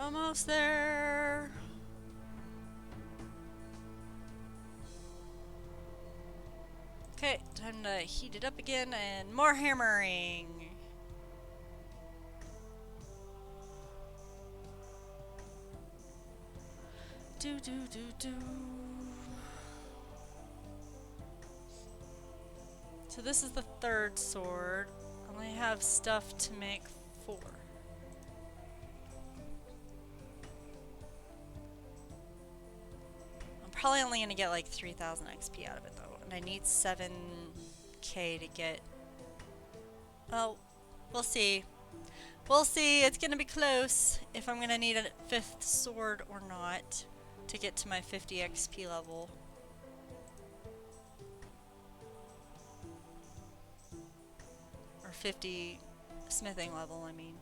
Almost there. Okay, time to heat it up again and more hammering. Do do do do. So this is the third sword. I only have stuff to make 4. I'm probably only gonna get like 3,000 XP out of it though, and I need 7k to get. Oh, we'll see. We'll see. It's gonna be close if I'm gonna need a 5th sword or not to get to my 50 XP level. Or 50 smithing level, I mean.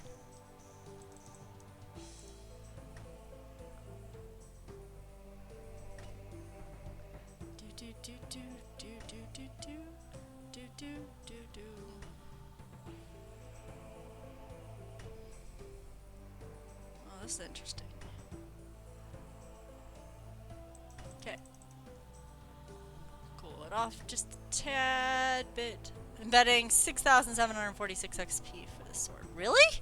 Do do do do do do do do do do do. Oh, this is interesting. Okay. Cool it off just a tad bit. I'm betting 6,746 XP for this sword. Really?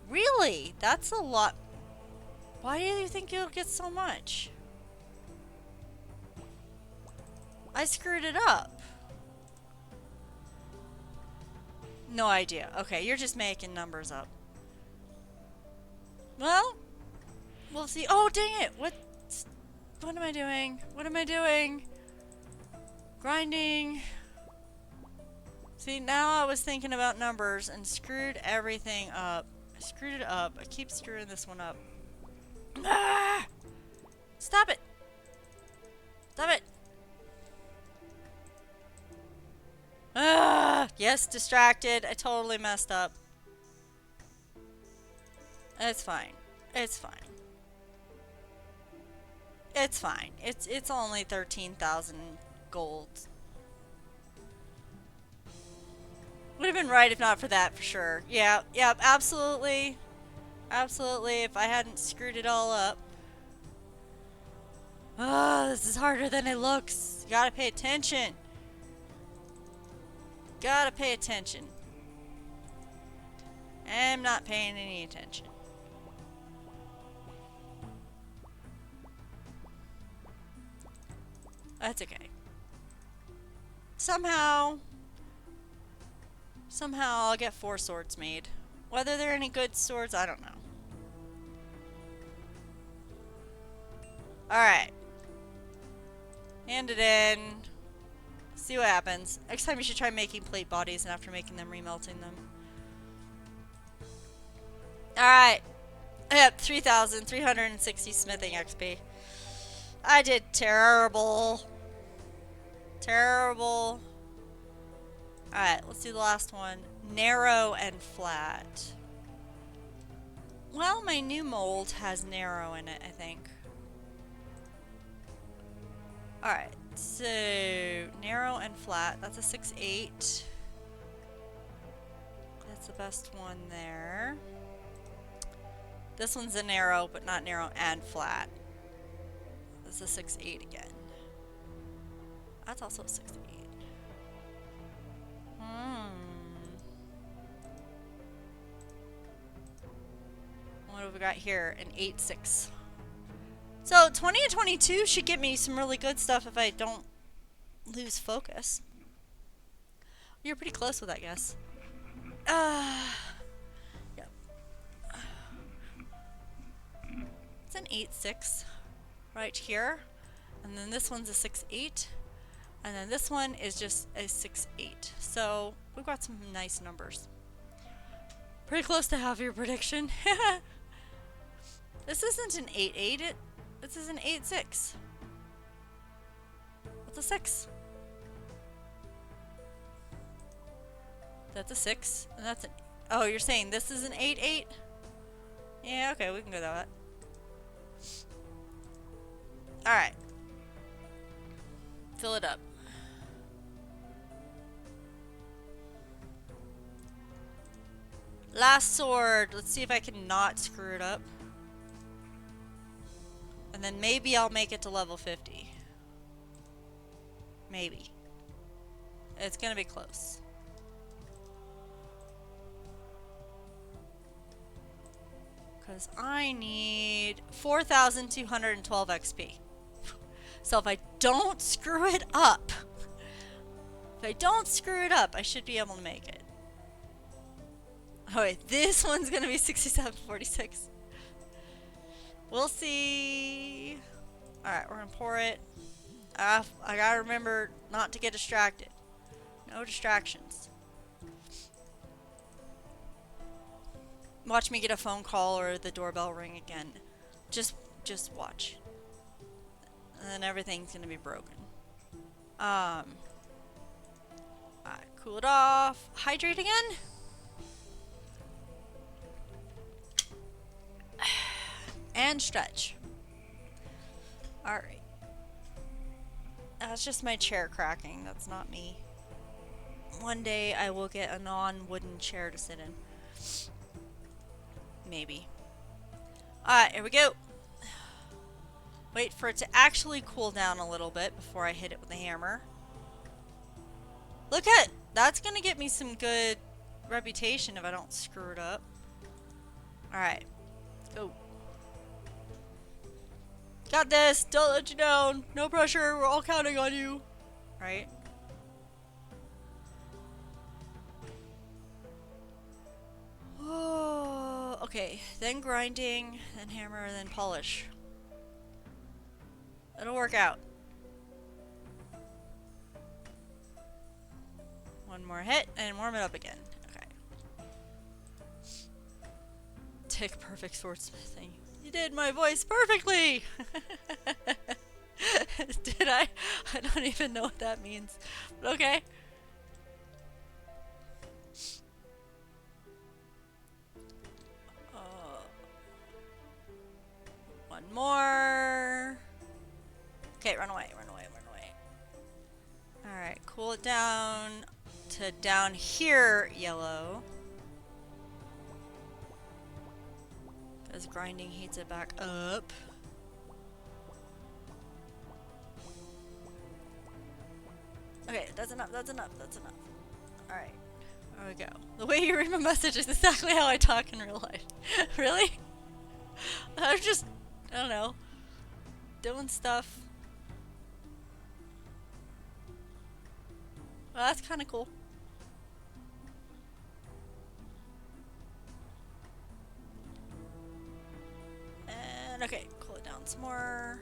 Really? That's a lot. Why do you think you'll get so much? I screwed it up. No idea. Okay, you're just making numbers up. Well, we'll see. Oh, dang it! What am I doing? What am I doing? Grinding. See, now I was thinking about numbers and screwed everything up. I screwed it up. I keep screwing this one up. Ah! Stop it! Stop it! Ah! Yes, distracted. I totally messed up. It's fine. It's fine. It's fine. It's only 13,000 gold. Would have been right if not for that, for sure. Yeah, yeah, absolutely. Absolutely, if I hadn't screwed it all up. Oh, this is harder than it looks. You gotta pay attention. Gotta pay attention. I'm not paying any attention. That's okay. Somehow I'll get 4 swords made. Whether they're any good swords, I don't know. Alright. Hand it in. See what happens. Next time you should try making plate bodies and after making them, remelting them. Alright. Yep, 3,360 smithing XP. I did terrible. Terrible. Alright, let's do the last one. Narrow and flat. Well, my new mold has narrow in it, I think. Alright, so narrow and flat. That's a 6-8. That's the best one there. This one's a narrow, but not narrow and flat. That's a 6-8 again. That's also a 6-8. What have we got here? An 8-6. So 20 and 22 should get me some really good stuff if I don't lose focus. You're pretty close with that guess. Yep. It's an 8-6 right here. And then this one's a 6-8. And then this one is just a 6-8. So we've got some nice numbers. Pretty close to half your prediction. This isn't an 8-8. This is an 8-6. What's a 6? That's a 6. And that's an... Oh, you're saying this is an 8-8? Yeah, okay, we can go with that. Alright. Fill it up. Last sword. Let's see if I can not screw it up. And then maybe I'll make it to level 50. Maybe. It's gonna be close. Because I need 4,212 XP. So if I don't screw it up, I should be able to make it. Oh wait, this one's gonna be 6746. We'll see. Alright, we're gonna pour it. I gotta remember not to get distracted. No distractions. Watch me get a phone call or the doorbell ring again. Just watch. And then everything's gonna be broken. Alright, cool it off. Hydrate again? And stretch. Alright. That's just my chair cracking. That's not me. One day I will get a non-wooden chair to sit in. Maybe. Alright, here we go. Wait for it to actually cool down a little bit before I hit it with a hammer. Look at... That's gonna get me some good reputation if I don't screw it up. Alright. Go. Got this! Don't let you down! No pressure! We're all counting on you! Right? Oh, okay. Then grinding, then hammer, then polish. It'll work out. One more hit, and warm it up again. Okay. Tick perfect swordsmithing. You did my voice perfectly! Did I? I don't even know what that means. But okay. One more. Okay, run away, run away, run away. Alright, cool it down to down here, yellow. Because grinding heats it back up. Okay, that's enough, that's enough, that's enough. Alright, there we go. The way you read my message is exactly how I talk in real life. Really? I'm just, I don't know, doing stuff. Well, that's kind of cool. And okay, cool it down some more.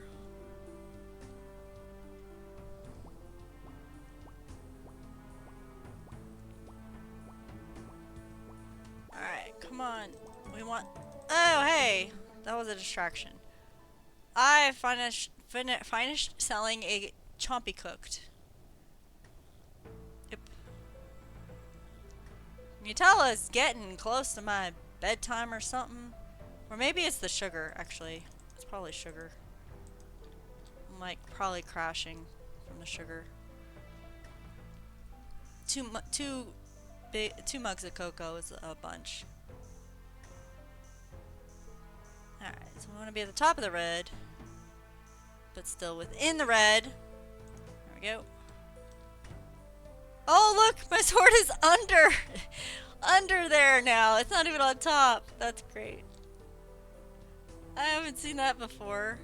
Alright, come on. We want... Oh, hey! That was a distraction. I finished selling a chompy cooked. Yep. Can you tell it's getting close to my bedtime or something? Or maybe it's the sugar, actually. It's probably sugar. I'm like probably crashing from the sugar. Two mugs of cocoa is a bunch. Alright, so we want to be at the top of the red, but still within the red. There we go. Oh look, my sword is under there now. It's not even on top. That's great. I haven't seen that before.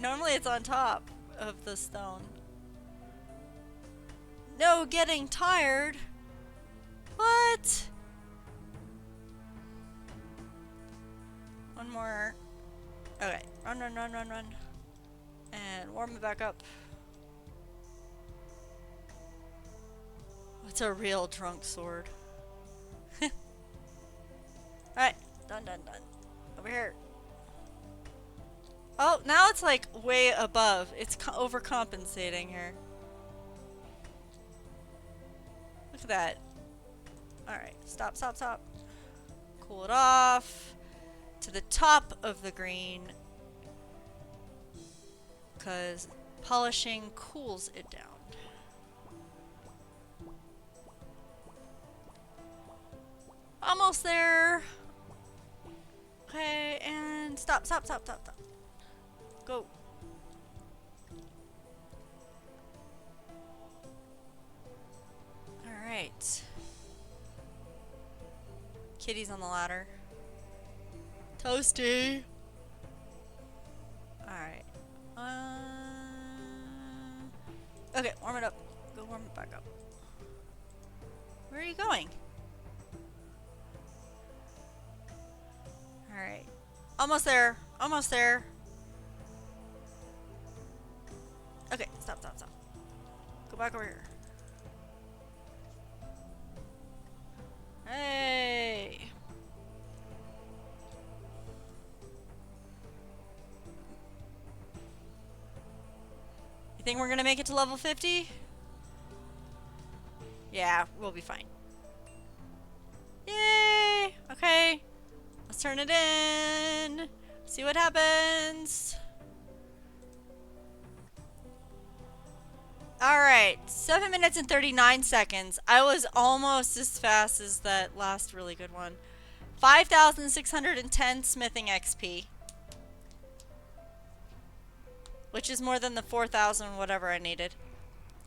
Normally it's on top of the stone. No, getting tired. What? One more. Okay, run. And warm it back up. It's a real drunk sword. Alright, done. Over here. Oh, now it's like way above. It's overcompensating here. Look at that. Alright, stop. Cool it off. To the top of the green. Because polishing cools it down. Almost there. Okay, and stop. Go. Alright. Kitty's on the ladder. Toasty. Alright. Okay, warm it up. Go warm it back up. Where are you going? Alright. Almost there. Okay, stop. Go back over here. Hey! You think we're gonna make it to level 50? Yeah, we'll be fine. Yay! Okay. Let's turn it in. See what happens. Alright, 7 minutes and 39 seconds. I was almost as fast as that last really good one. 5,610 smithing XP. Which is more than the 4,000 whatever I needed.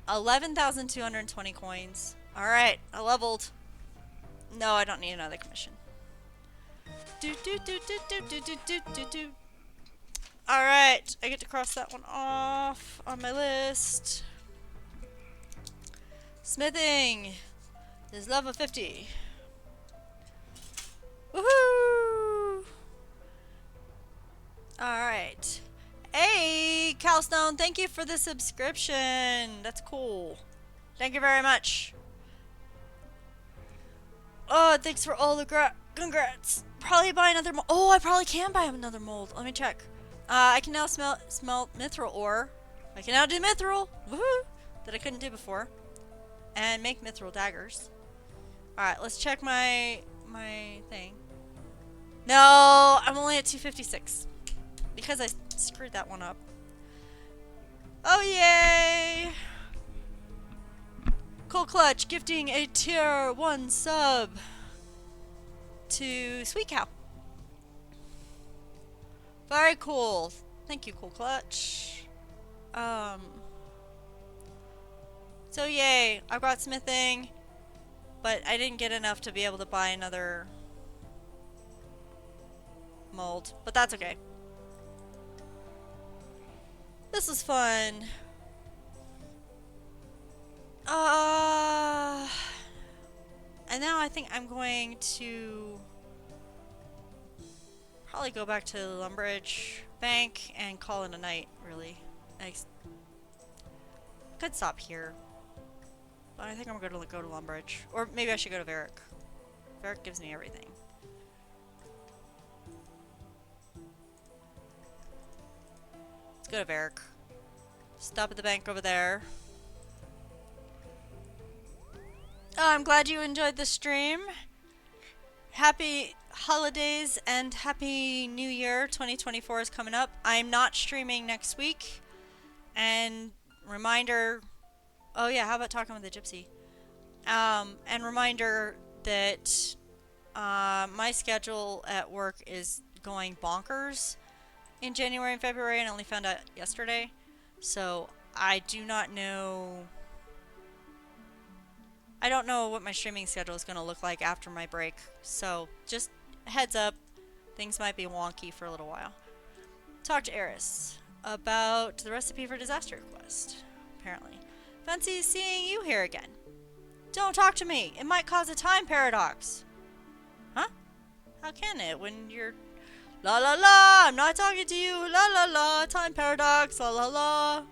11,220 coins. Alright, I leveled. No, I don't need another commission. Alright, I get to cross that one off on my list. Smithing is level 50. Woohoo! Alright. Hey, Cowstone, thank you for the subscription. That's cool. Thank you very much. Oh, thanks for all the congrats. Probably buy another mold. Oh, I probably can buy another mold. Let me check. I can now smelt mithril ore. I can now do mithril. Woohoo! That I couldn't do before. And make mithril daggers. Alright, let's check my thing. No, I'm only at 256. Because I screwed that one up. Oh, yay! Cool Clutch gifting a tier 1 sub to Sweet Cow. Very cool. Thank you, Cool Clutch. So yay, I've got smithing, but I didn't get enough to be able to buy another mold, but that's okay. This is fun. And now I think I'm going to probably go back to Lumbridge Bank and call it a night, really. I could stop here. But I think I'm going to go to Lumbridge. Or maybe I should go to Varric. Varric gives me everything. Let's go to Varric. Stop at the bank over there. Oh, I'm glad you enjoyed the stream. Happy holidays and happy new year. 2024 is coming up. I'm not streaming next week. And reminder, oh yeah, how about talking with the gypsy? And reminder that my schedule at work is going bonkers in January and February, and I only found out yesterday. So I do not know. I don't know what my streaming schedule is going to look like after my break. So just heads up, things might be wonky for a little while. Talk to Eris about the recipe for disaster quest. Apparently. Fancy seeing you here again. Don't talk to me. It might cause a time paradox. Huh? How can it when you're... La la la! I'm not talking to you! La la la! Time paradox! La la la!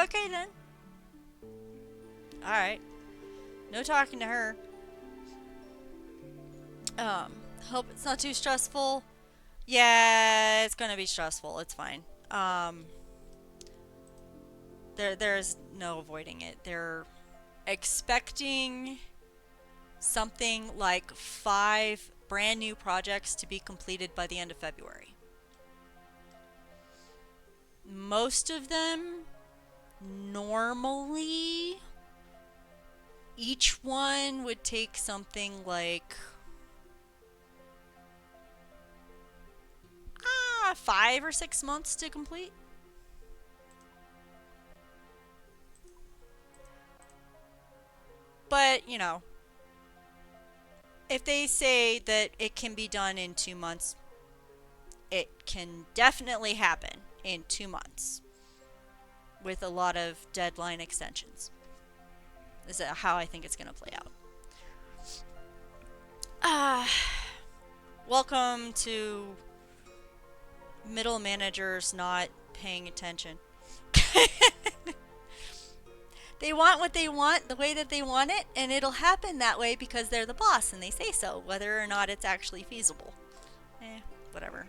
Okay then. Alright. No talking to her. Hope it's not too stressful. Yeah, it's gonna be stressful. It's fine. There's no avoiding it. They're expecting something like 5 brand new projects to be completed by the end of February. Most of them, normally, each one would take something like 5 or 6 months to complete. But, you know, if they say that it can be done in 2 months, it can definitely happen in 2 months with a lot of deadline extensions. Is that how I think it's going to play out. Welcome to middle managers not paying attention. They want what they want the way that they want it, and it'll happen that way because they're the boss and they say so, whether or not it's actually feasible. Whatever.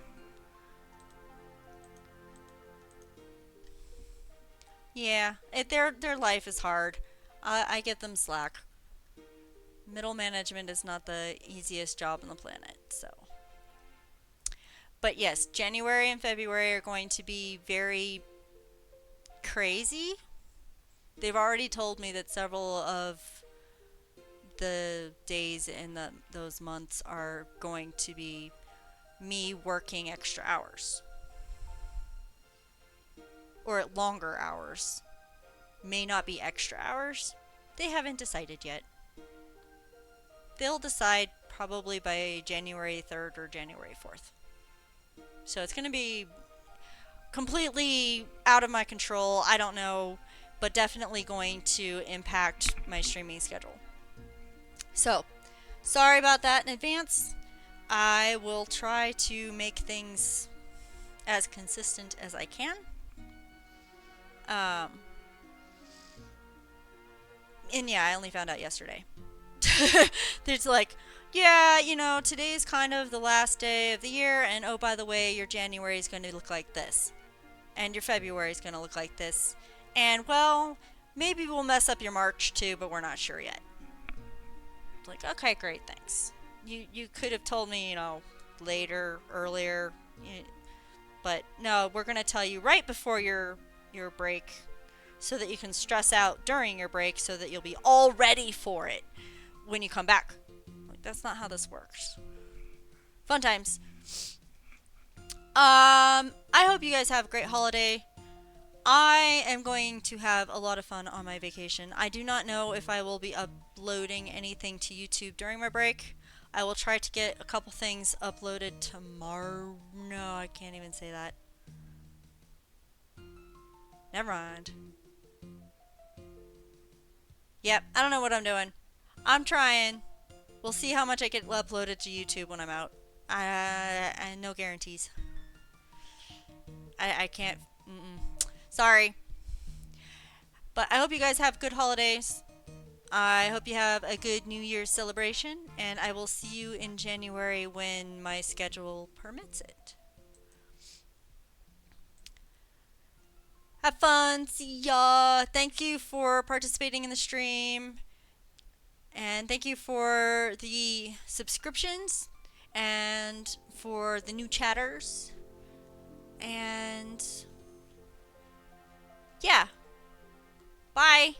Yeah, their life is hard. I get them slack. Middle management is not the easiest job on the planet, so. But yes, January and February are going to be very crazy. They've already told me that several of the days in those months are going to be me working extra hours. Or longer hours. May not be extra hours. They haven't decided yet. They'll decide probably by January 3rd or January 4th. So it's going to be completely out of my control. I don't know, but definitely going to impact my streaming schedule. So, sorry about that in advance. I will try to make things as consistent as I can. And yeah, I only found out yesterday. There's like, yeah, you know, today's kind of the last day of the year, and oh, by the way, your January is going to look like this. And your February is going to look like this. And, well, maybe we'll mess up your March too, but we're not sure yet. It's like, okay, great, thanks. You could have told me, you know, later, earlier, but no, we're going to tell you right before your break so that you can stress out during your break so that you'll be all ready for it when you come back. Like, that's not how this works. Fun times. I hope you guys have a great holiday. I am going to have a lot of fun on my vacation. I do not know if I will be uploading anything to YouTube during my break. I will try to get a couple things uploaded tomorrow. No, I can't even say that. Never mind. Yep, I don't know what I'm doing. I'm trying. We'll see how much I get uploaded to YouTube when I'm out. No guarantees. I can't. Sorry. But I hope you guys have good holidays. I hope you have a good New Year's celebration. And I will see you in January when my schedule permits it. Have fun. See ya. Thank you for participating in the stream. And thank you for the subscriptions and for the new chatters. And yeah, bye.